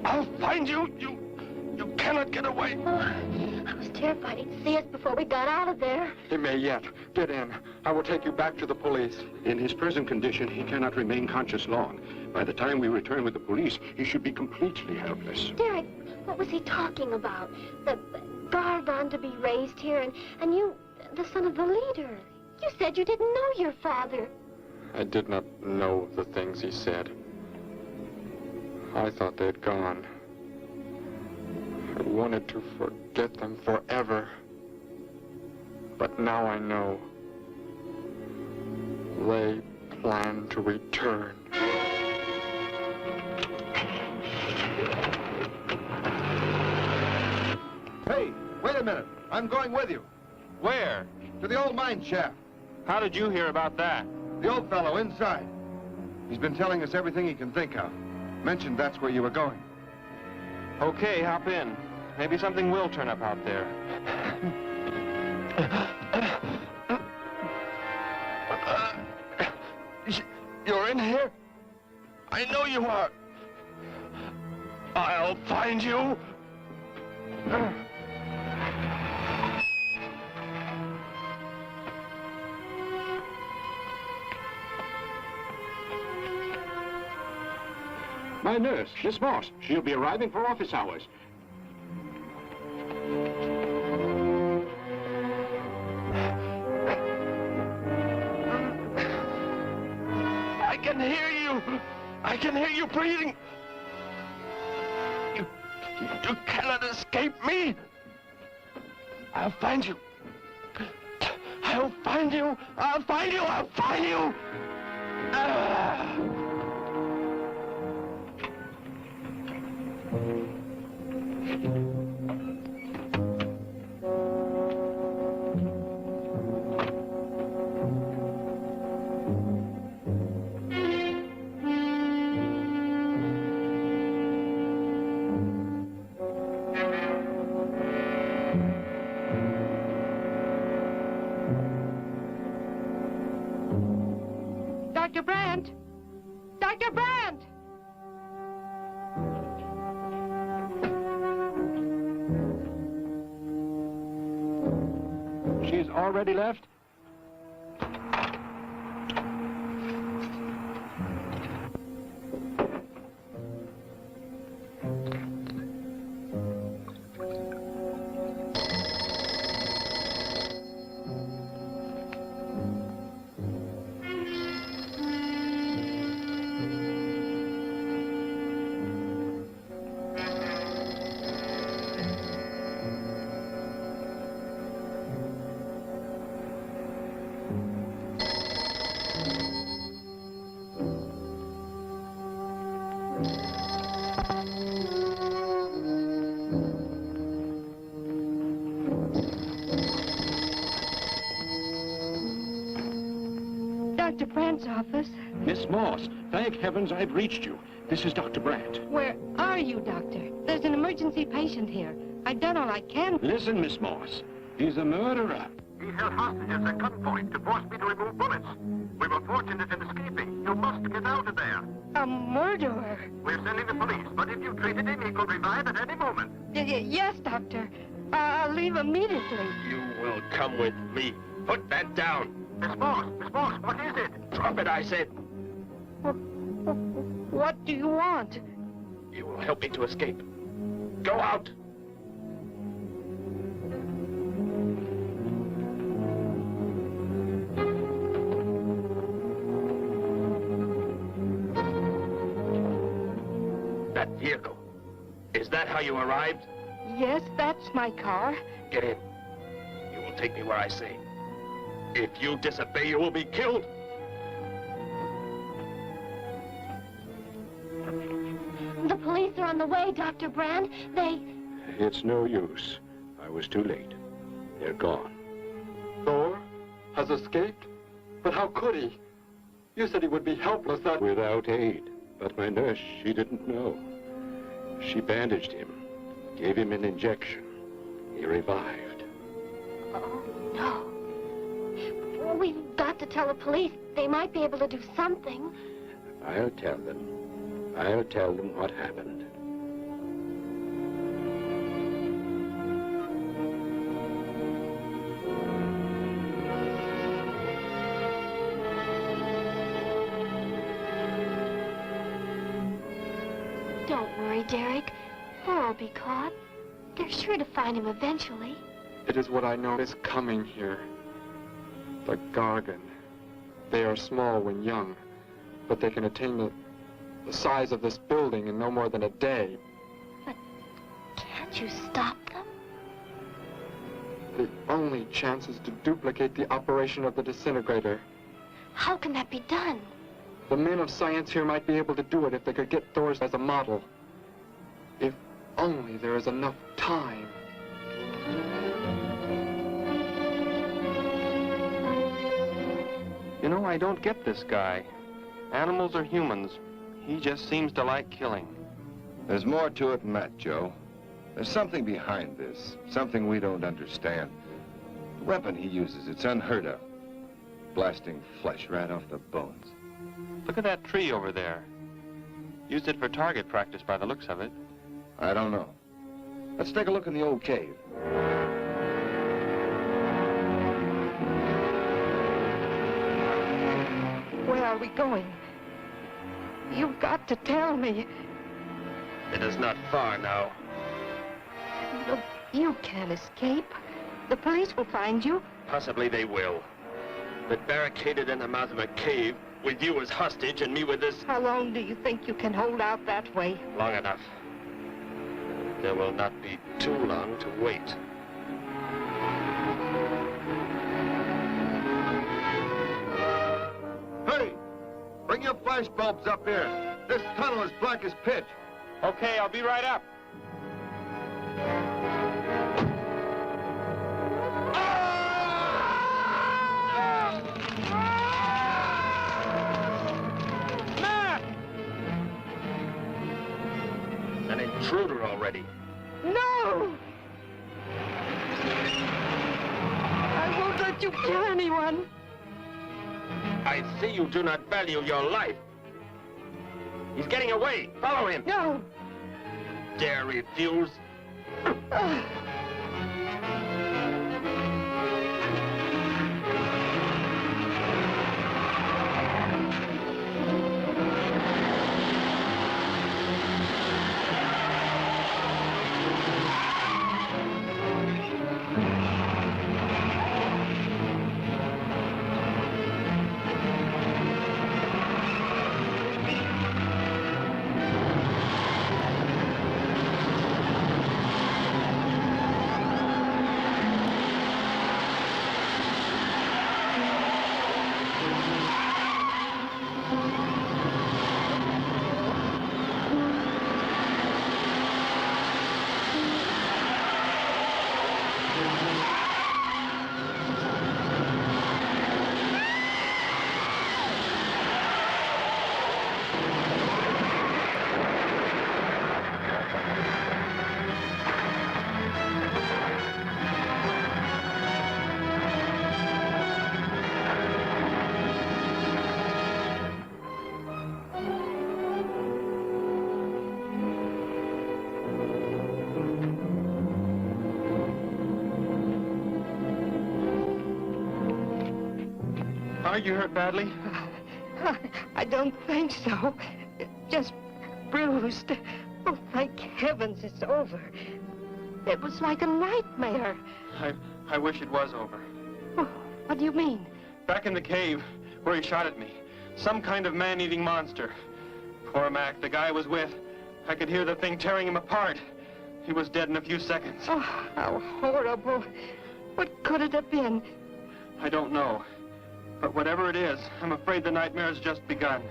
I'll find you. You cannot get away. I was terrified he'd see us before we got out of there. He may yet. Get in. I will take you back to the police. In his present condition, he cannot remain conscious long. By the time we return with the police, he should be completely helpless. Derek, what was he talking about? The gargan to be raised here, and you, the son of the leader. You said you didn't know your father. I did not know the things he said. I thought they'd gone. I wanted to forget them forever. But now I know. They plan to return. Hey, wait a minute. I'm going with you. Where? To the old mine shaft. How did you hear about that? The old fellow inside. He's been telling us everything he can think of. Mentioned that's where you were going. Okay, hop in. Maybe something will turn up out there. You're in here? I know you are. I'll find you. My nurse, Miss Moss. She'll be arriving for office hours. I can hear you. I can hear you breathing. You cannot escape me. I'll find you. I'll find you. I'll find you. I'll find you. Dr. Brandt! Dr. Brandt! She's already left? Dr. Brandt's office. Miss Moss, thank heavens I've reached you. This is Dr. Brandt. Where are you, Doctor? There's an emergency patient here. I've done all I can. Listen, Miss Moss. He's a murderer. He held hostages at gunpoint to force me to remove bullets. We were fortunate in escaping. You must get out of there. A murderer? We're sending the police, but if you treated him, he could revive at any moment. Yes, Doctor. I'll leave immediately. You will come with me. Put that down. Miss Moss, what is it? Drop it, I said. What do you want? You will help me to escape. Go out. That vehicle. Is that how you arrived? Yes, that's my car. Get in. You will take me where I say. If you disobey, you will be killed. The police are on the way, Dr. Brand. It's no use. I was too late. They're gone. Thor has escaped? But how could he? You said he would be helpless that... Without aid. But my nurse, she didn't know. She bandaged him, gave him an injection. He revived. Oh, no. We've got to tell the police. They might be able to do something. I'll tell them. I'll tell them what happened. Don't worry, Derek. Thor will be caught. They're sure to find him eventually. It is what I know is coming here. The gargan. They are small when young, but they can attain the size of this building in no more than a day. But can't you stop them? The only chance is to duplicate the operation of the disintegrator. How can that be done? The men of science here might be able to do it if they could get Thor's as a model. If only there is enough time. You know, I don't get this guy. Animals or humans, he just seems to like killing. There's more to it than that, Joe. There's something behind this, something we don't understand. The weapon he uses, it's unheard of. Blasting flesh right off the bones. Look at that tree over there. Used it for target practice by the looks of it. I don't know. Let's take a look in the old cave. Where are we going? You've got to tell me. It is not far now. Look, you can't escape. The police will find you. Possibly they will. But barricaded in the mouth of a cave, with you as hostage and me with this... How long do you think you can hold out that way? Long enough. There will not be too long to wait. Hey! Bring your flash bulbs up here. This tunnel is black as pitch. Okay, I'll be right up. An intruder already. No! I won't let you kill anyone. I see you do not value your life. He's getting away. Follow him. No. Dare refuse? Are you hurt badly? I don't think so. Just bruised. Oh, thank heavens it's over. It was like a nightmare. I wish it was over. Oh, what do you mean? Back in the cave, where he shot at me. Some kind of man-eating monster. Poor Mac, the guy I was with. I could hear the thing tearing him apart. He was dead in a few seconds. Oh, how horrible. What could it have been? I don't know. But whatever it is, I'm afraid the nightmare has just begun.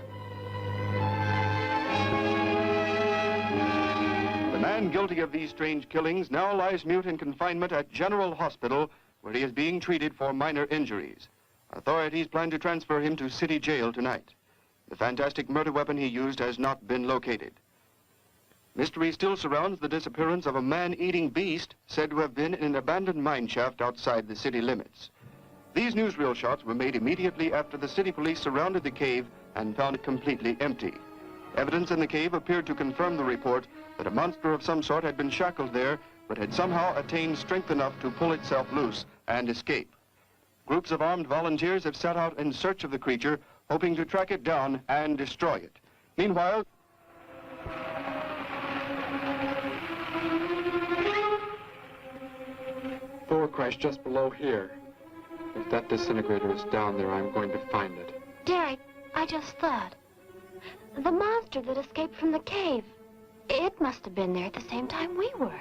The man guilty of these strange killings now lies mute in confinement at General Hospital, where he is being treated for minor injuries. Authorities plan to transfer him to City Jail tonight. The fantastic murder weapon he used has not been located. Mystery still surrounds the disappearance of a man-eating beast said to have been in an abandoned mine shaft outside the city limits. These newsreel shots were made immediately after the city police surrounded the cave and found it completely empty. Evidence in the cave appeared to confirm the report that a monster of some sort had been shackled there, but had somehow attained strength enough to pull itself loose and escape. Groups of armed volunteers have set out in search of the creature, hoping to track it down and destroy it. Meanwhile, Door crashed just below here. If that disintegrator is down there, I'm going to find it. Derek, I just thought. The monster that escaped from the cave. It must have been there at the same time we were.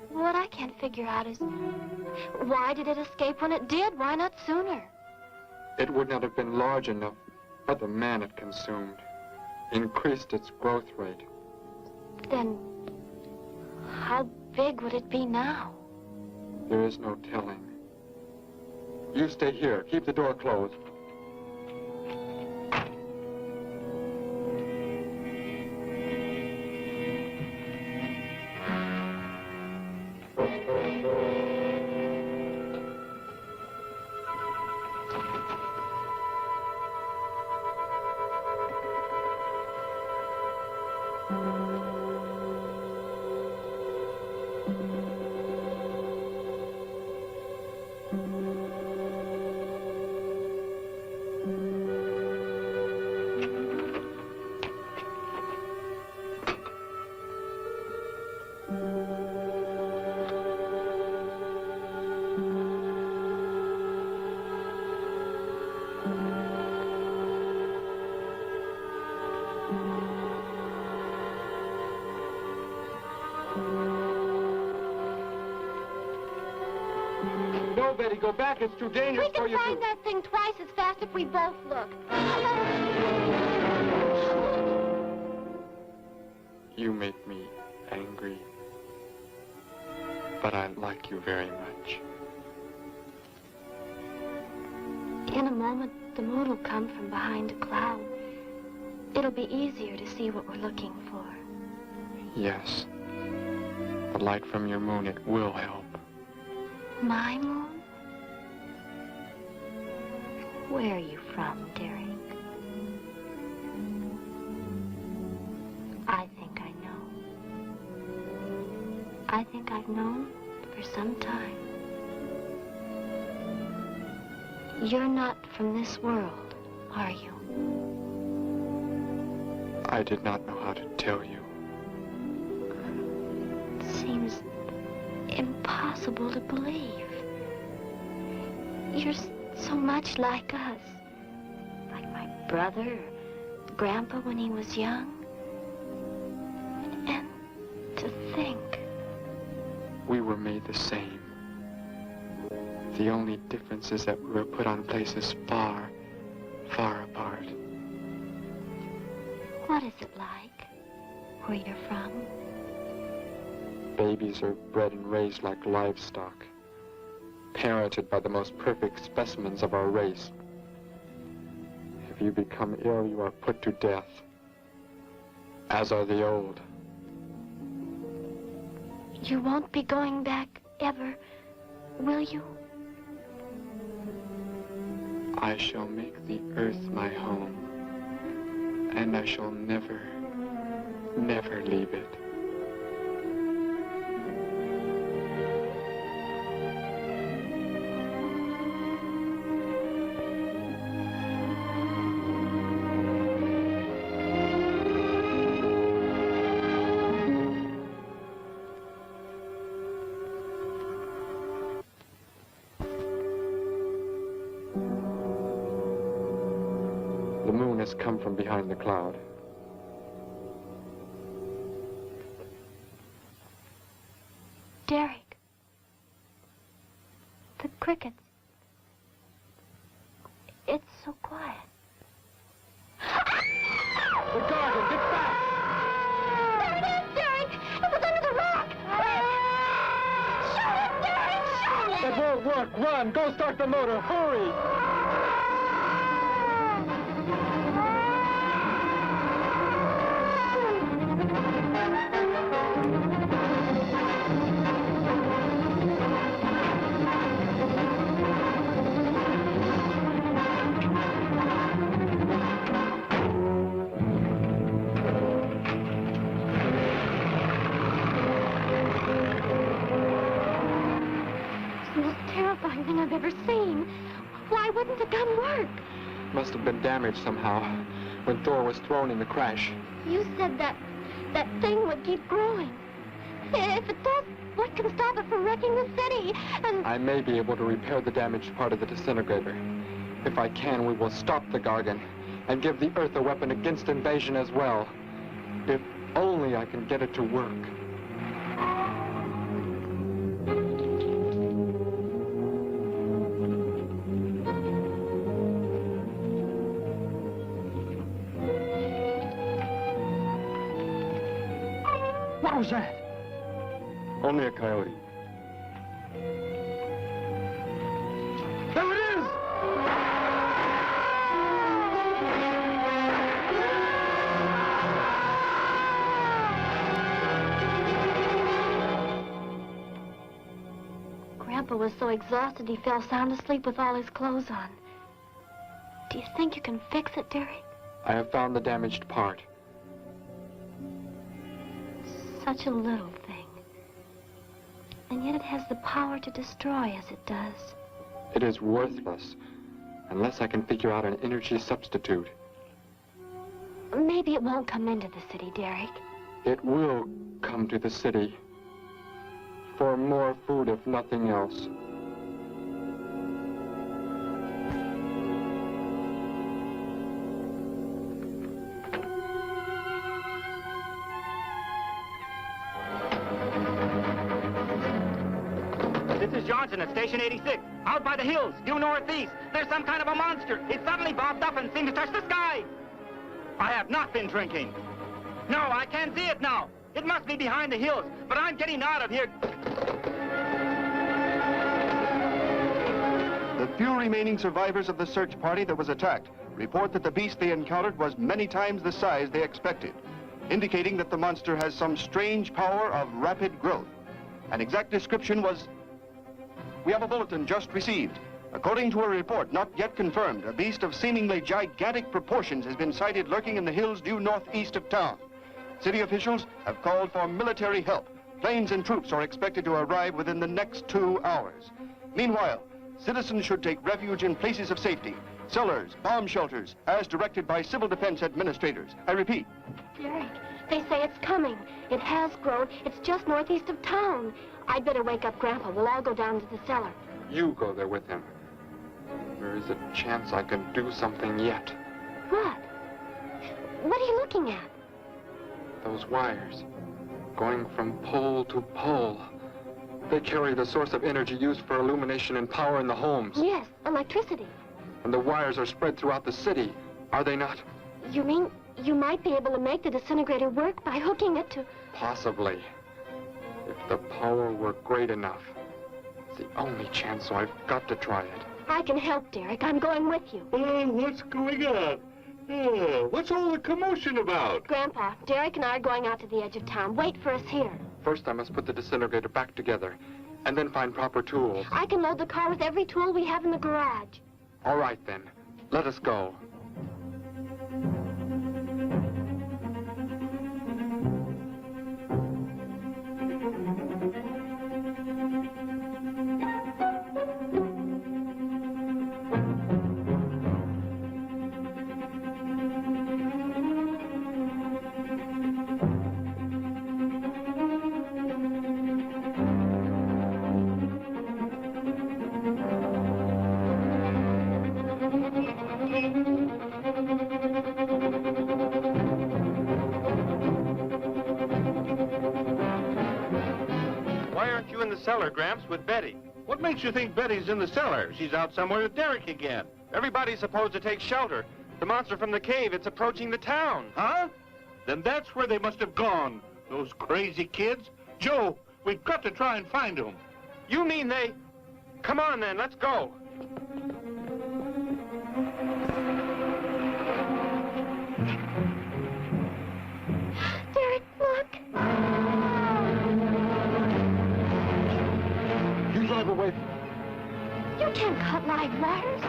What I can't figure out is, why did it escape when it did? Why not sooner? It would not have been large enough, but the man it consumed increased its growth rate. Then, how big would it be now? There is no telling. You stay here. Keep the door closed. No, Betty, go back. It's too dangerous for We you can find that thing twice as fast if we both look. You make me angry, but I like you very much. In a moment, the moon will come from behind a cloud. It'll be easier to see what we're looking for. Yes. The light from your moon, it will help. My moon? Where are you from, Derek? I think I know. I think I've known for some time. You're not from this world, are you? I did not know how to tell you. It seems impossible to believe. You're so much like us. Like my brother or Grandpa when he was young. And to think. We were made the same. The only difference is that we were put on places far, far apart. What is it like where you're from? Babies are bred and raised like livestock, parented by the most perfect specimens of our race. If you become ill, you are put to death, as are the old. You won't be going back ever, will you? I shall make the earth my home, and I shall never, never leave it. moon has come from behind the cloud. Derek. The crickets. It's so quiet. The gargan, get back! There it is, Derek! It was under the rock! Shoot it, Derek! Shoot it! That won't work. Run! Go start the motor! Hurry! Thing I've ever seen. Why wouldn't the gun work? Must have been damaged somehow when Thor was thrown in the crash. You said that thing would keep growing. If it does, what can stop it from wrecking the city? And I may be able to repair the damaged part of the disintegrator. If I can, we will stop the gargan and give the Earth a weapon against invasion as well. If only I can get it to work. What was that? Only a coyote. There it is! Grandpa was so exhausted he fell sound asleep with all his clothes on. Do you think you can fix it, Derek? I have found the damaged part. Such a little thing. And yet it has the power to destroy as it does. It is worthless unless I can figure out an energy substitute. Maybe it won't come into the city, Derek. It will come to the city. For more food, if nothing else. This is Johnson at Station 86. Out by the hills, due northeast. There's some kind of a monster. It suddenly bobbed up and seemed to touch the sky. I have not been drinking. No, I can't see it now. It must be behind the hills, but I'm getting out of here. The few remaining survivors of the search party that was attacked report that the beast they encountered was many times the size they expected, indicating that the monster has some strange power of rapid growth. An exact description was... We have a bulletin just received. According to a report not yet confirmed, a beast of seemingly gigantic proportions has been sighted lurking in the hills due northeast of town. City officials have called for military help. Planes and troops are expected to arrive within the next 2 hours. Meanwhile, citizens should take refuge in places of safety, cellars, bomb shelters, as directed by civil defense administrators. I repeat. Derek, they say it's coming. It has grown. It's just northeast of town. I'd better wake up Grandpa. We'll all go down to the cellar. You go there with him. There is a chance I can do something yet. What? What are you looking at? Those wires, going from pole to pole. They carry the source of energy used for illumination and power in the homes. Yes, electricity. And the wires are spread throughout the city, are they not? You mean you might be able to make the disintegrator work by hooking it to... Possibly. If the power were great enough. It's the only chance, so I've got to try it. I can help, Derek. I'm going with you. Oh, what's going on? Oh, what's all the commotion about? Grandpa, Derek and I are going out to the edge of town. Wait for us here. First, I must put the disintegrator back together, and then find proper tools. I can load the car with every tool we have in the garage. All right, then. Let us go. cellar, Gramps, with Betty. What makes you think Betty's in the cellar? She's out somewhere with Derek again. Everybody's supposed to take shelter. The monster from the cave, it's approaching the town. Huh? Then that's where they must have gone. Those crazy kids. Joe, we've got to try and find them. You mean they... Come on, then, let's go. Derek, look. You drive away. You can't cut live wires.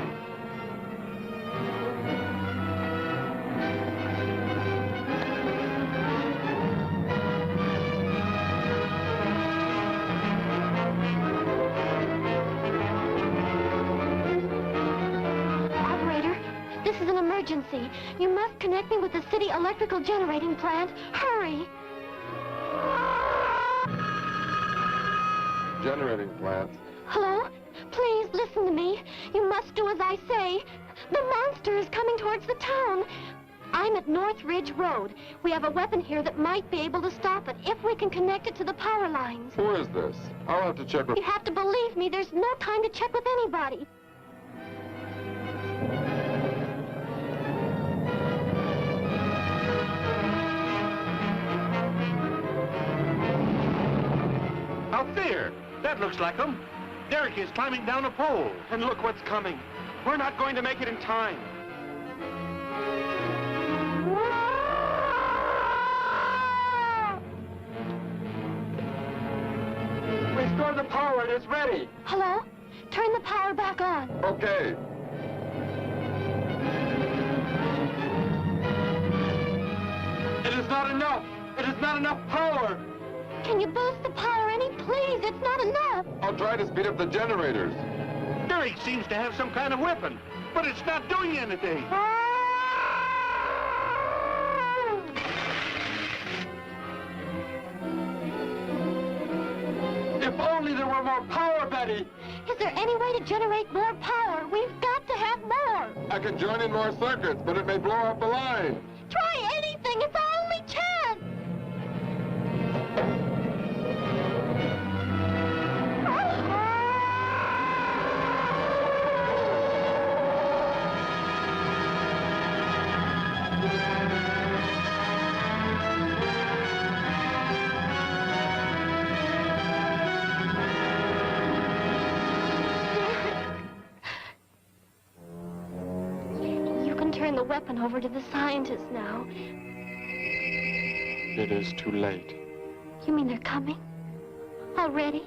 Emergency. You must connect me with the city electrical generating plant. Hurry! Generating plant. Hello? Please listen to me. You must do as I say. The monster is coming towards the town. I'm at North Ridge Road. We have a weapon here that might be able to stop it if we can connect it to the power lines. Who is this? I'll have to check with... You have to believe me. There's no time to check with anybody. Out there! That looks like him. Derek is climbing down a pole. And look what's coming. We're not going to make it in time. Restore the power. It is ready. Hello? Turn the power back on. Okay. It is not enough. It is not enough power. Can you boost the power any, please? It's not enough. I'll try to speed up the generators. Derek seems to have some kind of weapon, but it's not doing anything. If only there were more power, Betty. Is there any way to generate more power? We've got to have more. I can join in more circuits, but it may blow up the line. Try anything. It's our only chance. The weapon over to the scientists now. It is too late. You mean they're coming? Already?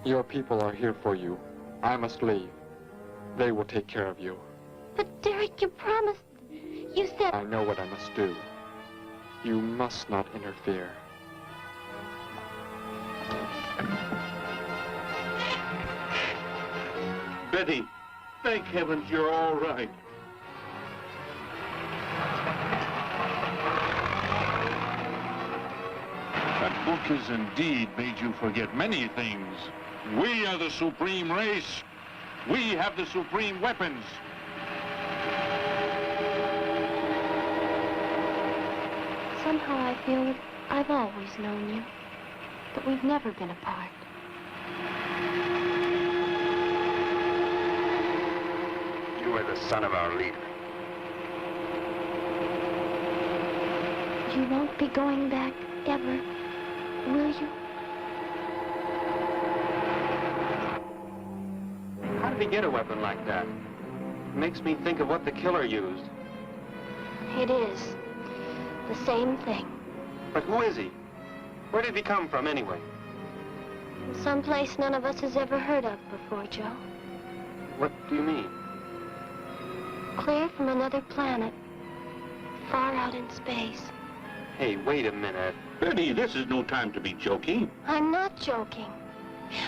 Your people are here for you. I must leave. They will take care of you. But Derek, you promised. You said... I know what I must do. You must not interfere. Betty, thank heavens you're all right. That book has indeed made you forget many things. We are the supreme race. We have the supreme weapons. Somehow I feel that I've always known you. But we've never been apart. You are the son of our leader. You won't be going back ever, will you? How did he get a weapon like that? It makes me think of what the killer used. It is. The same thing. But who is he? Where did he come from, anyway? Someplace none of us has ever heard of before, Joe. What do you mean? Clear from another planet. Far out in space. Hey, wait a minute. Betty, this is no time to be joking. I'm not joking.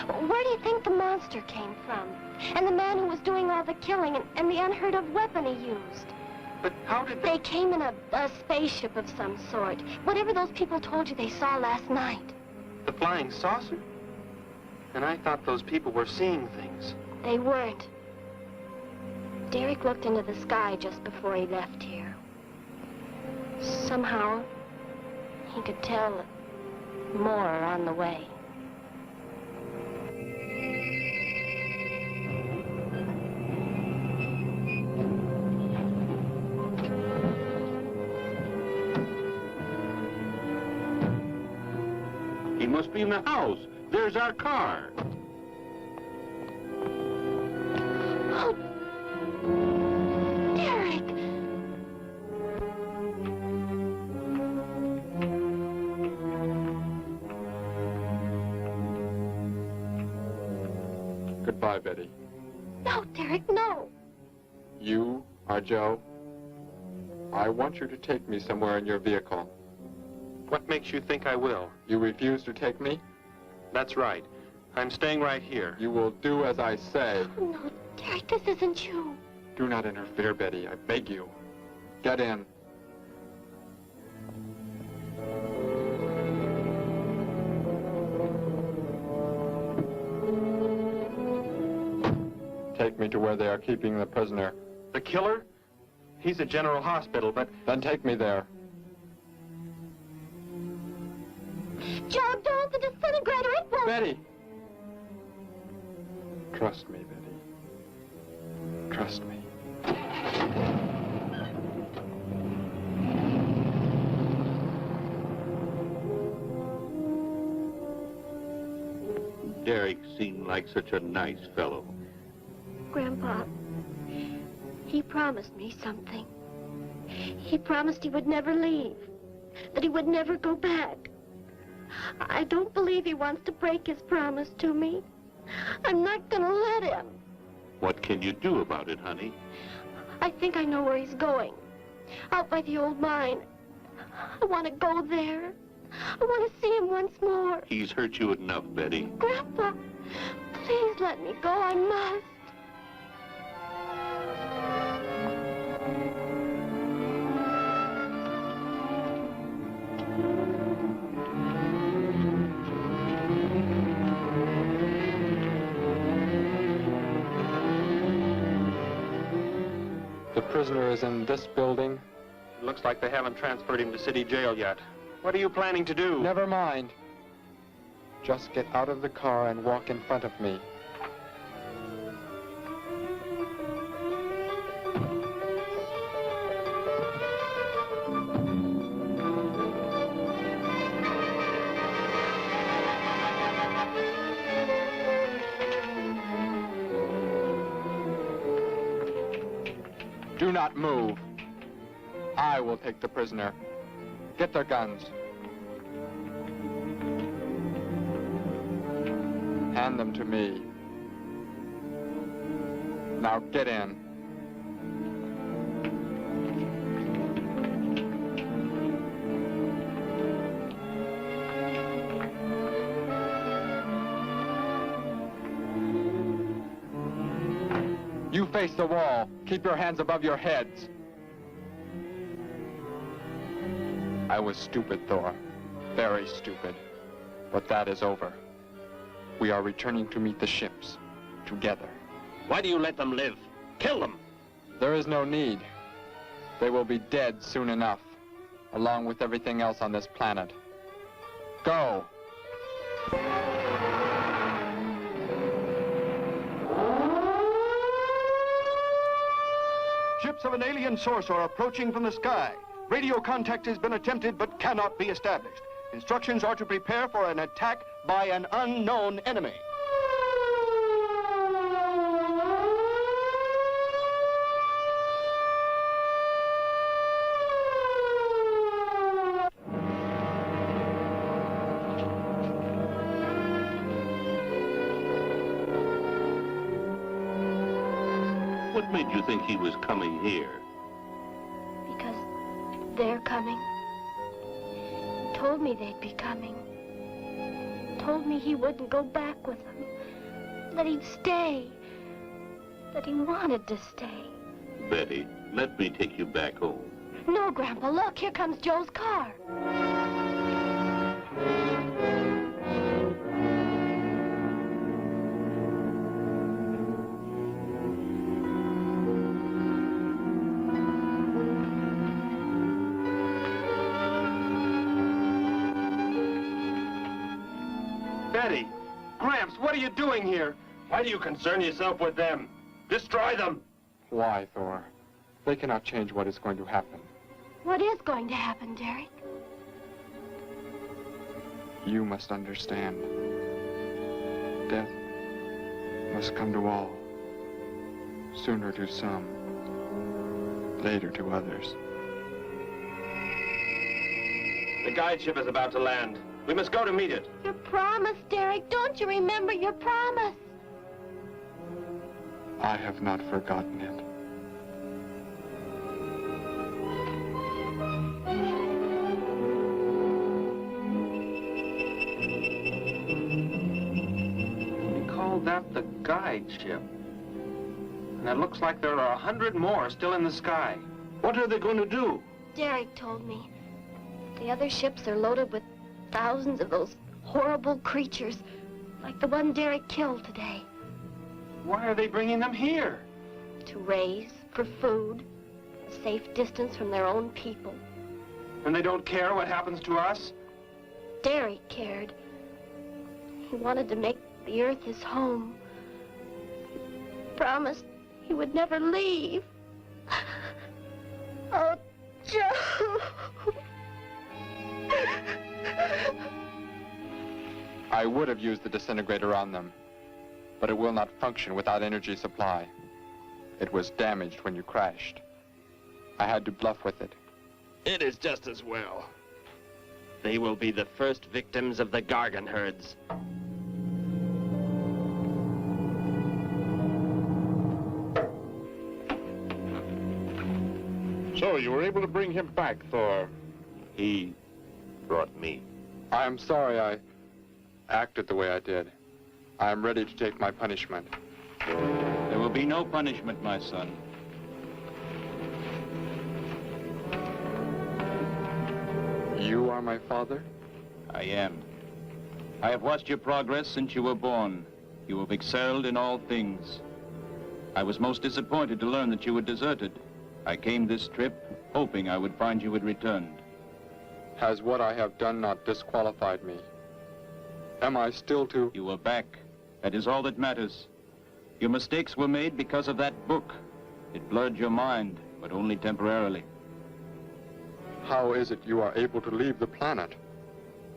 Where do you think the monster came from? And the man who was doing all the killing and the unheard of weapon he used? But how did they came in a spaceship of some sort. Whatever those people told you they saw last night. The flying saucer? And I thought those people were seeing things. They weren't. Derek looked into the sky just before he left here. Somehow, he could tell that more are on the way. must be in the house. There's our car. Oh, Derek! Goodbye, Betty. No, Derek, no. You are Joe. I want you to take me somewhere in your vehicle. What makes you think I will? You refuse to take me? That's right. I'm staying right here. You will do as I say. Oh, no, Derek, this isn't you. Do not interfere, Betty. I beg you. Get in. Take me to where they are keeping the prisoner. The killer? He's at General Hospital, but... Then take me there. Joe, don't! The disintegrator, it won't... Betty! Trust me, Betty. Trust me. Derek seemed like such a nice fellow. Grandpa, he promised me something. He promised he would never leave, that he would never go back. I don't believe he wants to break his promise to me. I'm not gonna let him. What can you do about it, honey? I think I know where he's going. Out by the old mine. I want to go there. I want to see him once more. He's hurt you enough, Betty. Grandpa, please let me go. I must. The prisoner is in this building. It looks like they haven't transferred him to city jail yet. What are you planning to do? Never mind. Just get out of the car and walk in front of me. Do not move. I will take the prisoner. Get their guns. Hand them to me. Now get in. You face the wall. Keep your hands above your heads. I was stupid, Thor. Very stupid. But that is over. We are returning to meet the ships. Together. Why do you let them live? Kill them! There is no need. They will be dead soon enough, along with everything else on this planet. Go! Ships of an alien source are approaching from the sky. Radio contact has been attempted but cannot be established. Instructions are to prepare for an attack by an unknown enemy. What made you think he was coming here? Because they're coming. Told me they'd be coming. Told me he wouldn't go back with them. That he'd stay. That he wanted to stay. Betty, let me take you back home. No, Grandpa, look, here comes Joe's car. Betty! Gramps, what are you doing here? Why do you concern yourself with them? Destroy them! Why, Thor? They cannot change what is going to happen. What is going to happen, Derek? You must understand. Death must come to all. Sooner to some, later to others. The guide ship is about to land. We must go to meet it. Your promise, Derek. Don't you remember your promise? I have not forgotten it. We call that the guide ship. And it looks like there are 100 more still in the sky. What are they going to do? Derek told me. The other ships are loaded with thousands of those horrible creatures, like the one Derek killed today. Why are they bringing them here? To raise, for food, a safe distance from their own people. And they don't care what happens to us? Derek cared. He wanted to make the Earth his home. He promised he would never leave. Oh, Joe! I would have used the disintegrator on them, but it will not function without energy supply. It was damaged when you crashed. I had to bluff with it. It is just as well. They will be the first victims of the gargan herds. So you were able to bring him back, Thor? He brought me. I am sorry I acted the way I did. I am ready to take my punishment. There will be no punishment, my son. You are my father? I am. I have watched your progress since you were born. You have excelled in all things. I was most disappointed to learn that you had deserted. I came this trip hoping I would find you had returned. Has what I have done not disqualified me? Am I still to... You are back. That is all that matters. Your mistakes were made because of that book. It blurred your mind, but only temporarily. How is it you are able to leave the planet?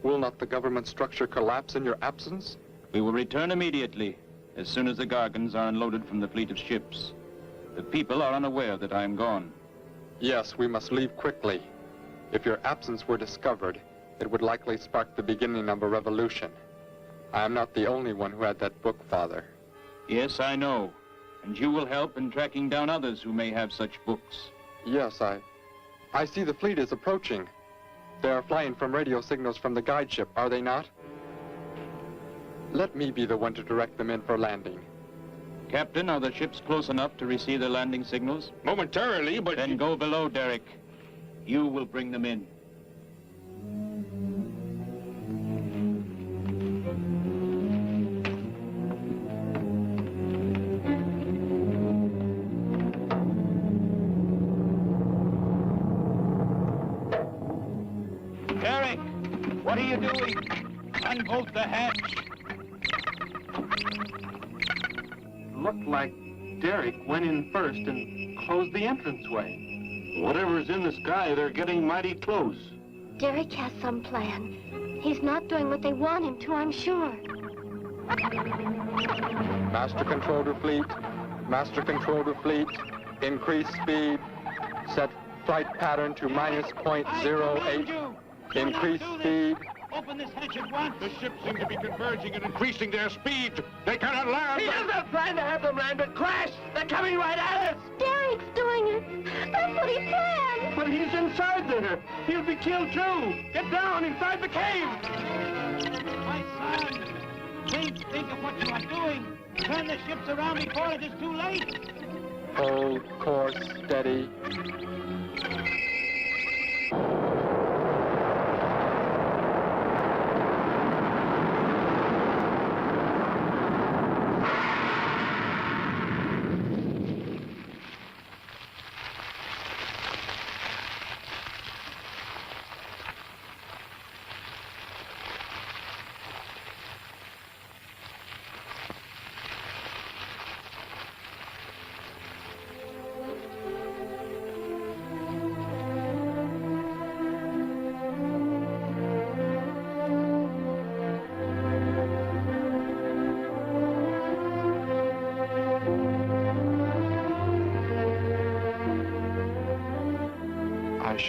Will not the government structure collapse in your absence? We will return immediately, as soon as the gargans are unloaded from the fleet of ships. The people are unaware that I am gone. Yes, we must leave quickly. If your absence were discovered, it would likely spark the beginning of a revolution. I am not the only one who had that book, Father. Yes, I know. And you will help in tracking down others who may have such books. Yes, I see the fleet is approaching. They are flying from radio signals from the guide ship, are they not? Let me be the one to direct them in for landing. Captain, are the ships close enough to receive their landing signals? Momentarily, but... Then go below, Derek. You will bring them in. Derek, what are you doing? Unbolt the hatch. Looked like Derek went in first and closed the entranceway. Whatever's in the sky, they're getting mighty close. Derek has some plan. He's not doing what they want him to, I'm sure. Master control to fleet. Master control to fleet. Increase speed. Set flight pattern to -0.08. Increase speed. Open this hatch at once. The ships seem to be converging and increasing their speed. They cannot land. He doesn't plan to have them land, but crash! They're coming right at us! Derek's doing it. That's what he planned. But he's inside there. He'll be killed too. Get down inside the cave. My son, think of what you are doing. Turn the ships around before it is too late. Hold course steady.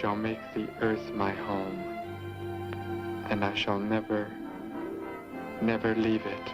shall make the earth my home, and I shall never, never leave it.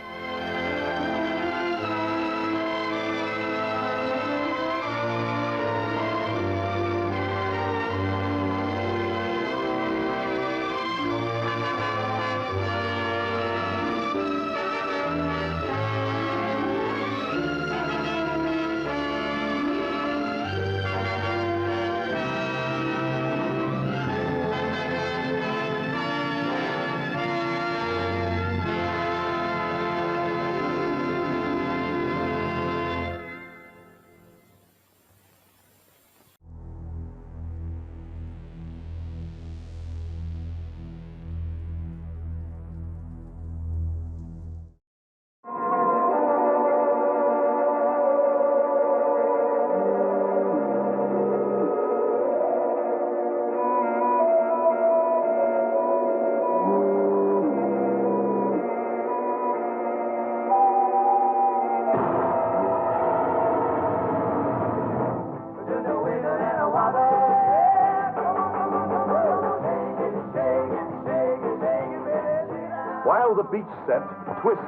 While the beach set twists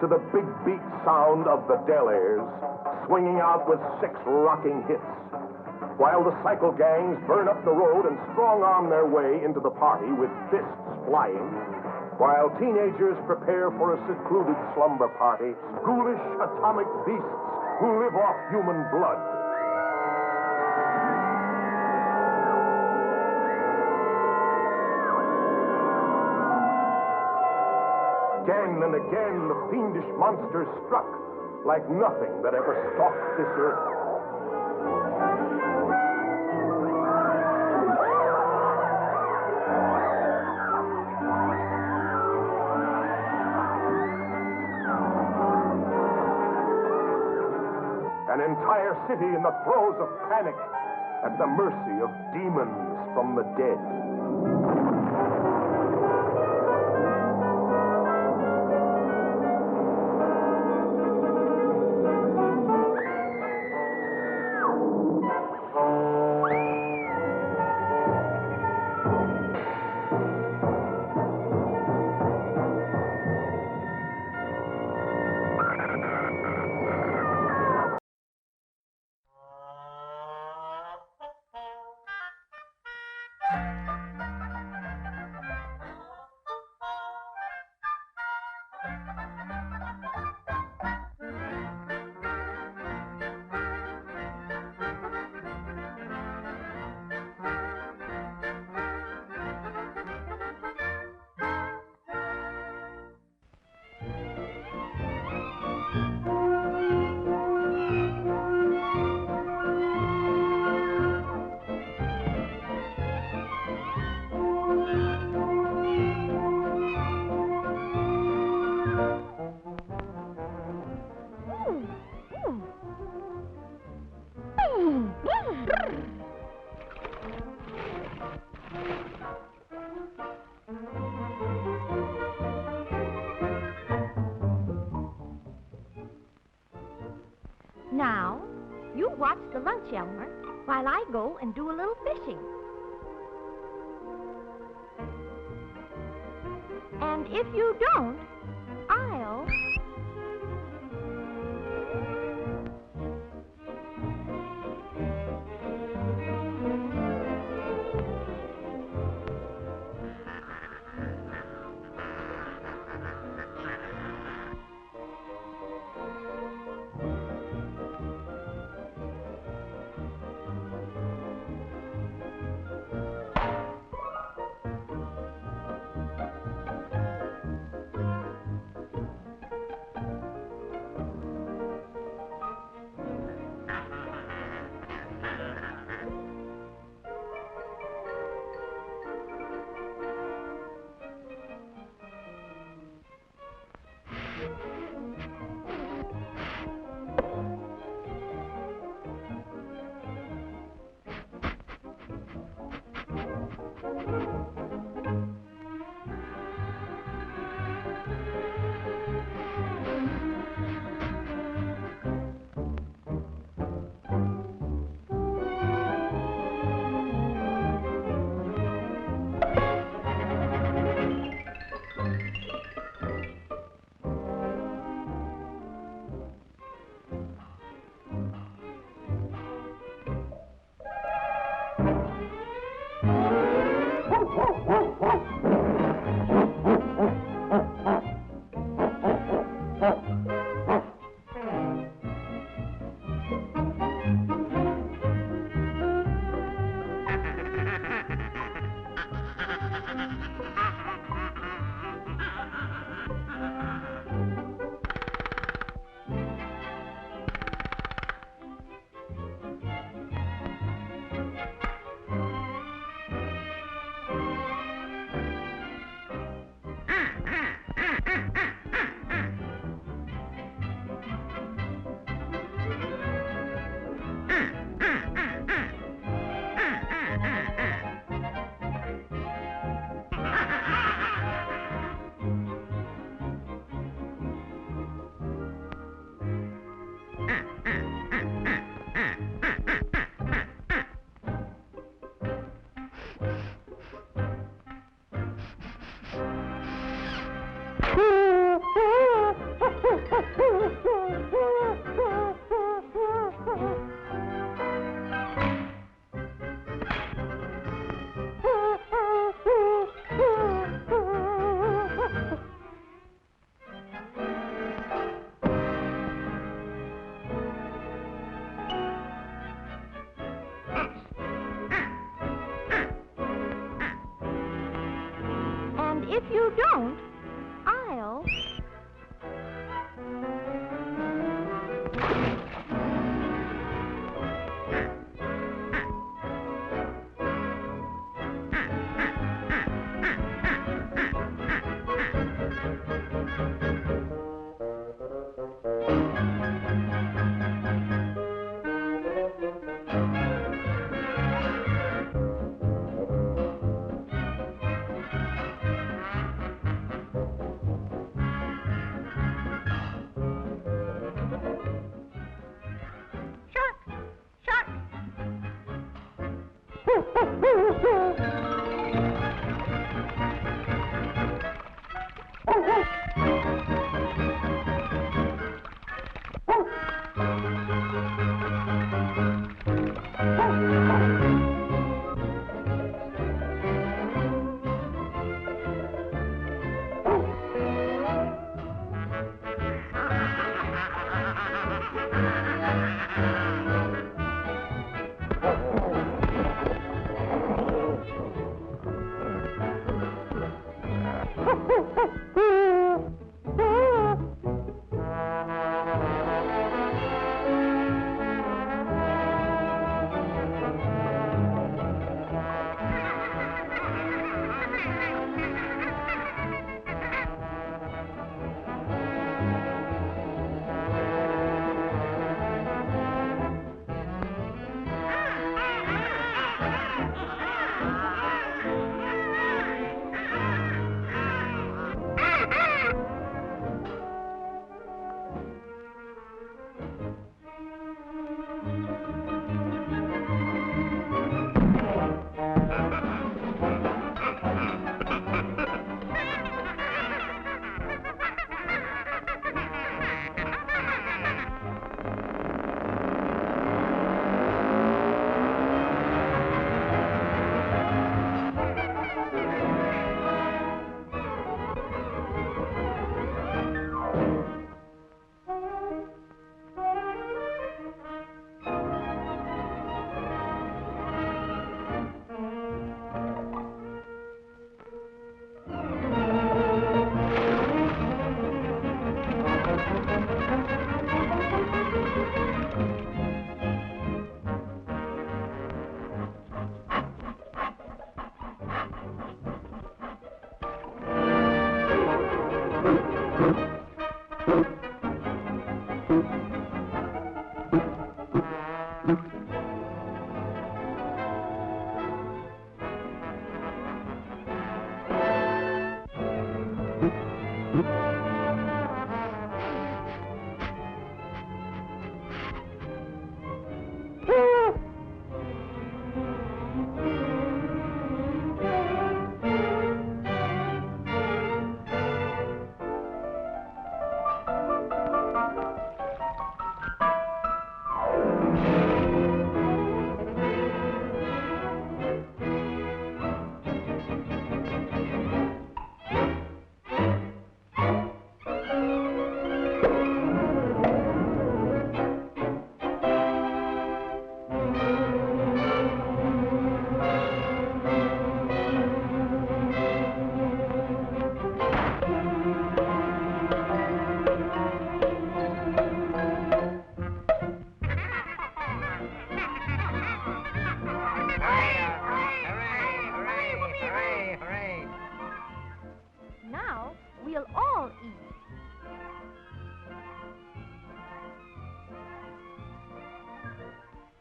to the big beat sound of the Delaires, swinging out with 6 rocking hits. While the cycle gangs burn up the road and strong-arm their way into the party with fists flying. While teenagers prepare for a secluded slumber party, ghoulish atomic beasts who live off human blood. Again and again, the fiendish monsters struck like nothing that ever stalked this earth. An entire city in the throes of panic, at the mercy of demons from the dead. Now, you watch the lunch, Elmer, while I go and do a little fishing. And if you don't, I'll... And if you don't, I'll...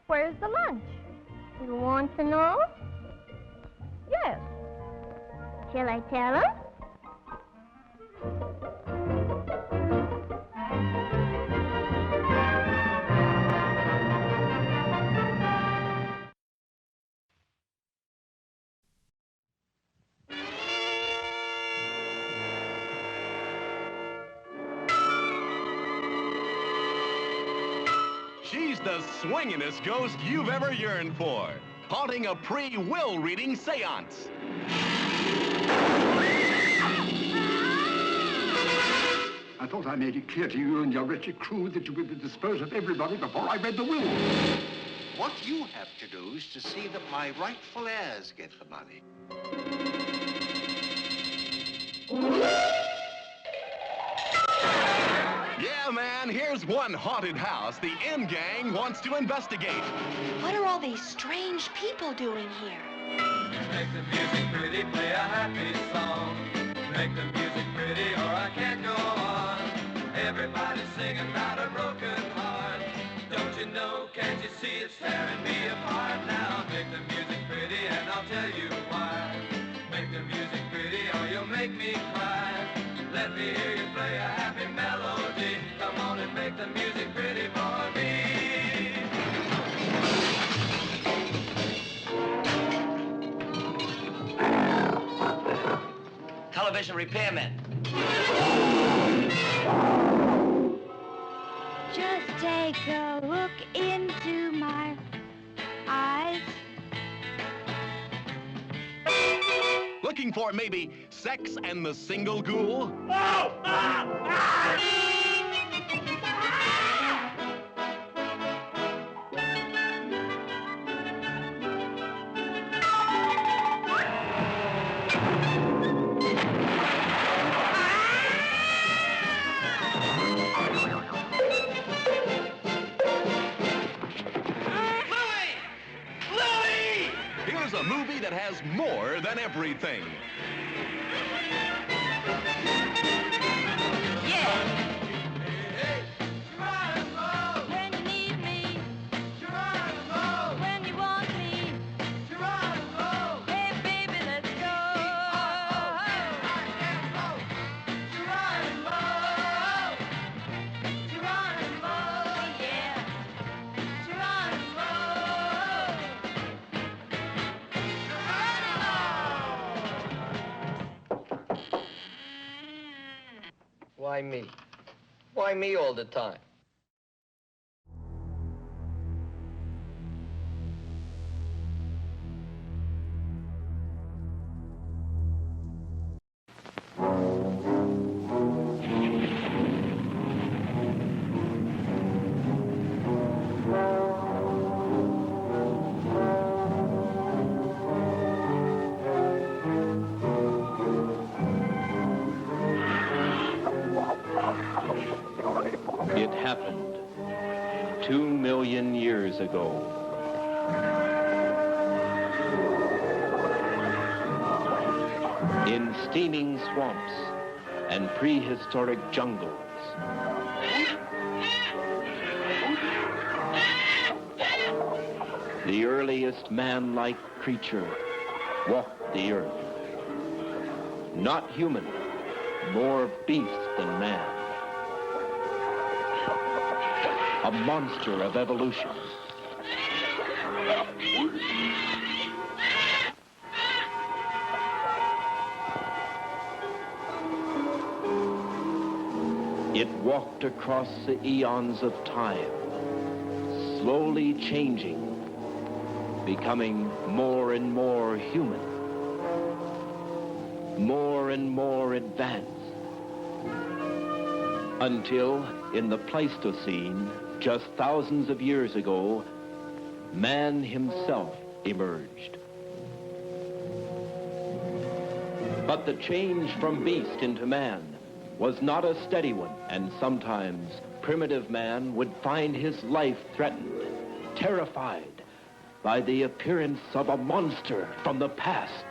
Where's the lunch? You want to know? Yes. Shall I tell him? She's the swingin'est ghost you've ever yearned for, haunting a pre-will reading seance. I thought I made it clear to you and your wretched crew that you were to dispose of everybody before I read the will. What you have to do is to see that my rightful heirs get the money. Yeah, man, here's one haunted house the M Gang wants to investigate. What are all these strange people doing here? Make the music pretty, play a happy song. Make the music pretty or I can't go on. Everybody's singing about a broken heart. Don't you know, can't you see it's tearing me apart now? Make the music pretty and I'll tell you why. Make the music pretty or you'll make me cry. Let me hear you play a happy melody. Come on and make the music pretty for me. Television repairman. Just take a look into my eyes. Looking for maybe Sex and the Single Ghoul? Here's a movie that has more than everything. When you need me, when you want me, hey baby, let's go. Why me? Why me all the time? It happened 2 million years ago. In steaming swamps and prehistoric jungles. The earliest man-like creature walked the earth. Not human, more beast than man. A monster of evolution. It walked across the eons of time, slowly changing, becoming more and more human, more and more advanced, until in the Pleistocene, just thousands of years ago, man himself emerged. But the change from beast into man was not a steady one, and sometimes primitive man would find his life threatened, terrified by the appearance of a monster from the past.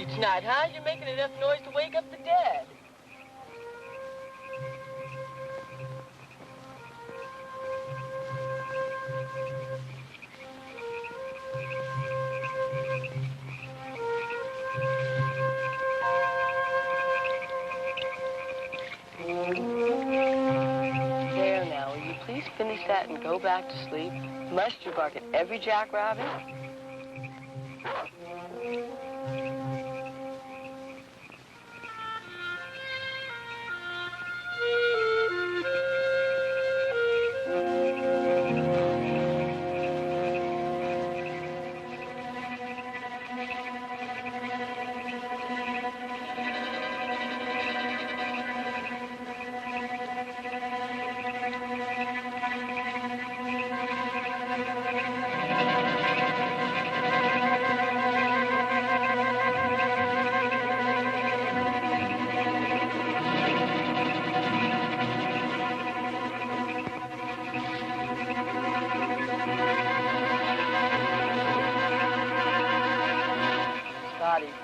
you tonight, huh? You're making enough noise to wake up the dead. There now, will you please finish that and go back to sleep? Must you bark at every jackrabbit?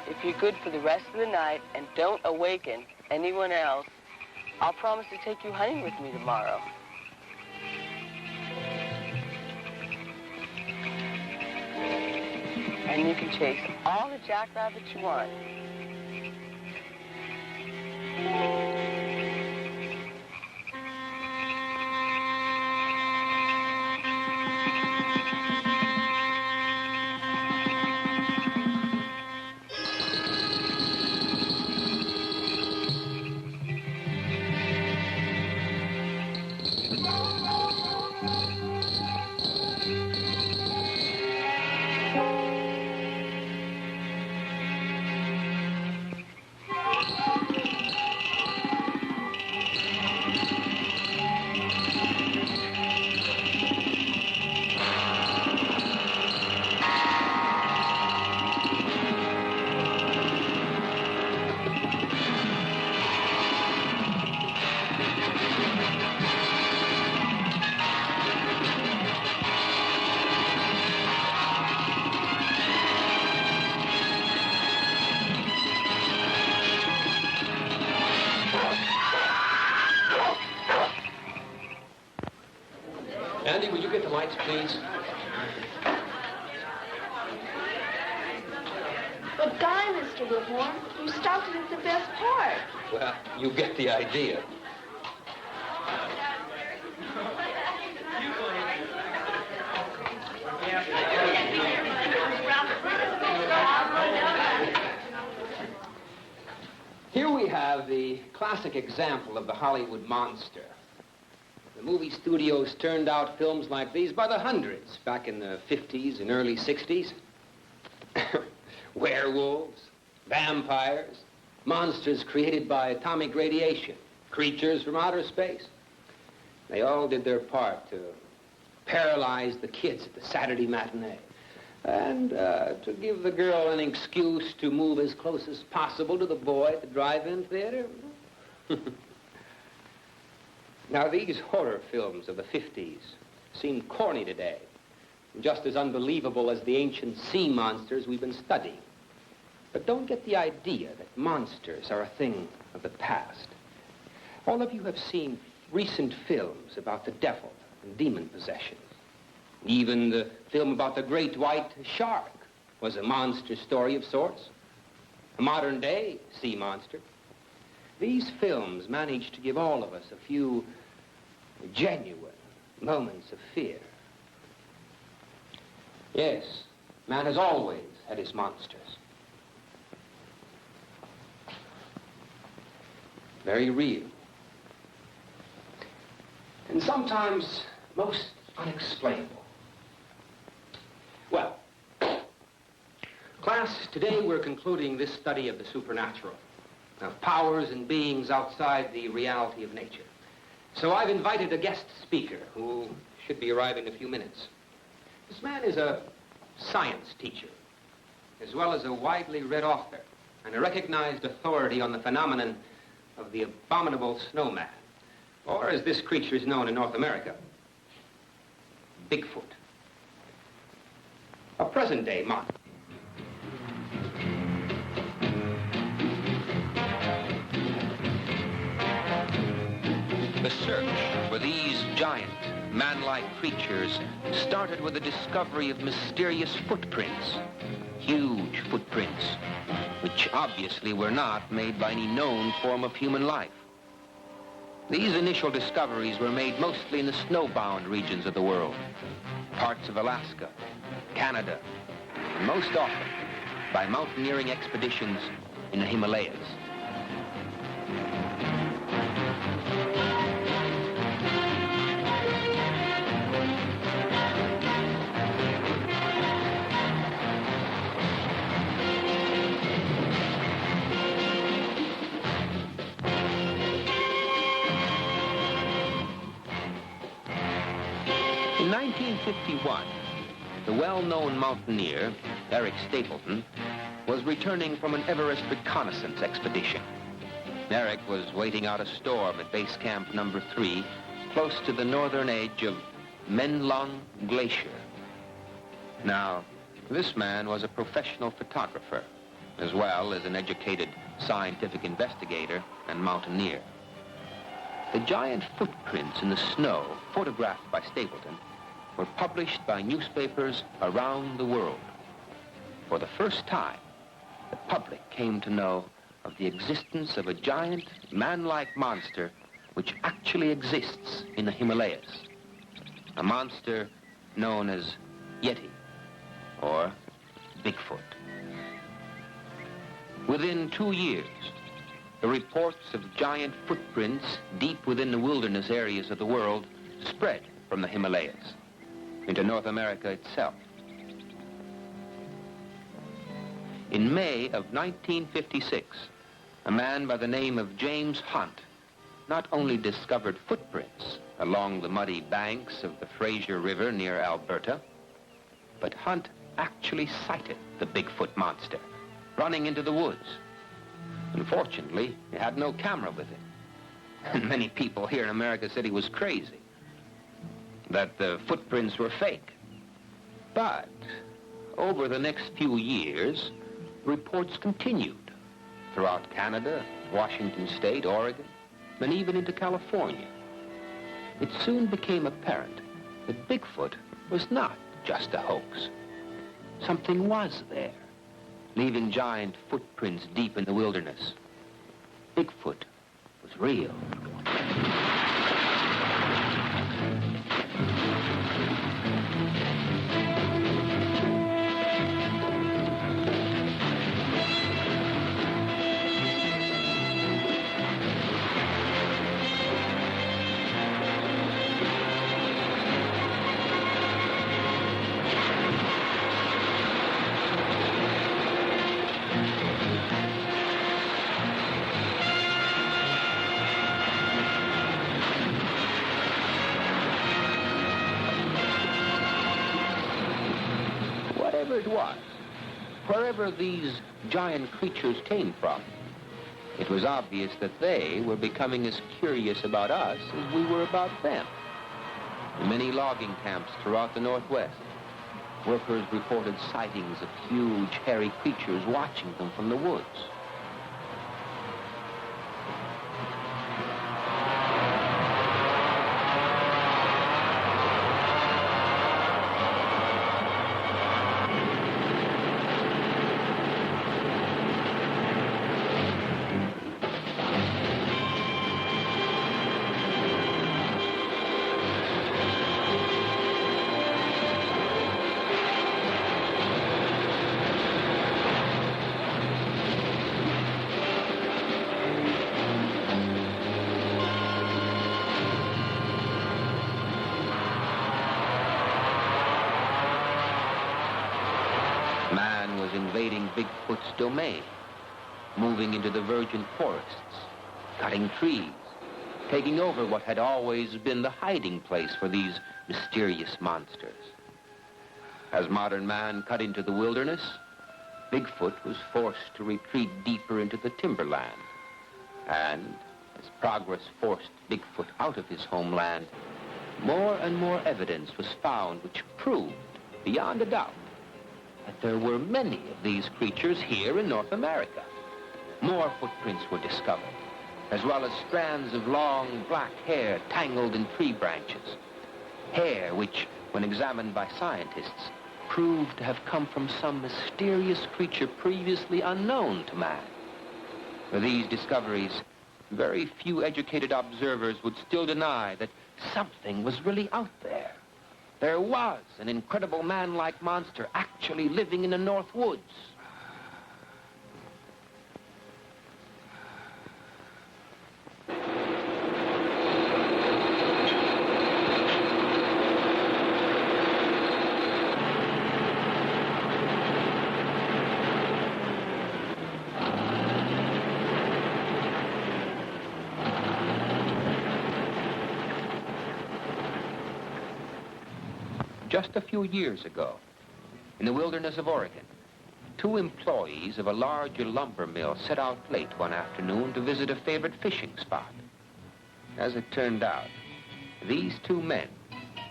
If you're good for the rest of the night and don't awaken anyone else, I'll promise to take you hunting with me tomorrow. And you can chase all the jackrabbits you want. Andy, will you get the lights, please? But Guy, Mr. Whitmore, you stopped it at the best part. Well, you get the idea. Here we have the classic example of the Hollywood monster. The movie studios turned out films like these by the hundreds back in the 50s and early 60s. Werewolves, vampires, monsters created by atomic radiation, creatures from outer space. They all did their part to paralyze the kids at the Saturday matinee and to give the girl an excuse to move as close as possible to the boy at the drive-in theater. Now, these horror films of the 50s seem corny today, just as unbelievable as the ancient sea monsters we've been studying. But don't get the idea that monsters are a thing of the past. All of you have seen recent films about the devil and demon possession. Even the film about the great white shark was a monster story of sorts, a modern-day sea monster. These films managed to give all of us a few genuine moments of fear. Yes, man has always had his monsters. Very real. And sometimes most unexplainable. Well, class, today we're concluding this study of the supernatural, of powers and beings outside the reality of nature. So I've invited a guest speaker who should be arriving in a few minutes. This man is a science teacher, as well as a widely read author and a recognized authority on the phenomenon of the abominable snowman, or as this creature is known in North America, Bigfoot. A present-day monster. The search for these giant, man-like creatures started with the discovery of mysterious footprints. Huge footprints, which obviously were not made by any known form of human life. These initial discoveries were made mostly in the snowbound regions of the world, parts of Alaska, Canada, and most often by mountaineering expeditions in the Himalayas. In 1951, the well-known mountaineer, Eric Stapleton, was returning from an Everest reconnaissance expedition. Eric was waiting out a storm at base camp number 3, close to the northern edge of Menlong Glacier. Now, this man was a professional photographer, as well as an educated scientific investigator and mountaineer. The giant footprints in the snow, photographed by Stapleton, were published by newspapers around the world. For the first time, the public came to know of the existence of a giant, man-like monster which actually exists in the Himalayas. A monster known as Yeti, or Bigfoot. Within 2 years, the reports of giant footprints deep within the wilderness areas of the world spread from the Himalayas into North America itself. In May of 1956, a man by the name of James Hunt not only discovered footprints along the muddy banks of the Fraser River near Alberta, but Hunt actually sighted the Bigfoot monster running into the woods. Unfortunately, he had no camera with him. And many people here in America said he was crazy, that the footprints were fake. But over the next few years, reports continued throughout Canada, Washington State, Oregon, and even into California. It soon became apparent that Bigfoot was not just a hoax. Something was there, leaving giant footprints deep in the wilderness. Bigfoot was real. It was, wherever these giant creatures came from, it was obvious that they were becoming as curious about us as we were about them. In many logging camps throughout the Northwest, workers reported sightings of huge, hairy creatures watching them from the woods. Invading Bigfoot's domain, moving into the virgin forests, cutting trees, taking over what had always been the hiding place for these mysterious monsters. As modern man cut into the wilderness, Bigfoot was forced to retreat deeper into the timberland. And as progress forced Bigfoot out of his homeland, more and more evidence was found which proved, beyond a doubt, that there were many of these creatures here in North America. More footprints were discovered, as well as strands of long black hair tangled in tree branches. Hair which, when examined by scientists, proved to have come from some mysterious creature previously unknown to man. For these discoveries, very few educated observers would still deny that something was really out there. There was an incredible man-like monster actually living in the North Woods. Just a few years ago, in the wilderness of Oregon, 2 employees of a larger lumber mill set out late one afternoon to visit a favorite fishing spot. As it turned out, these 2 men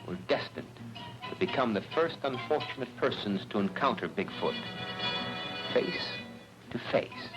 were destined to become the first unfortunate persons to encounter Bigfoot, face to face.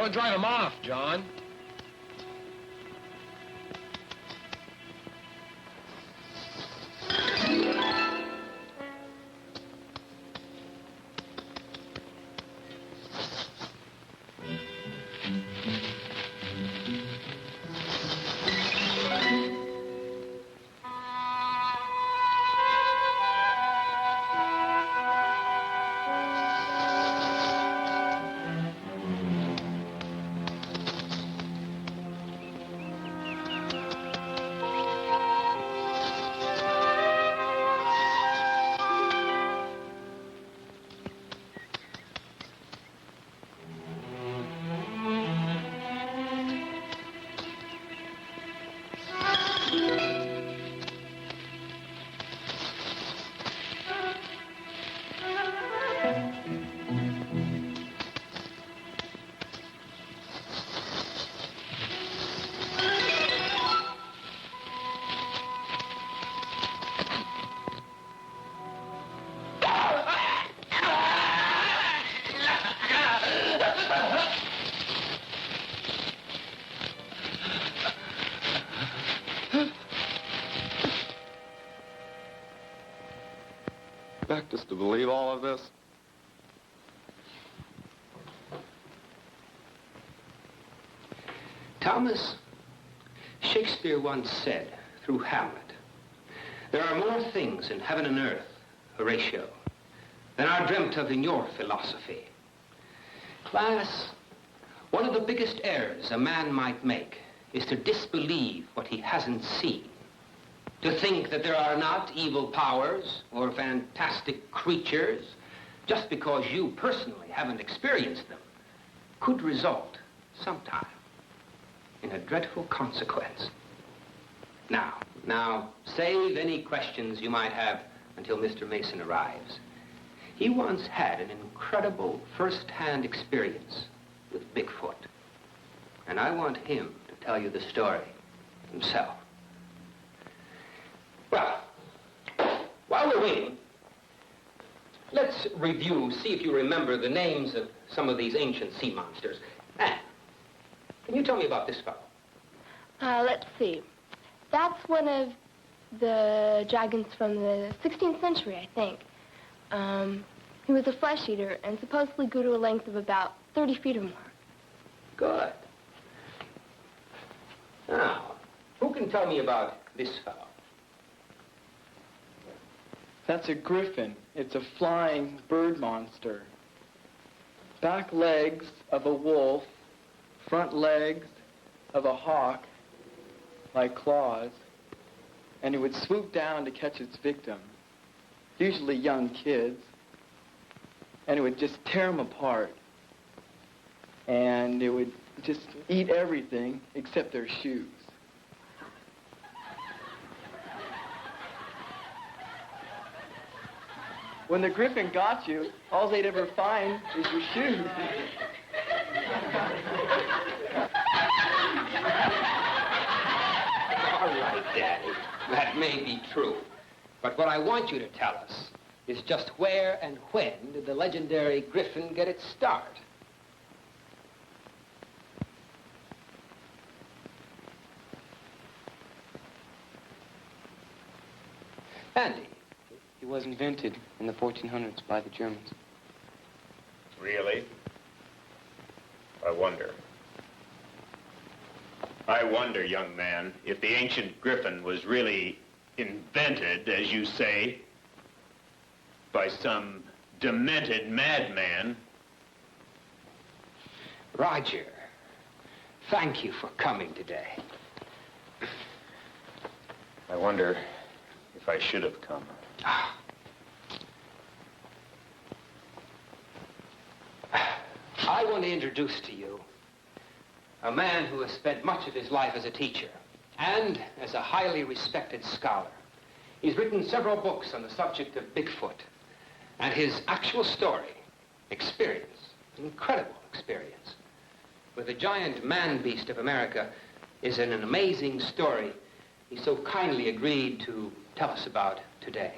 to drive him off, John. Expect us to believe all of this? Thomas, Shakespeare once said, through Hamlet, there are more things in heaven and earth, Horatio, than are dreamt of in your philosophy. Class, one of the biggest errors a man might make is to disbelieve what he hasn't seen. To think that there are not evil powers or fantastic creatures just because you personally haven't experienced them could result sometime in a dreadful consequence. Now, save any questions you might have until Mr. Mason arrives. He once had an incredible first-hand experience with Bigfoot, and I want him to tell you the story himself. Well, while we're waiting, let's review, see if you remember the names of some of these ancient sea monsters. Anne, can you tell me about this fellow? Let's see. That's one of the dragons from the 16th century, I think. He was a flesh eater and supposedly grew to a length of about 30 feet or more. Good. Now, who can tell me about this fellow? That's a griffin. It's a flying bird monster. Back legs of a wolf, front legs of a hawk, like claws, and it would swoop down to catch its victim, usually young kids, and it would just tear them apart. And it would just eat everything except their shoes. When the griffin got you, all they'd ever find is your shoes. All right, Daddy. That may be true. But what I want you to tell us is just where and when did the legendary griffin get its start? Andy. He was invented in the 1400s by the Germans. Really? I wonder, young man, if the ancient griffin was really invented, as you say, by some demented madman. Roger, thank you for coming today. I wonder if I should have come. I want to introduce to you a man who has spent much of his life as a teacher and as a highly respected scholar. He's written several books on the subject of Bigfoot, and his actual story, experience, incredible experience, with the giant man-beast of America is an amazing story he so kindly agreed to tell us about today.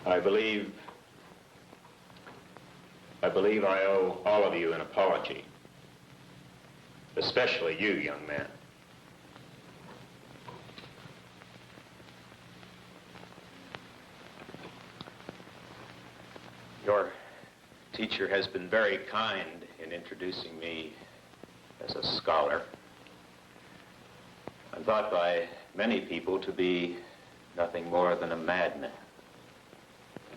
I believe I owe all of you an apology. Especially you, young man. Your teacher has been very kind in introducing me as a scholar. I'm thought by many people to be nothing more than a madman,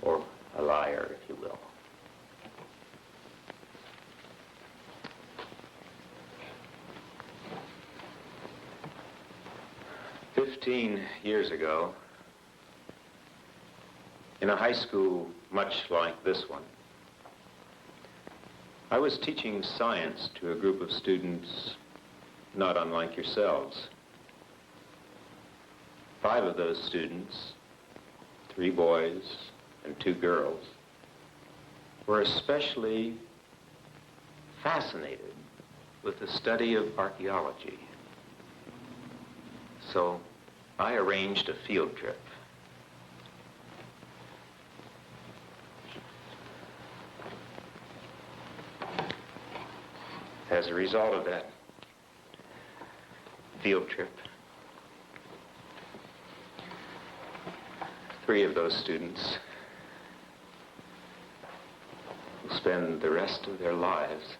or a liar, if you will. "15 years ago, in a high school much like this one, I was teaching science to a group of students not unlike yourselves. 5 of those students, 3 boys and 2 girls, were especially fascinated with the study of archaeology. So I arranged a field trip. As a result of that field trip, 3 of those students will spend the rest of their lives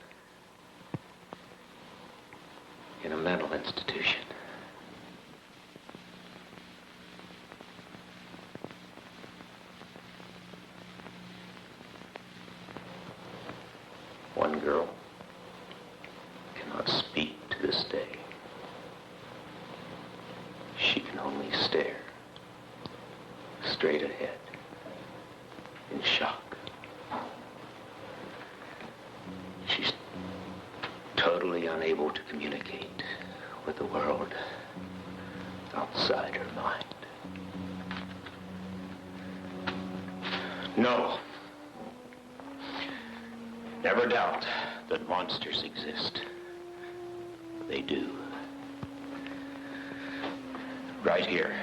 in a mental institution. One girl cannot speak to this day. She can only stare straight ahead in shock. She's totally unable to communicate with the world outside her mind. No. Never doubt that monsters exist. They do. Right here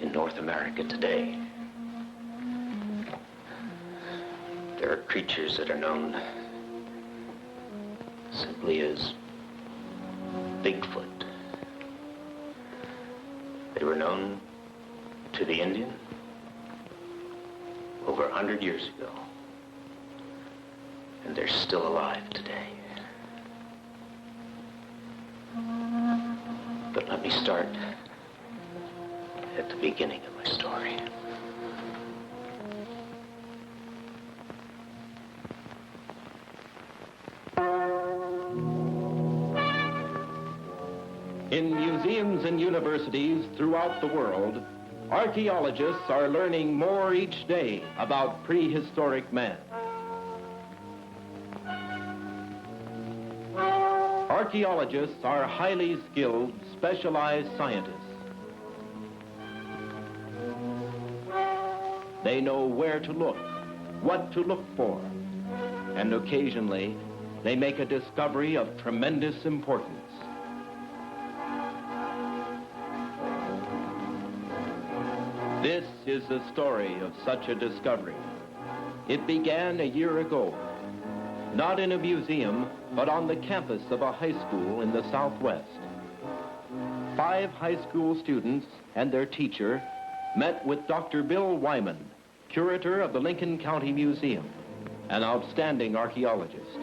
in North America today, there are creatures that are known simply as Bigfoot. They were known to the Indian over 100 years ago, and they're still alive today. But let me start at the beginning of my story. In museums and universities throughout the world, archaeologists are learning more each day about prehistoric man. Archaeologists are highly skilled, specialized scientists. They know where to look, what to look for, and occasionally they make a discovery of tremendous importance. This is the story of such a discovery. It began a year ago, not in a museum, but on the campus of a high school in the Southwest. 5 high school students and their teacher met with Dr. Bill Wyman, curator of the Lincoln County Museum, an outstanding archaeologist.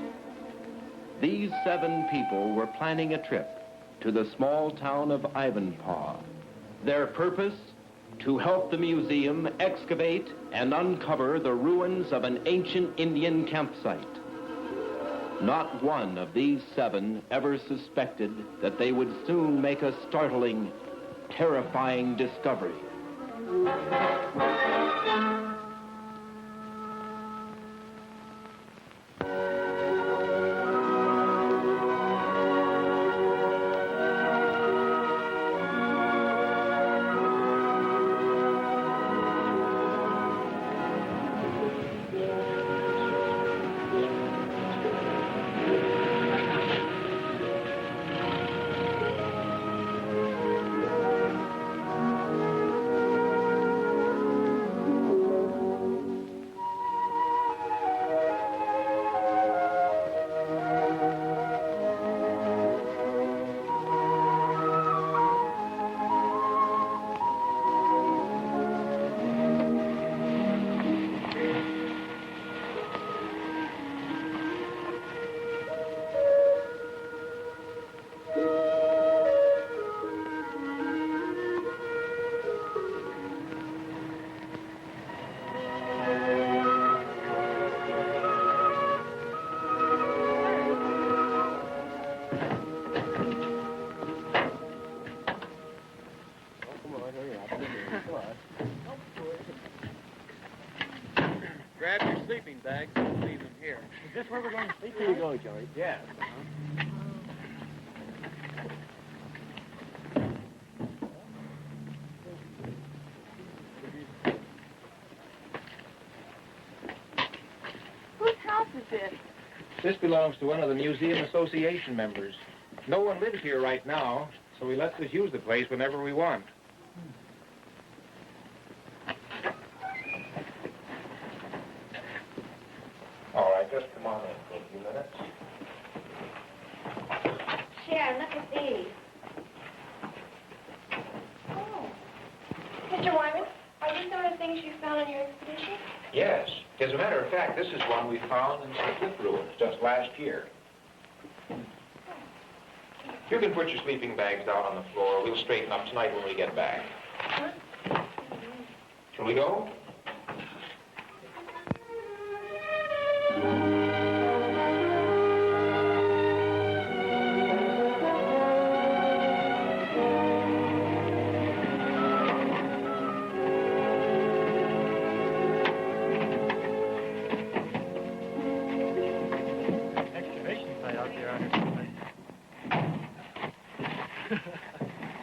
These 7 people were planning a trip to the small town of Ivanpah. Their purpose? To help the museum excavate and uncover the ruins of an ancient Indian campsite. Not one of these 7 ever suspected that they would soon make a startling, terrifying discovery. this where we're going to sleep? Here you go, Joey. Yes. Whose house is this? This belongs to one of the Museum Association members. No one lives here right now, so he lets us use the place whenever we want. All right, just come on in for a few minutes. Sharon, look at these. Oh. Mr. Wyman, are these some of the things you found on your expedition? Yes. As a matter of fact, this is one we found in some cliff ruins just last year. You can put your sleeping bags down on the floor. We'll straighten up tonight when we get back. Shall we go? Excavation site out there on it.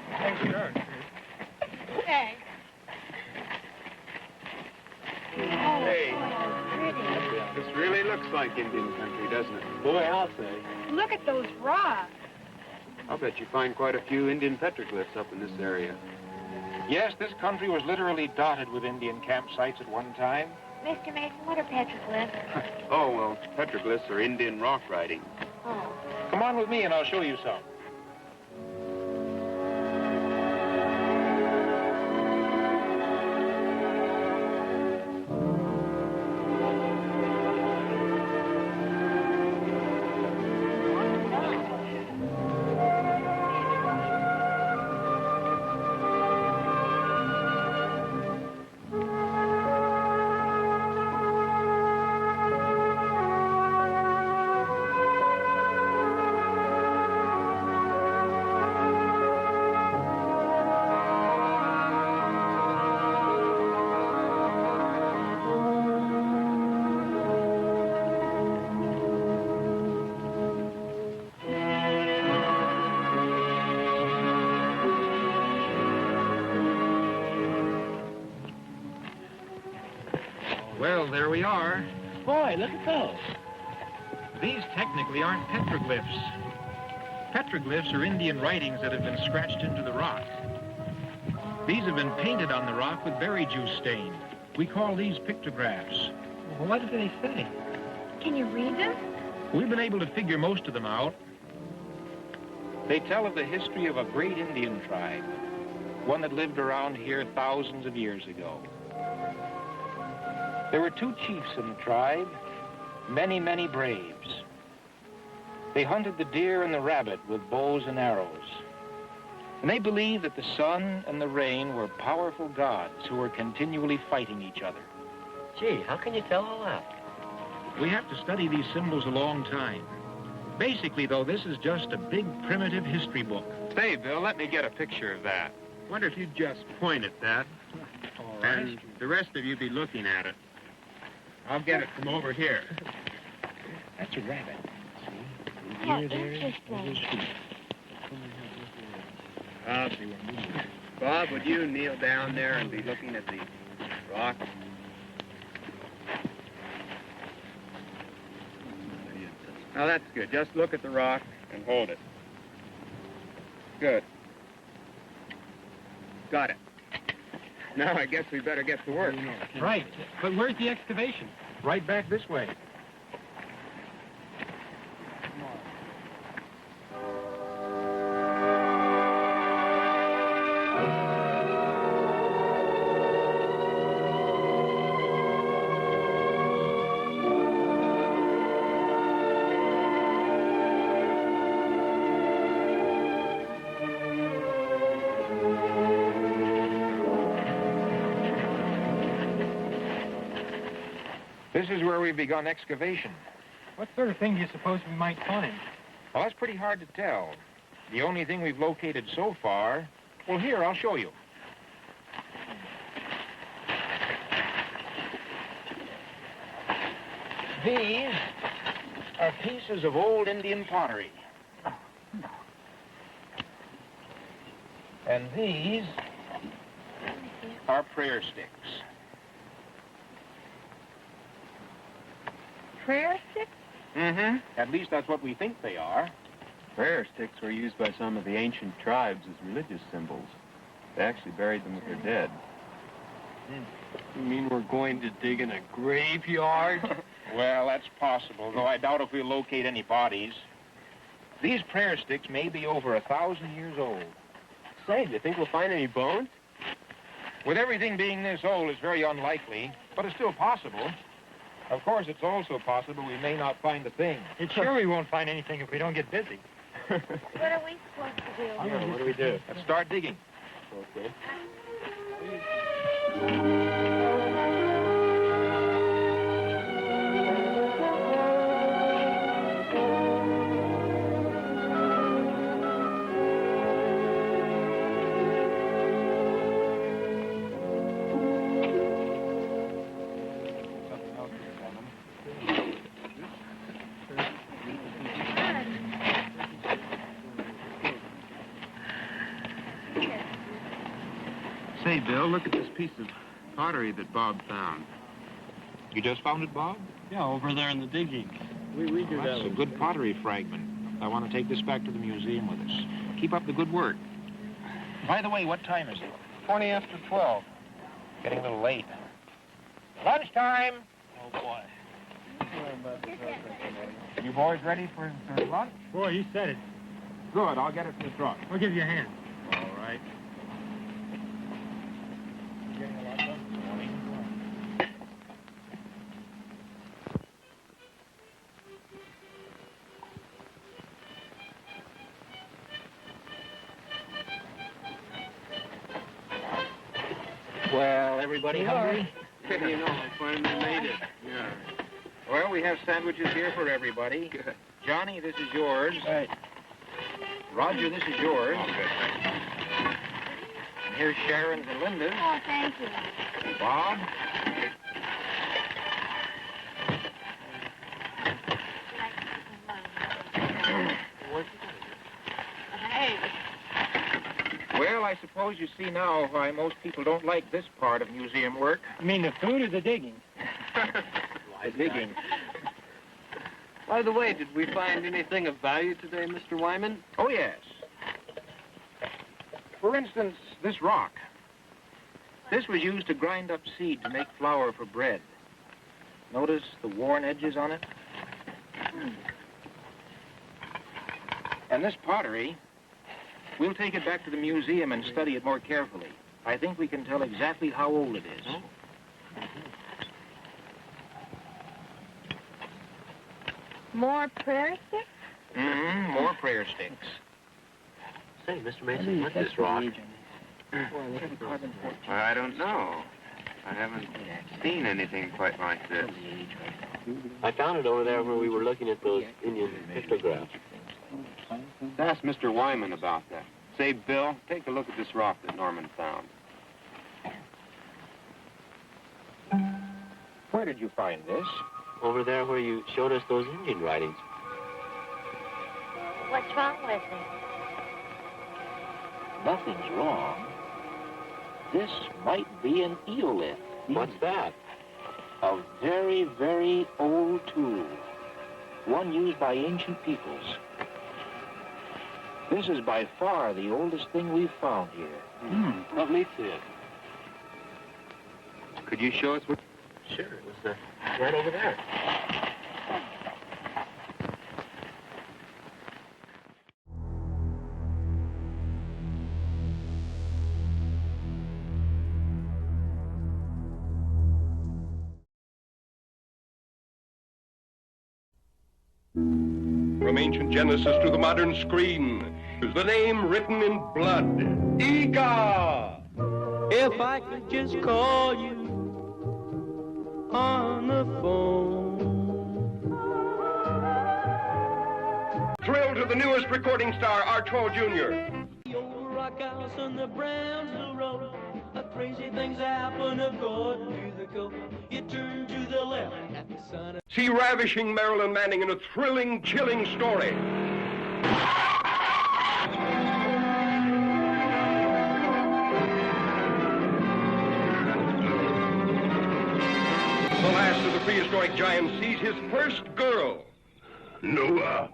Thanks, sure. Thanks. Hey, this really looks like Indian country, doesn't it? Boy, I'll say. Look at those rocks. I'll bet you find quite a few Indian petroglyphs up in this area. Yes, this country was literally dotted with Indian campsites at one time. Mr. Mason, what are petroglyphs? Oh, well, petroglyphs are Indian rock writing. Oh. Come on with me and I'll show you some. Well, there we are. Boy, look at those. These technically aren't petroglyphs. Petroglyphs are Indian writings that have been scratched into the rock. These have been painted on the rock with berry juice stain. We call these pictographs. Well, what do they say? Can you read them? We've been able to figure most of them out. They tell of the history of a great Indian tribe, one that lived around here thousands of years ago. There were two chiefs in the tribe, many, many braves. They hunted the deer and the rabbit with bows and arrows. And they believed that the sun and the rain were powerful gods who were continually fighting each other. Gee, how can you tell all that? We have to study these symbols a long time. Basically, though, this is just a big primitive history book. Say, Bill, let me get a picture of that. Wonder if you'd just point at that. All right. And the rest of you be looking at it. I'll get it from over here. That's a rabbit. How interesting. Bob, would you kneel down there and be looking at the rock? Now, that's good. Just look at the rock and hold it. Good. Got it. Now, I guess we better get to work. Right. But where's the excavation? Right back this way. This is where we've begun excavation. What sort of thing do you suppose we might find? Well, that's pretty hard to tell. The only thing we've located so far... Well, here, I'll show you. These are pieces of old Indian pottery. And these are prayer sticks. Prayer sticks? Mm-hmm. At least that's what we think they are. Prayer sticks were used by some of the ancient tribes as religious symbols. They actually buried them with their dead. You mean we're going to dig in a graveyard? Well, that's possible, though I doubt if we'll locate any bodies. These prayer sticks may be over 1,000 years old. Say, do you think we'll find any bones? With everything being this old, it's very unlikely, but it's still possible. Of course, it's also possible we may not find a thing. It's sure we won't find anything if we don't get busy. What are we supposed to do? I don't know. What do we do? Let's start digging. Okay. Say, Bill, look at this piece of pottery that Bob found. You just found it, Bob? Yeah, over there in the digging. We do That's that. a good pottery fragment. I want to take this back to the museum with us. Keep up the good work. By the way, what time is it? 20 after 12. Getting a little late. Lunchtime! Oh, boy. You boys ready for lunch? Boy, you said it. Good, I'll get it from the truck. I'll give you a hand. All right. Getting a lot done this morning. Well, everybody hungry? You know, I finally made it. Yeah. Well, we have sandwiches here for everybody. Good. Johnny, this is yours. Right. Roger, this is yours. Oh, good. And here's Sharon's and Linda's. Oh, thank you. Bob. Hey. Well, I suppose you see now why most people don't like this part of museum work. You mean the food or the digging? The digging. By the way, did we find anything of value today, Mr. Wyman? Oh, yes. For instance, this rock. This was used to grind up seed to make flour for bread. Notice the worn edges on it? And this pottery, we'll take it back to the museum and study it more carefully. I think we can tell exactly how old it is. Oh. More prayer sticks? Mm-hmm, more prayer sticks. Say, Mr. Mason, what's this rock? I don't know. I haven't seen anything quite like this. I found it over there where we were looking at those Indian pictographs. Ask Mr. Wyman about that. Say, Bill, take a look at this rock that Norman found. Where did you find this? Over there where you showed us those Indian writings. What's wrong with it? Nothing's wrong. This might be an eolith. What's that? A very, very old tool. One used by ancient peoples. This is by far the oldest thing we've found here. Let me see it. Could you show us what... Sure, it was right over there. From ancient Genesis to the modern screen, the name written in blood, Ega! If I could just call you on the phone. Thrilled to the newest recording star, Archibald Jr. The old rock house on the Brownsville Road. Crazy things happen according to the code. You turn to the left at the sun. See ravishing Marilyn Manning in a thrilling, chilling story. The last of the prehistoric giants sees his first girl. Noah.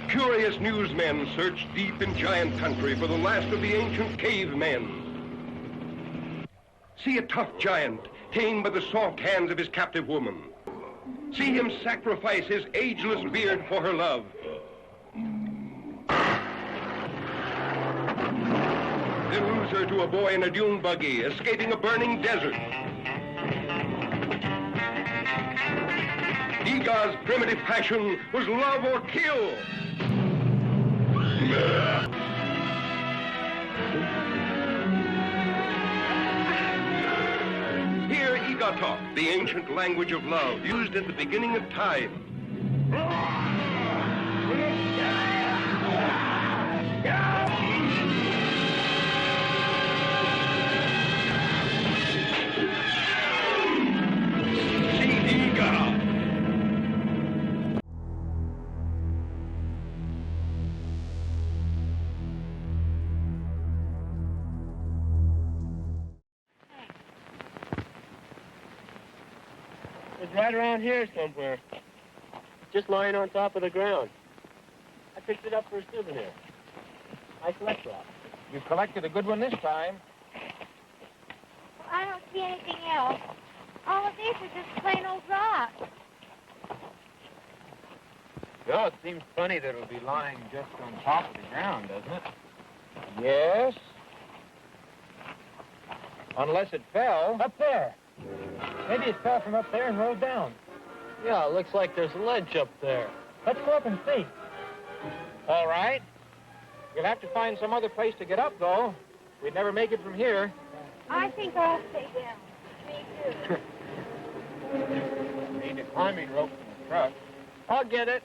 Curious newsmen search deep in giant country for the last of the ancient cavemen. See a tough giant tamed by the soft hands of his captive woman. See him sacrifice his ageless beard for her love. Then lose her to a boy in a dune buggy, escaping a burning desert. Egar's primitive passion was love or kill. Hear Egar talk, the ancient language of love, used at the beginning of time. It's right around here somewhere. Just lying on top of the ground. I picked it up for a souvenir. I collect rocks. You collected a good one this time. Well, I don't see anything else. All of these are just plain old rocks. Well, it seems funny that it would be lying just on top of the ground, doesn't it? Yes. Unless it fell. Up there. Maybe it fell from up there and rolled down. Yeah, it looks like there's a ledge up there. Let's go up and see. All right. You'll have to find some other place to get up, though. We'd never make it from here. I think I'll stay down. Me too. Need a climbing rope from the truck. I'll get it.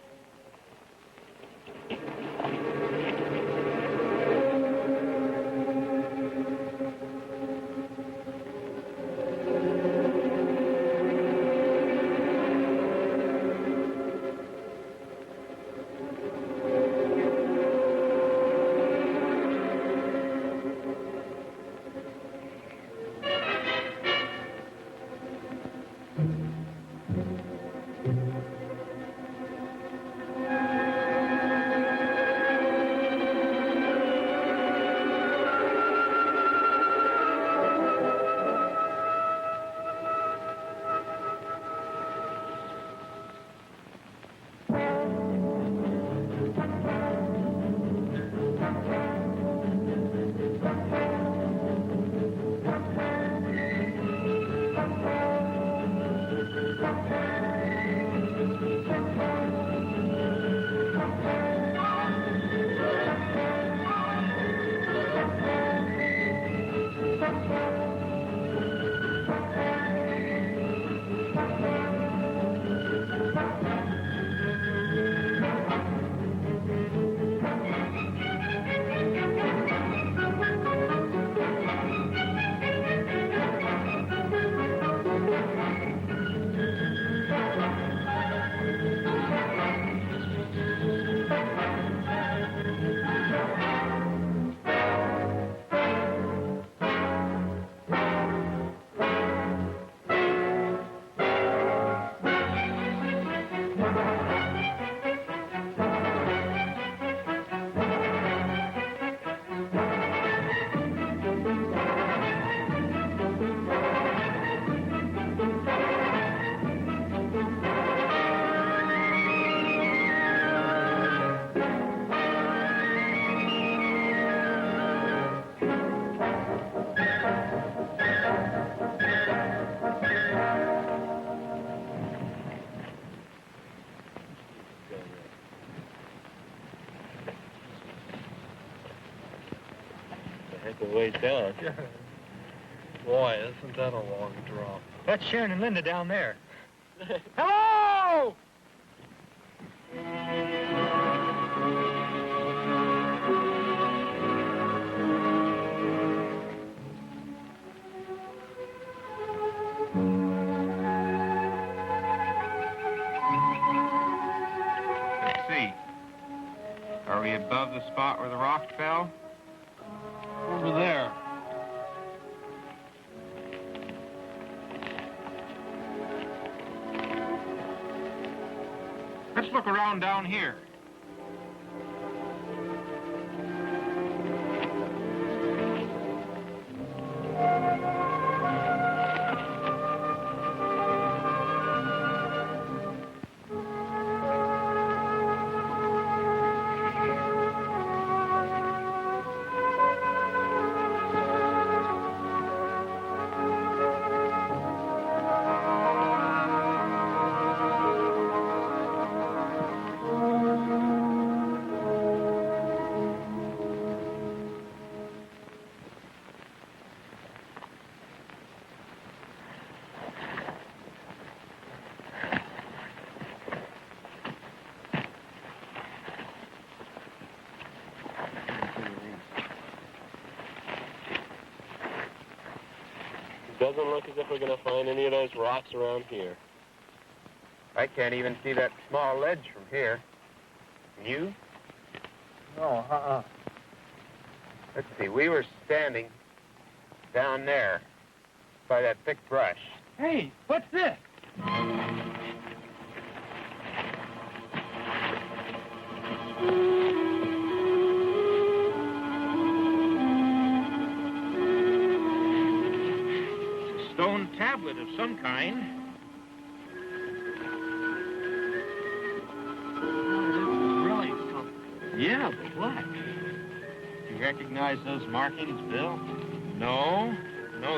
Way down. Boy, isn't that a long drop. That's Sharon and Linda down there. Hello! Are we above the spot where the rock fell? Over there. Let's look around down here. Doesn't look as if we're going to find any of those rocks around here. I can't even see that small ledge from here. Can you? No, Let's see, we were standing down there by that thick brush. Hey, what's this? Stone tablet of some kind. Really something. Yeah, black. Do you recognize those markings, Bill? No,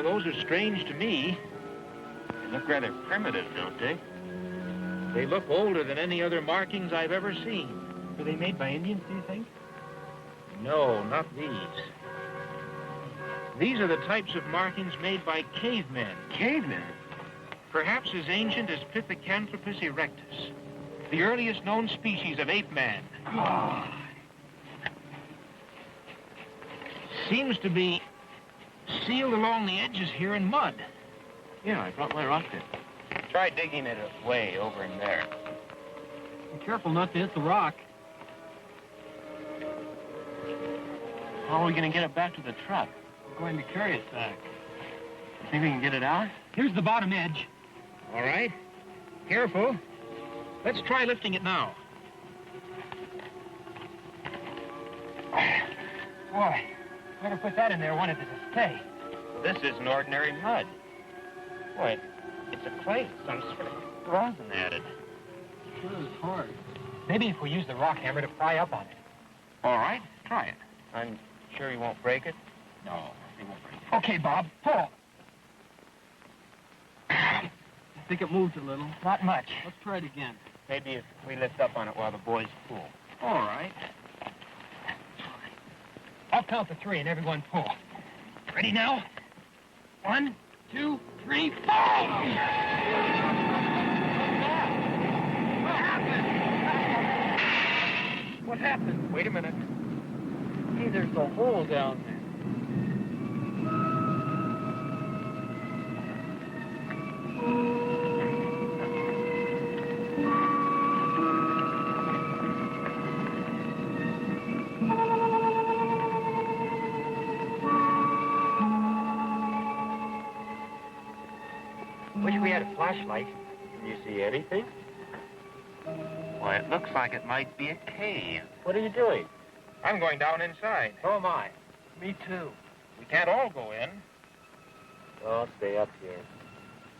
those are strange to me. They look rather primitive, don't they? They look older than any other markings I've ever seen. Were they made by Indians, do you think? No, not these. These are the types of markings made by cavemen. Cavemen? Perhaps as ancient as Pithecanthropus erectus, the earliest known species of ape man. Seems to be sealed along the edges here in mud. Yeah, I brought my rock pick. Try digging it away over in there. Be careful not to hit the rock. How are we going to get it back to the truck? We're going to carry it back. You think we can get it out? Here's the bottom edge. All right. Careful. Let's try lifting it now. Boy, whoever put that in there wanted it to stay. This isn't ordinary mud. Boy, it's a clay, some sort of rosin added. Sure is hard. Maybe if we use the rock hammer to pry up on it. All right, try it. I'm sure you won't break it? No, he won't break it. Okay, Bob, pull. I think it moved a little. Not much. Let's try it again. Maybe if we lift up on it while the boys pull. All right. I'll count to 3 and everyone pull. Ready now? 1, 2, 3, 4! What happened? Wait a minute. Hey, there's a hole down there. Wish we had a flashlight. Can you see anything? Why, it looks like it might be a cave. What are you doing? I'm going down inside. So am I. Me too. We can't all go in. I'll stay up here.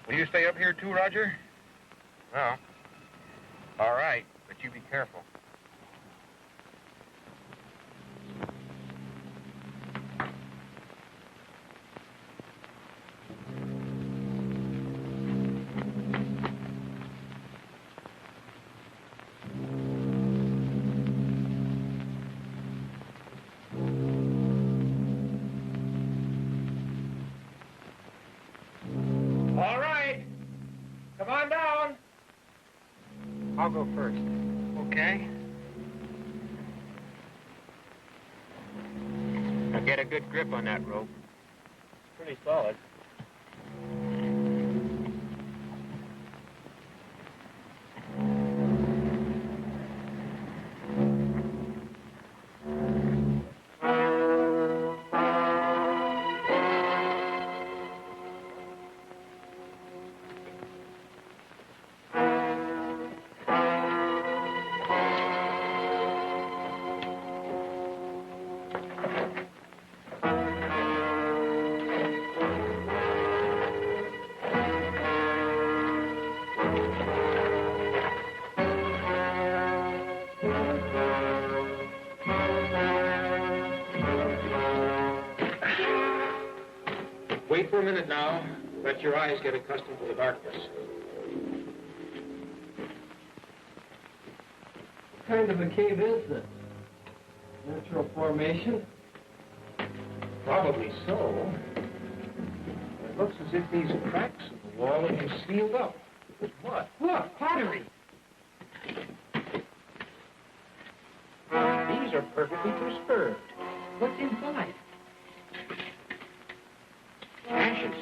Will you stay up here too, Roger? No. All right, but you be careful. All right. Come on down. I'll go first. Okay. Now get a good grip on that rope. Pretty solid. minute now. Let your eyes get accustomed to the darkness. What kind of a cave is this? Natural formation? Probably so. It looks as if these cracks in the wall have been sealed up. With what? Look, pottery! These are perfectly preserved. What's inside? Ashes.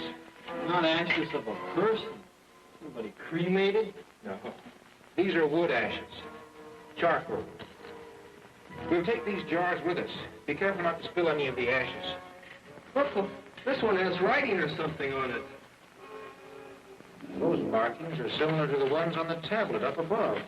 Not ashes of a person. Somebody cremated? No. These are wood ashes. Charcoal. We'll take these jars with us. Be careful not to spill any of the ashes. Look, this one has writing or something on it. Those markings are similar to the ones on the tablet up above.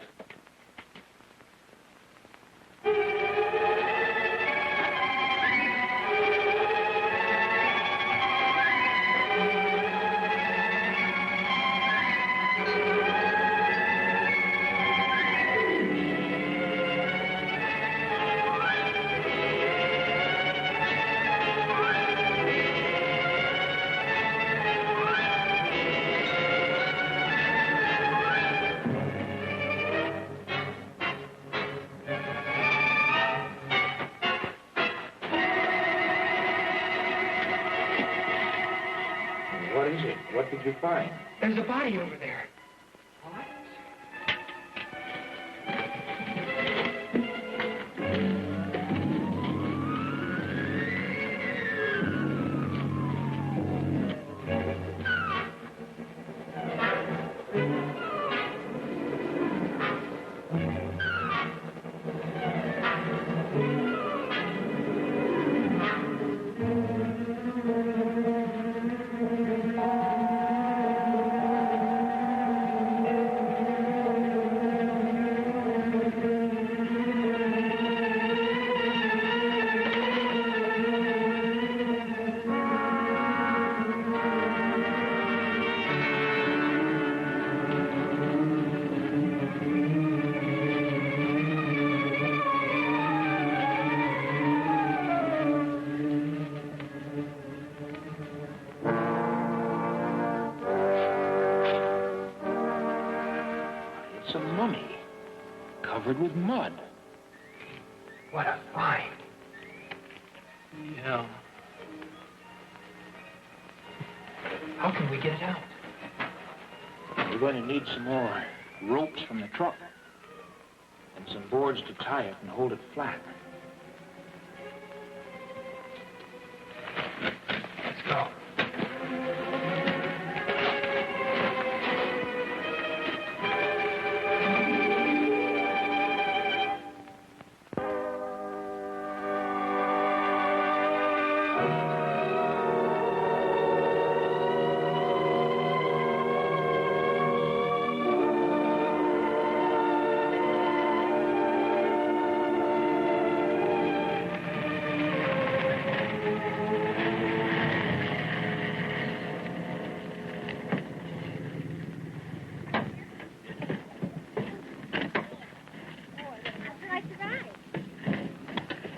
What is it? What did you find? There's a body over there. It's a mummy, covered with mud. What a find. Yeah. How can we get it out? We're going to need some more ropes from the truck and some boards to tie it and hold it flat. Let's go.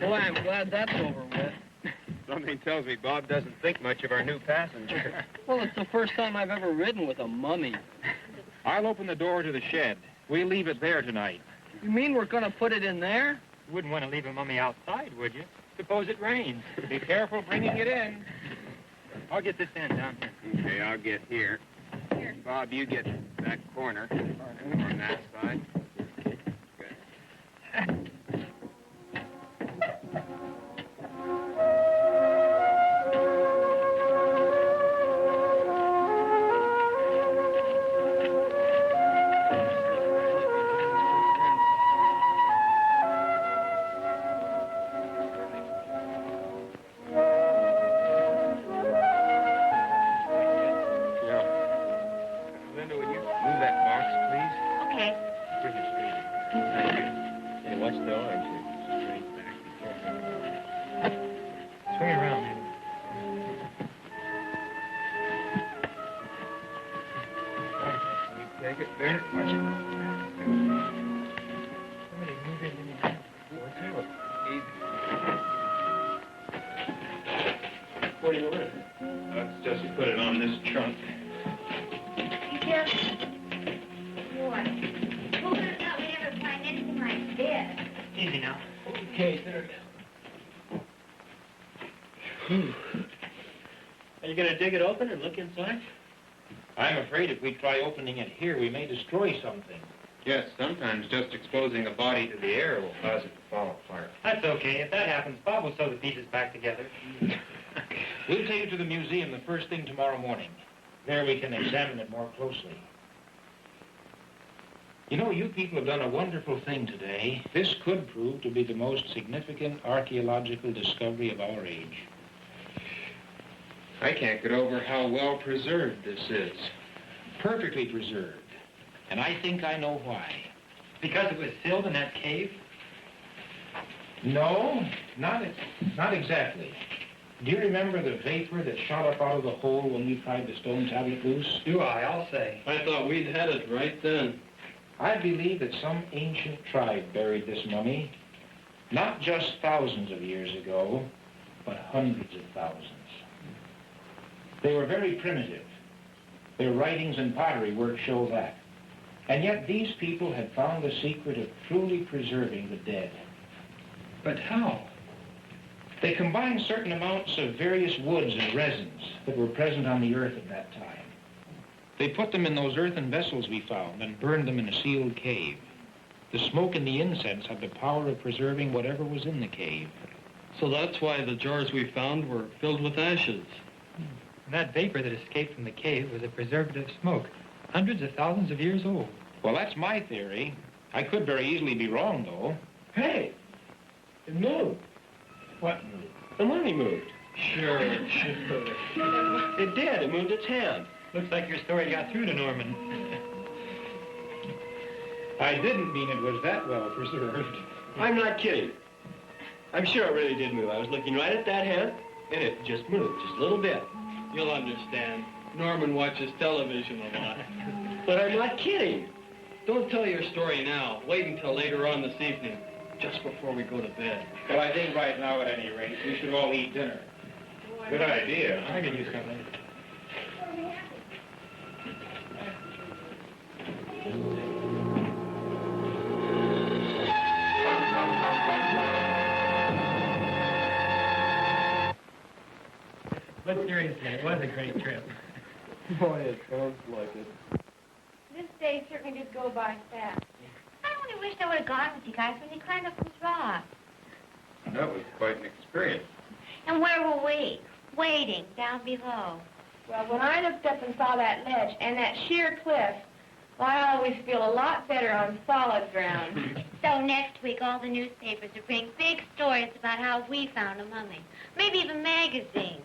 Boy, I'm glad that's over with. Something tells me Bob doesn't think much of our new passenger. Well, it's the first time I've ever ridden with a mummy. I'll open the door to the shed. We'll leave it there tonight. You mean we're going to put it in there? You wouldn't want to leave a mummy outside, would you? Suppose it rains. Be careful bringing it in. I'll get this end down here. Okay, I'll get here. Bob, you get that corner on that side. Good. trunk. You just... Boy, who would have thought we'd ever find anything like this? Easy now. Okay, sit her down. Whew. Are you going to dig it open and look inside? I'm afraid if we try opening it here, we may destroy something. Yes, sometimes just exposing a body to the air will cause it to fall apart. That's okay. If that happens, Bob will sew the pieces back together. We'll take it to the museum the first thing tomorrow morning. There we can examine it more closely. You know, you people have done a wonderful thing today. This could prove to be the most significant archaeological discovery of our age. I can't get over how well preserved this is. Perfectly preserved. And I think I know why. Because it was sealed in that cave? No, not exactly. Do you remember the vapor that shot up out of the hole when we pried the stone tablet loose? Do I? I'll say. I thought we'd had it right then. I believe that some ancient tribe buried this mummy, not just thousands of years ago, but hundreds of thousands. They were very primitive. Their writings and pottery work show that. And yet these people had found the secret of truly preserving the dead. But how? They combined certain amounts of various woods and resins that were present on the earth at that time. They put them in those earthen vessels we found and burned them in a sealed cave. The smoke and the incense had the power of preserving whatever was in the cave. So that's why the jars we found were filled with ashes. And that vapor that escaped from the cave was a preservative smoke, hundreds of thousands of years old. Well, that's my theory. I could very easily be wrong, though. Hey, it moved. What moved? The mummy moved. Sure. It did. It moved its hand. Looks like your story got through to Norman. I didn't mean it was that well preserved. I'm not kidding. I'm sure it really did move. I was looking right at that hand, and it just moved, just a little bit. You'll understand. Norman watches television a lot. But I'm not kidding. Don't tell your story now. Wait until later on this evening, just before we go to bed. Well, I think right now, at any rate, we should all eat dinner. Good idea. I could use something. But seriously, it was a great trip. Boy, it sounds like it. This day certainly did go by fast. I only wished I would have gone with you guys when you climbed up those rocks. That was quite an experience. And where were we? Waiting down below. Well, when I looked up and saw that ledge and that sheer cliff, well, I always feel a lot better on solid ground. So next week, all the newspapers will bring big stories about how we found a mummy. Maybe even magazines.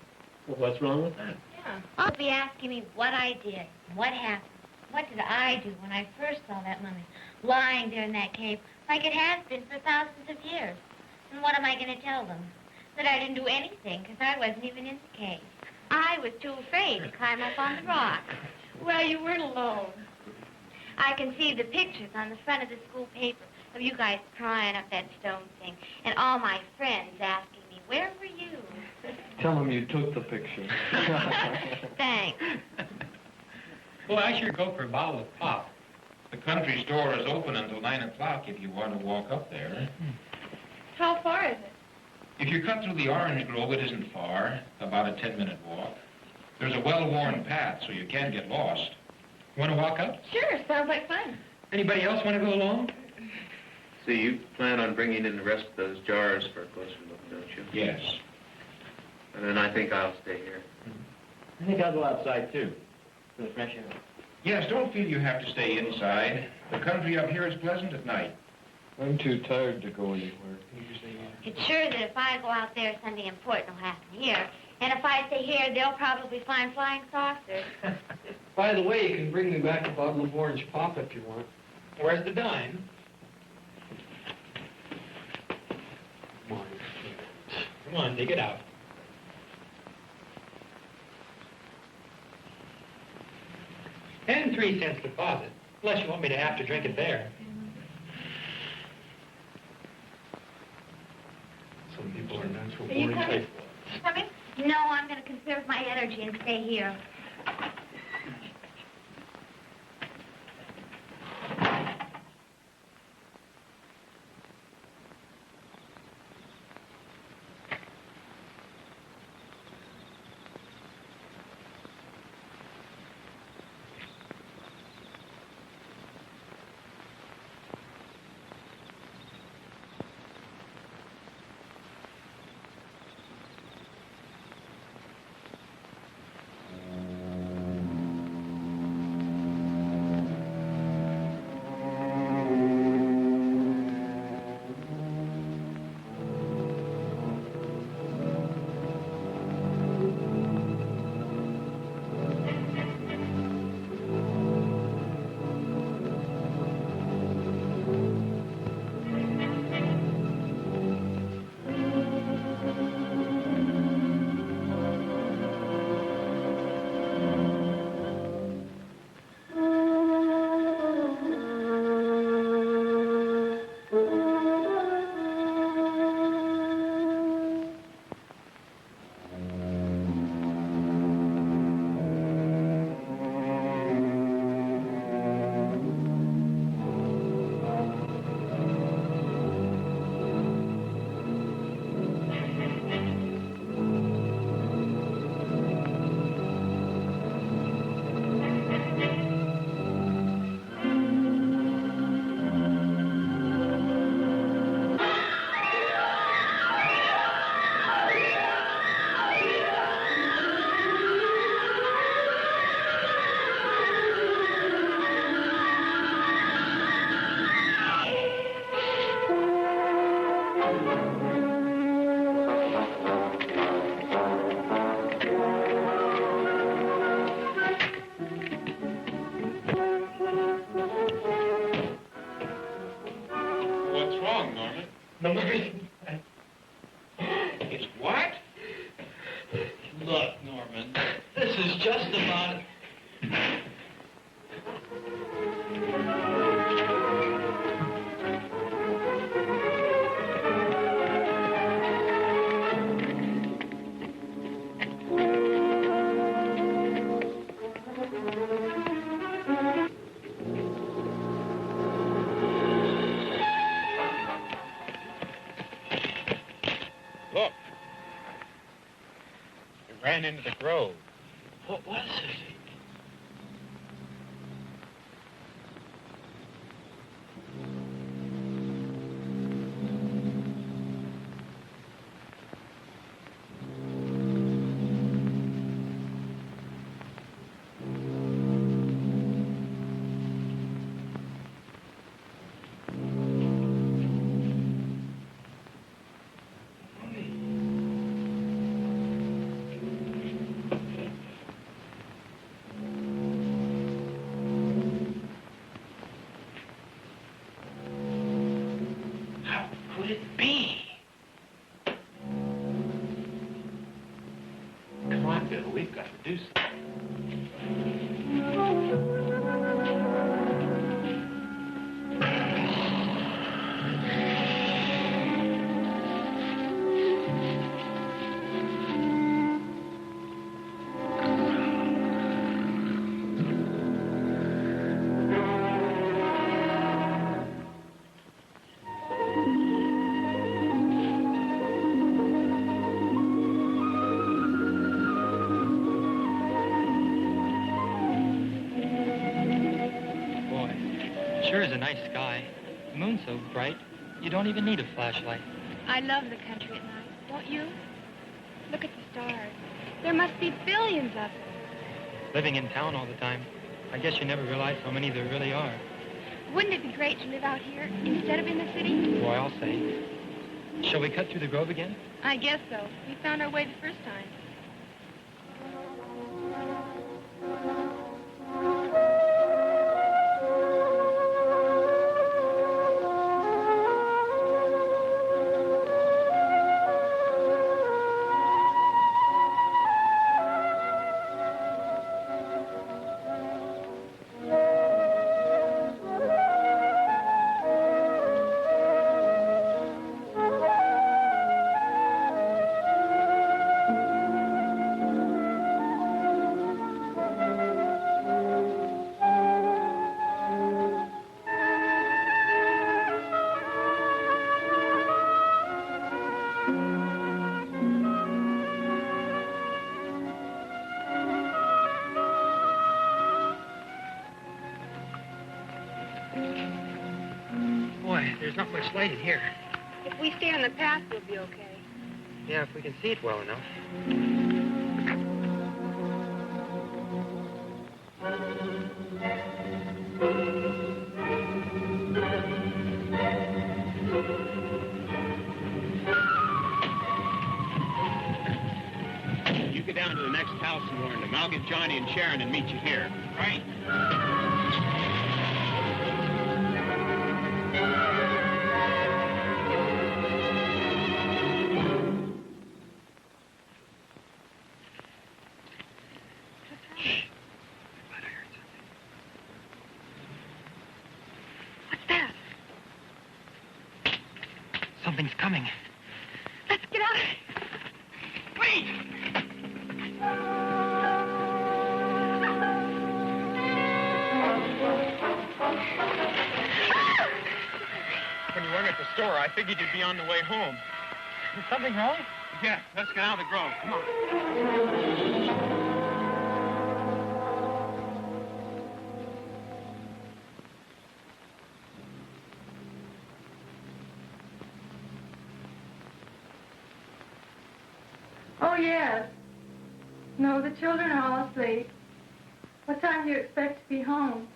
Well, what's wrong with that? Yeah. They'll be asking me what I did, what happened. What did I do when I first saw that mummy lying there in that cave like it has been for thousands of years? And what am I going to tell them? That I didn't do anything because I wasn't even in the cave. I was too afraid to climb up on the rock. Well, you weren't alone. I can see the pictures on the front of the school paper of you guys prying up that stone thing and all my friends asking me, where were you? Tell him you took the picture. Thanks. Well, I sure go for a bottle of pop. The country store is open until 9 o'clock if you want to walk up there. How far is it? If you cut through the orange grove, it isn't far, about a 10-minute walk. There's a well-worn path, so you can't get lost. Want to walk up? Sure, sounds like fun. Anybody else want to go along? See, you plan on bringing in the rest of those jars for a closer look, don't you? Yes. And then I think I'll stay here. I think I'll go outside, too, for the fresh air. Yes, don't feel you have to stay inside. The country up here is pleasant at night. I'm too tired to go anywhere. It's sure that if I go out there, something important will happen here. And if I stay here, they'll probably find flying saucers. By the way, you can bring me back a bottle of orange pop if you want. Where's the dime? Come on, dig it out. And 3 cents deposit, unless you want me to have to drink it there. Some people are natural Are you born coming? faithful. Coming? No, I'm going to conserve my energy and stay here. What's wrong, Norman? It's what? Look, Norman, this is just about... Look. It ran into the grove. What was it? Could it be? Come on, Bill. We've got to do something. Sure is a nice sky. The moon's so bright, you don't even need a flashlight. I love the country at night, don't you? Look at the stars. There must be billions of them. Living in town all the time, I guess you never realize how many there really are. Wouldn't it be great to live out here instead of in the city? Boy, I'll say. Shall we cut through the grove again? I guess so. We found our way the first time. Boy, there's not much light in here. If we stay on the path, we'll be okay. Yeah, if we can see it well enough. You get down to the next house and warn them. I'll get Johnny and Sharon and meet you here. Right. Something's coming. Let's get out. Wait! When you weren't at the store, I figured you'd be on the way home. Is something wrong? Yeah, let's get out of the grove. Come on. Oh, yes. No, the children are all asleep. What time do you expect to be home?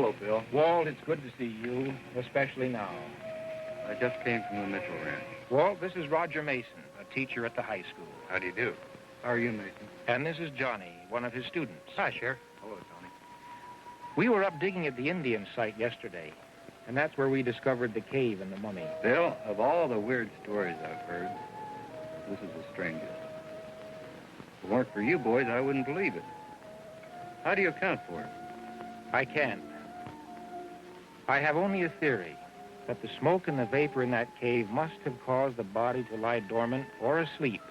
Hello, Bill. Walt, it's good to see you, especially now. I just came from the Mitchell Ranch. Walt, this is Roger Mason, a teacher at the high school. How do you do? How are you, Mason? And this is Johnny, one of his students. Hi, Sheriff. Hello, Johnny. We were up digging at the Indian site yesterday, and that's where we discovered the cave and the mummy. Bill, of all the weird stories I've heard, this is the strangest. If it weren't for you boys, I wouldn't believe it. How do you account for it? I can't. I have only a theory that the smoke and the vapor in that cave must have caused the body to lie dormant or asleep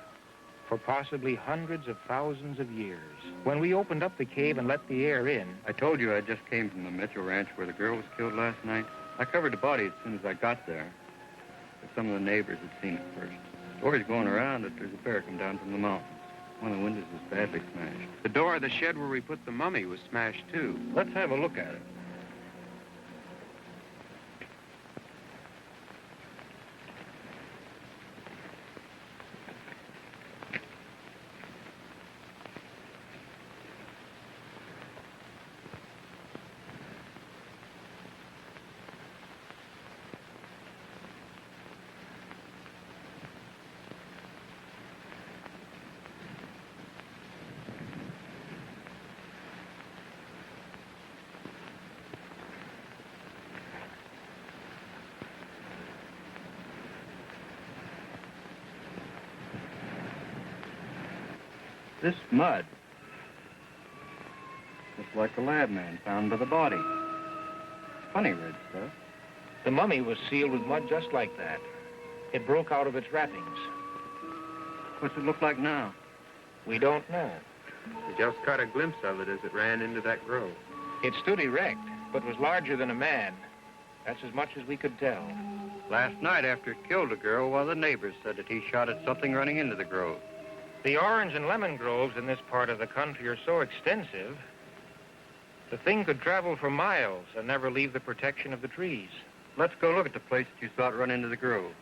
for possibly hundreds of thousands of years. When we opened up the cave and let the air in... I told you I just came from the Mitchell Ranch where the girl was killed last night. I covered the body as soon as I got there, but some of the neighbors had seen it first. Stories going around that there's a bear come down from the mountains. One of the windows was badly smashed. The door of the shed where we put the mummy was smashed, too. Let's have a look at it. This mud, just like the lab man found by the body. Funny red stuff. The mummy was sealed with mud just like that. It broke out of its wrappings. What's it look like now? We don't know. We just caught a glimpse of it as it ran into that grove. It stood erect, but was larger than a man. That's as much as we could tell. Last night after it killed a girl, one of the neighbors said that he shot at something running into the grove. The orange and lemon groves in this part of the country are so extensive, the thing could travel for miles and never leave the protection of the trees. Let's go look at the place that you saw it run into the grove.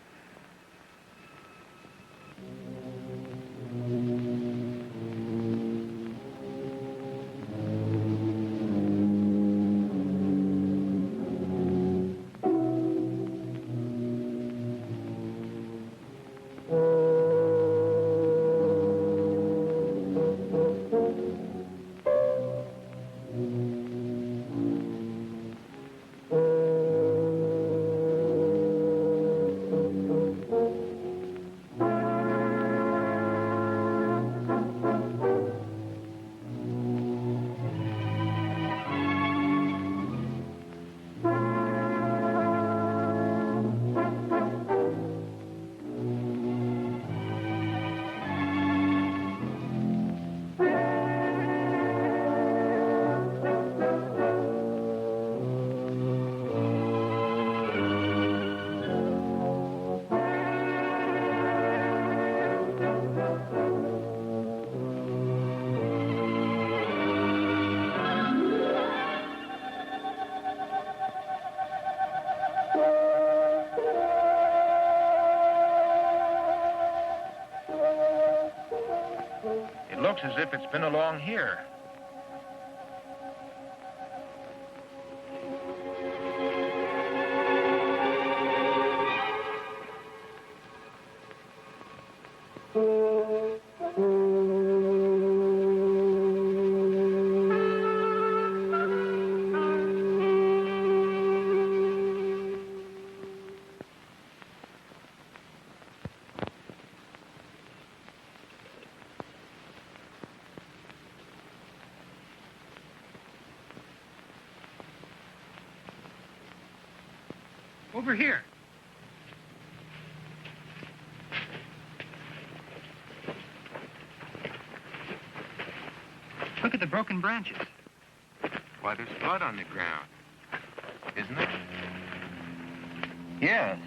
It looks as if it's been along here. Over here. Look at the broken branches. Why, there's blood on the ground. Isn't there? Yes.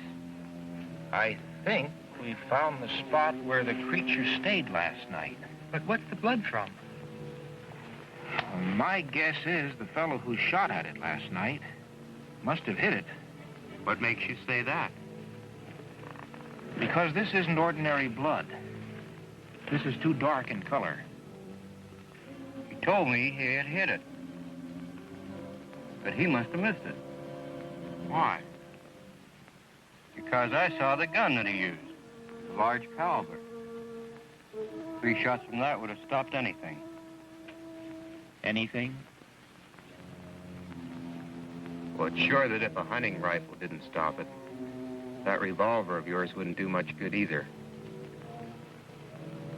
I think we found the spot where the creature stayed last night. But what's the blood from? My guess is the fellow who shot at it last night must have hit it. What makes you say that? Because this isn't ordinary blood. This is too dark in color. He told me he had hit it. But he must have missed it. Why? Because I saw the gun that he used. A large caliber. 3 shots from that would have stopped anything. Anything? Well, it's sure that if a hunting rifle didn't stop it, that revolver of yours wouldn't do much good either.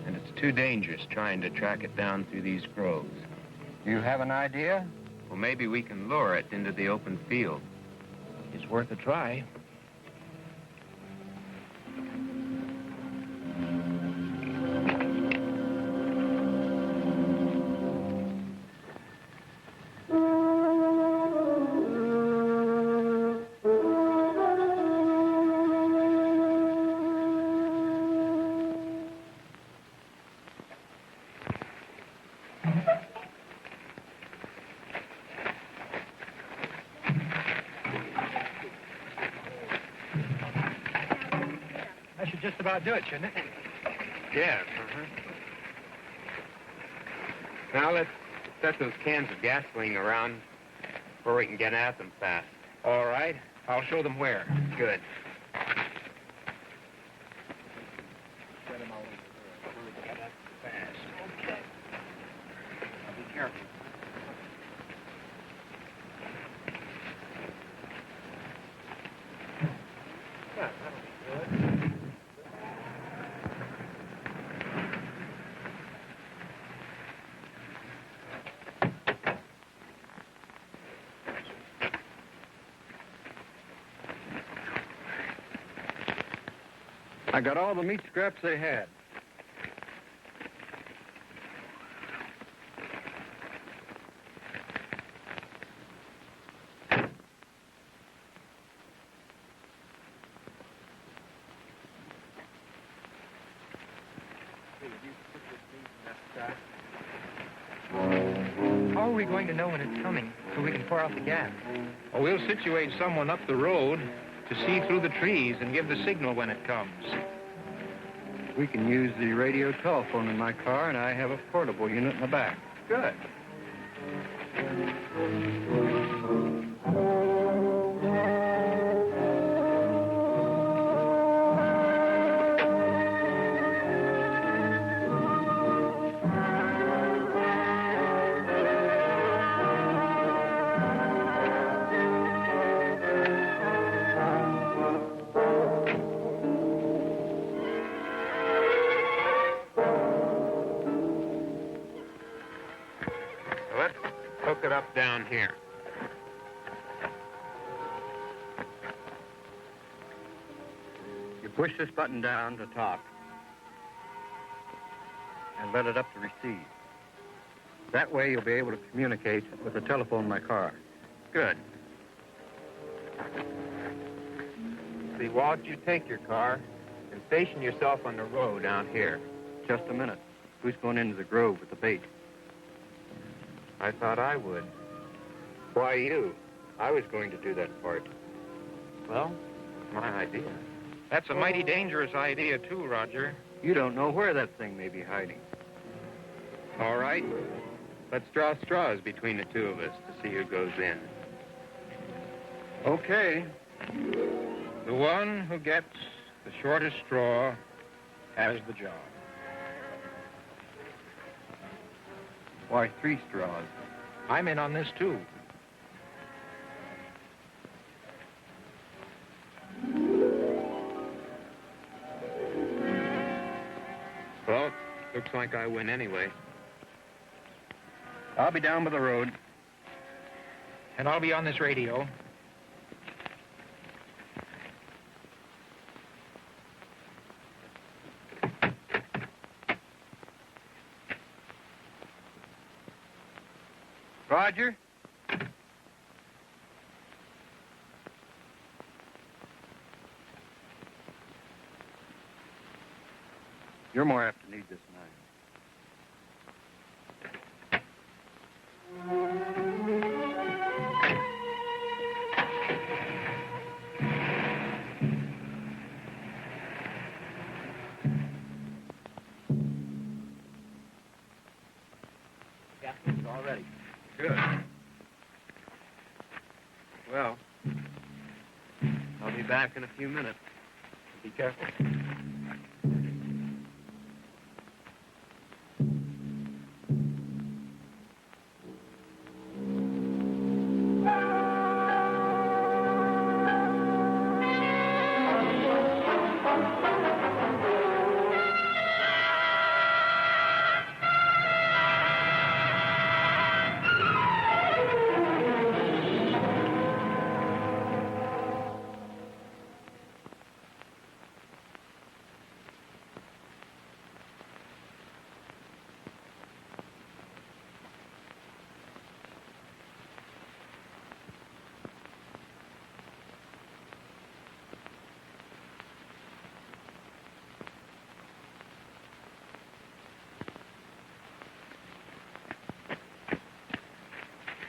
And it's too dangerous trying to track it down through these groves. You have an idea? Well, maybe we can lure it into the open field. It's worth a try. That should just about do it, shouldn't it? Yes, Now let's set those cans of gasoline around where we can get at them fast. All right. I'll show them where. Good. Okay. Now be careful. Yeah, that'll be good. I got all the meat scraps they had. How are we going to know when it's coming so we can pour out the gas? Well, we'll situate someone up the road to see through the trees and give the signal when it comes. We can use the radio telephone in my car, and I have a portable unit in the back. Good. Hook it up down here. You push this button down to top and let it up to receive. That way you'll be able to communicate with the telephone in my car. Good. See, Walt, you take your car and station yourself on the road out here. Just a minute. Who's going into the grove with the bait? I thought I would. Why you? I was going to do that part. Well, it's my idea. That's a mighty dangerous idea, too, Roger. You don't know where that thing may be hiding. All right. Let's draw straws between the two of us to see who goes in. Okay. The one who gets the shortest straw has the job. Why 3 straws? I'm in on this, too. Well, looks like I win anyway. I'll be down by the road. And I'll be on this radio. Roger? You're more apt to need this than Gasoline's all ready. Good. Well, I'll be back in a few minutes. Be careful.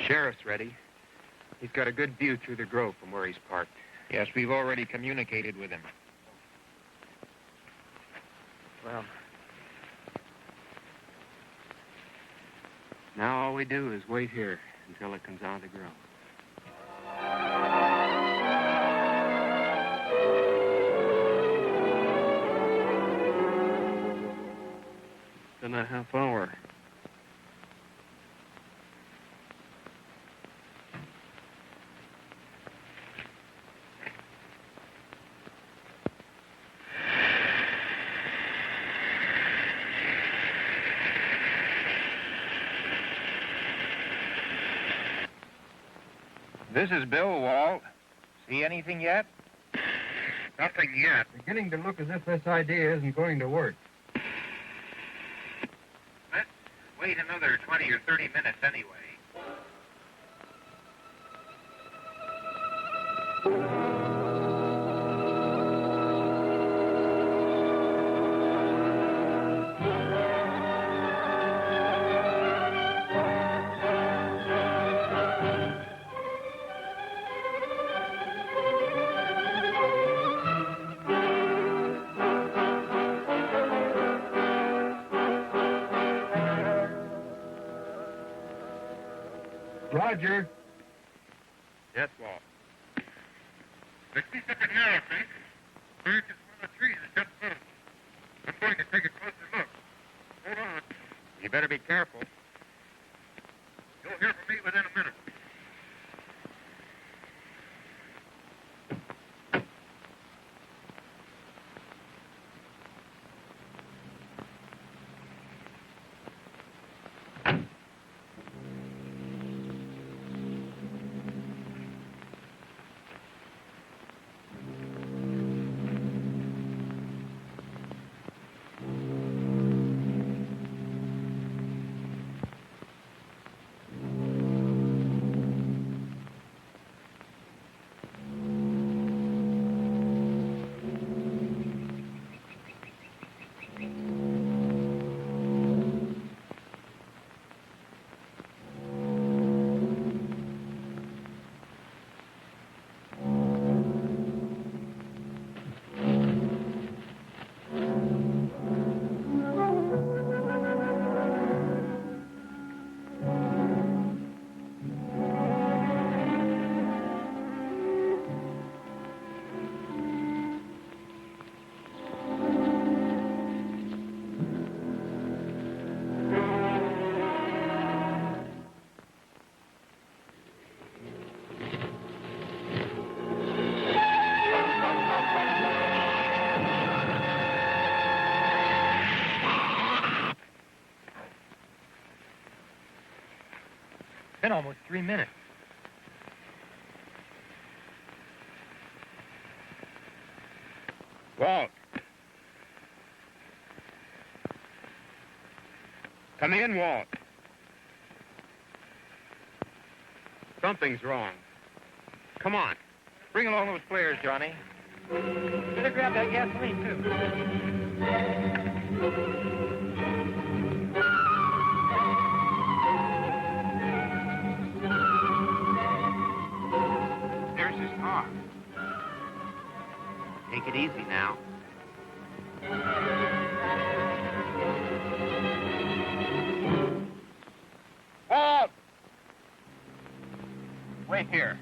Sheriff's ready. He's got a good view through the grove from where he's parked. Yes, we've already communicated with him. Well, now all we do is wait here until it comes out of the grove. It's been a half hour. This is Bill, Walt. See anything yet? Nothing yet. Beginning to look as if this idea isn't going to work. Let's wait another 20 or 30 minutes anyway. Roger. Yes, Walt. I see something now, see? Back in one of the trees is just moved. I'm going to take a closer look. Hold on. You better be careful. You'll hear from me within a minute. Been almost 3 minutes. Walt. Come in, Walt. Something's wrong. Come on. Bring along those flares, Johnny. Better grab that gasoline, too. Take it easy now. Walt! Wait here.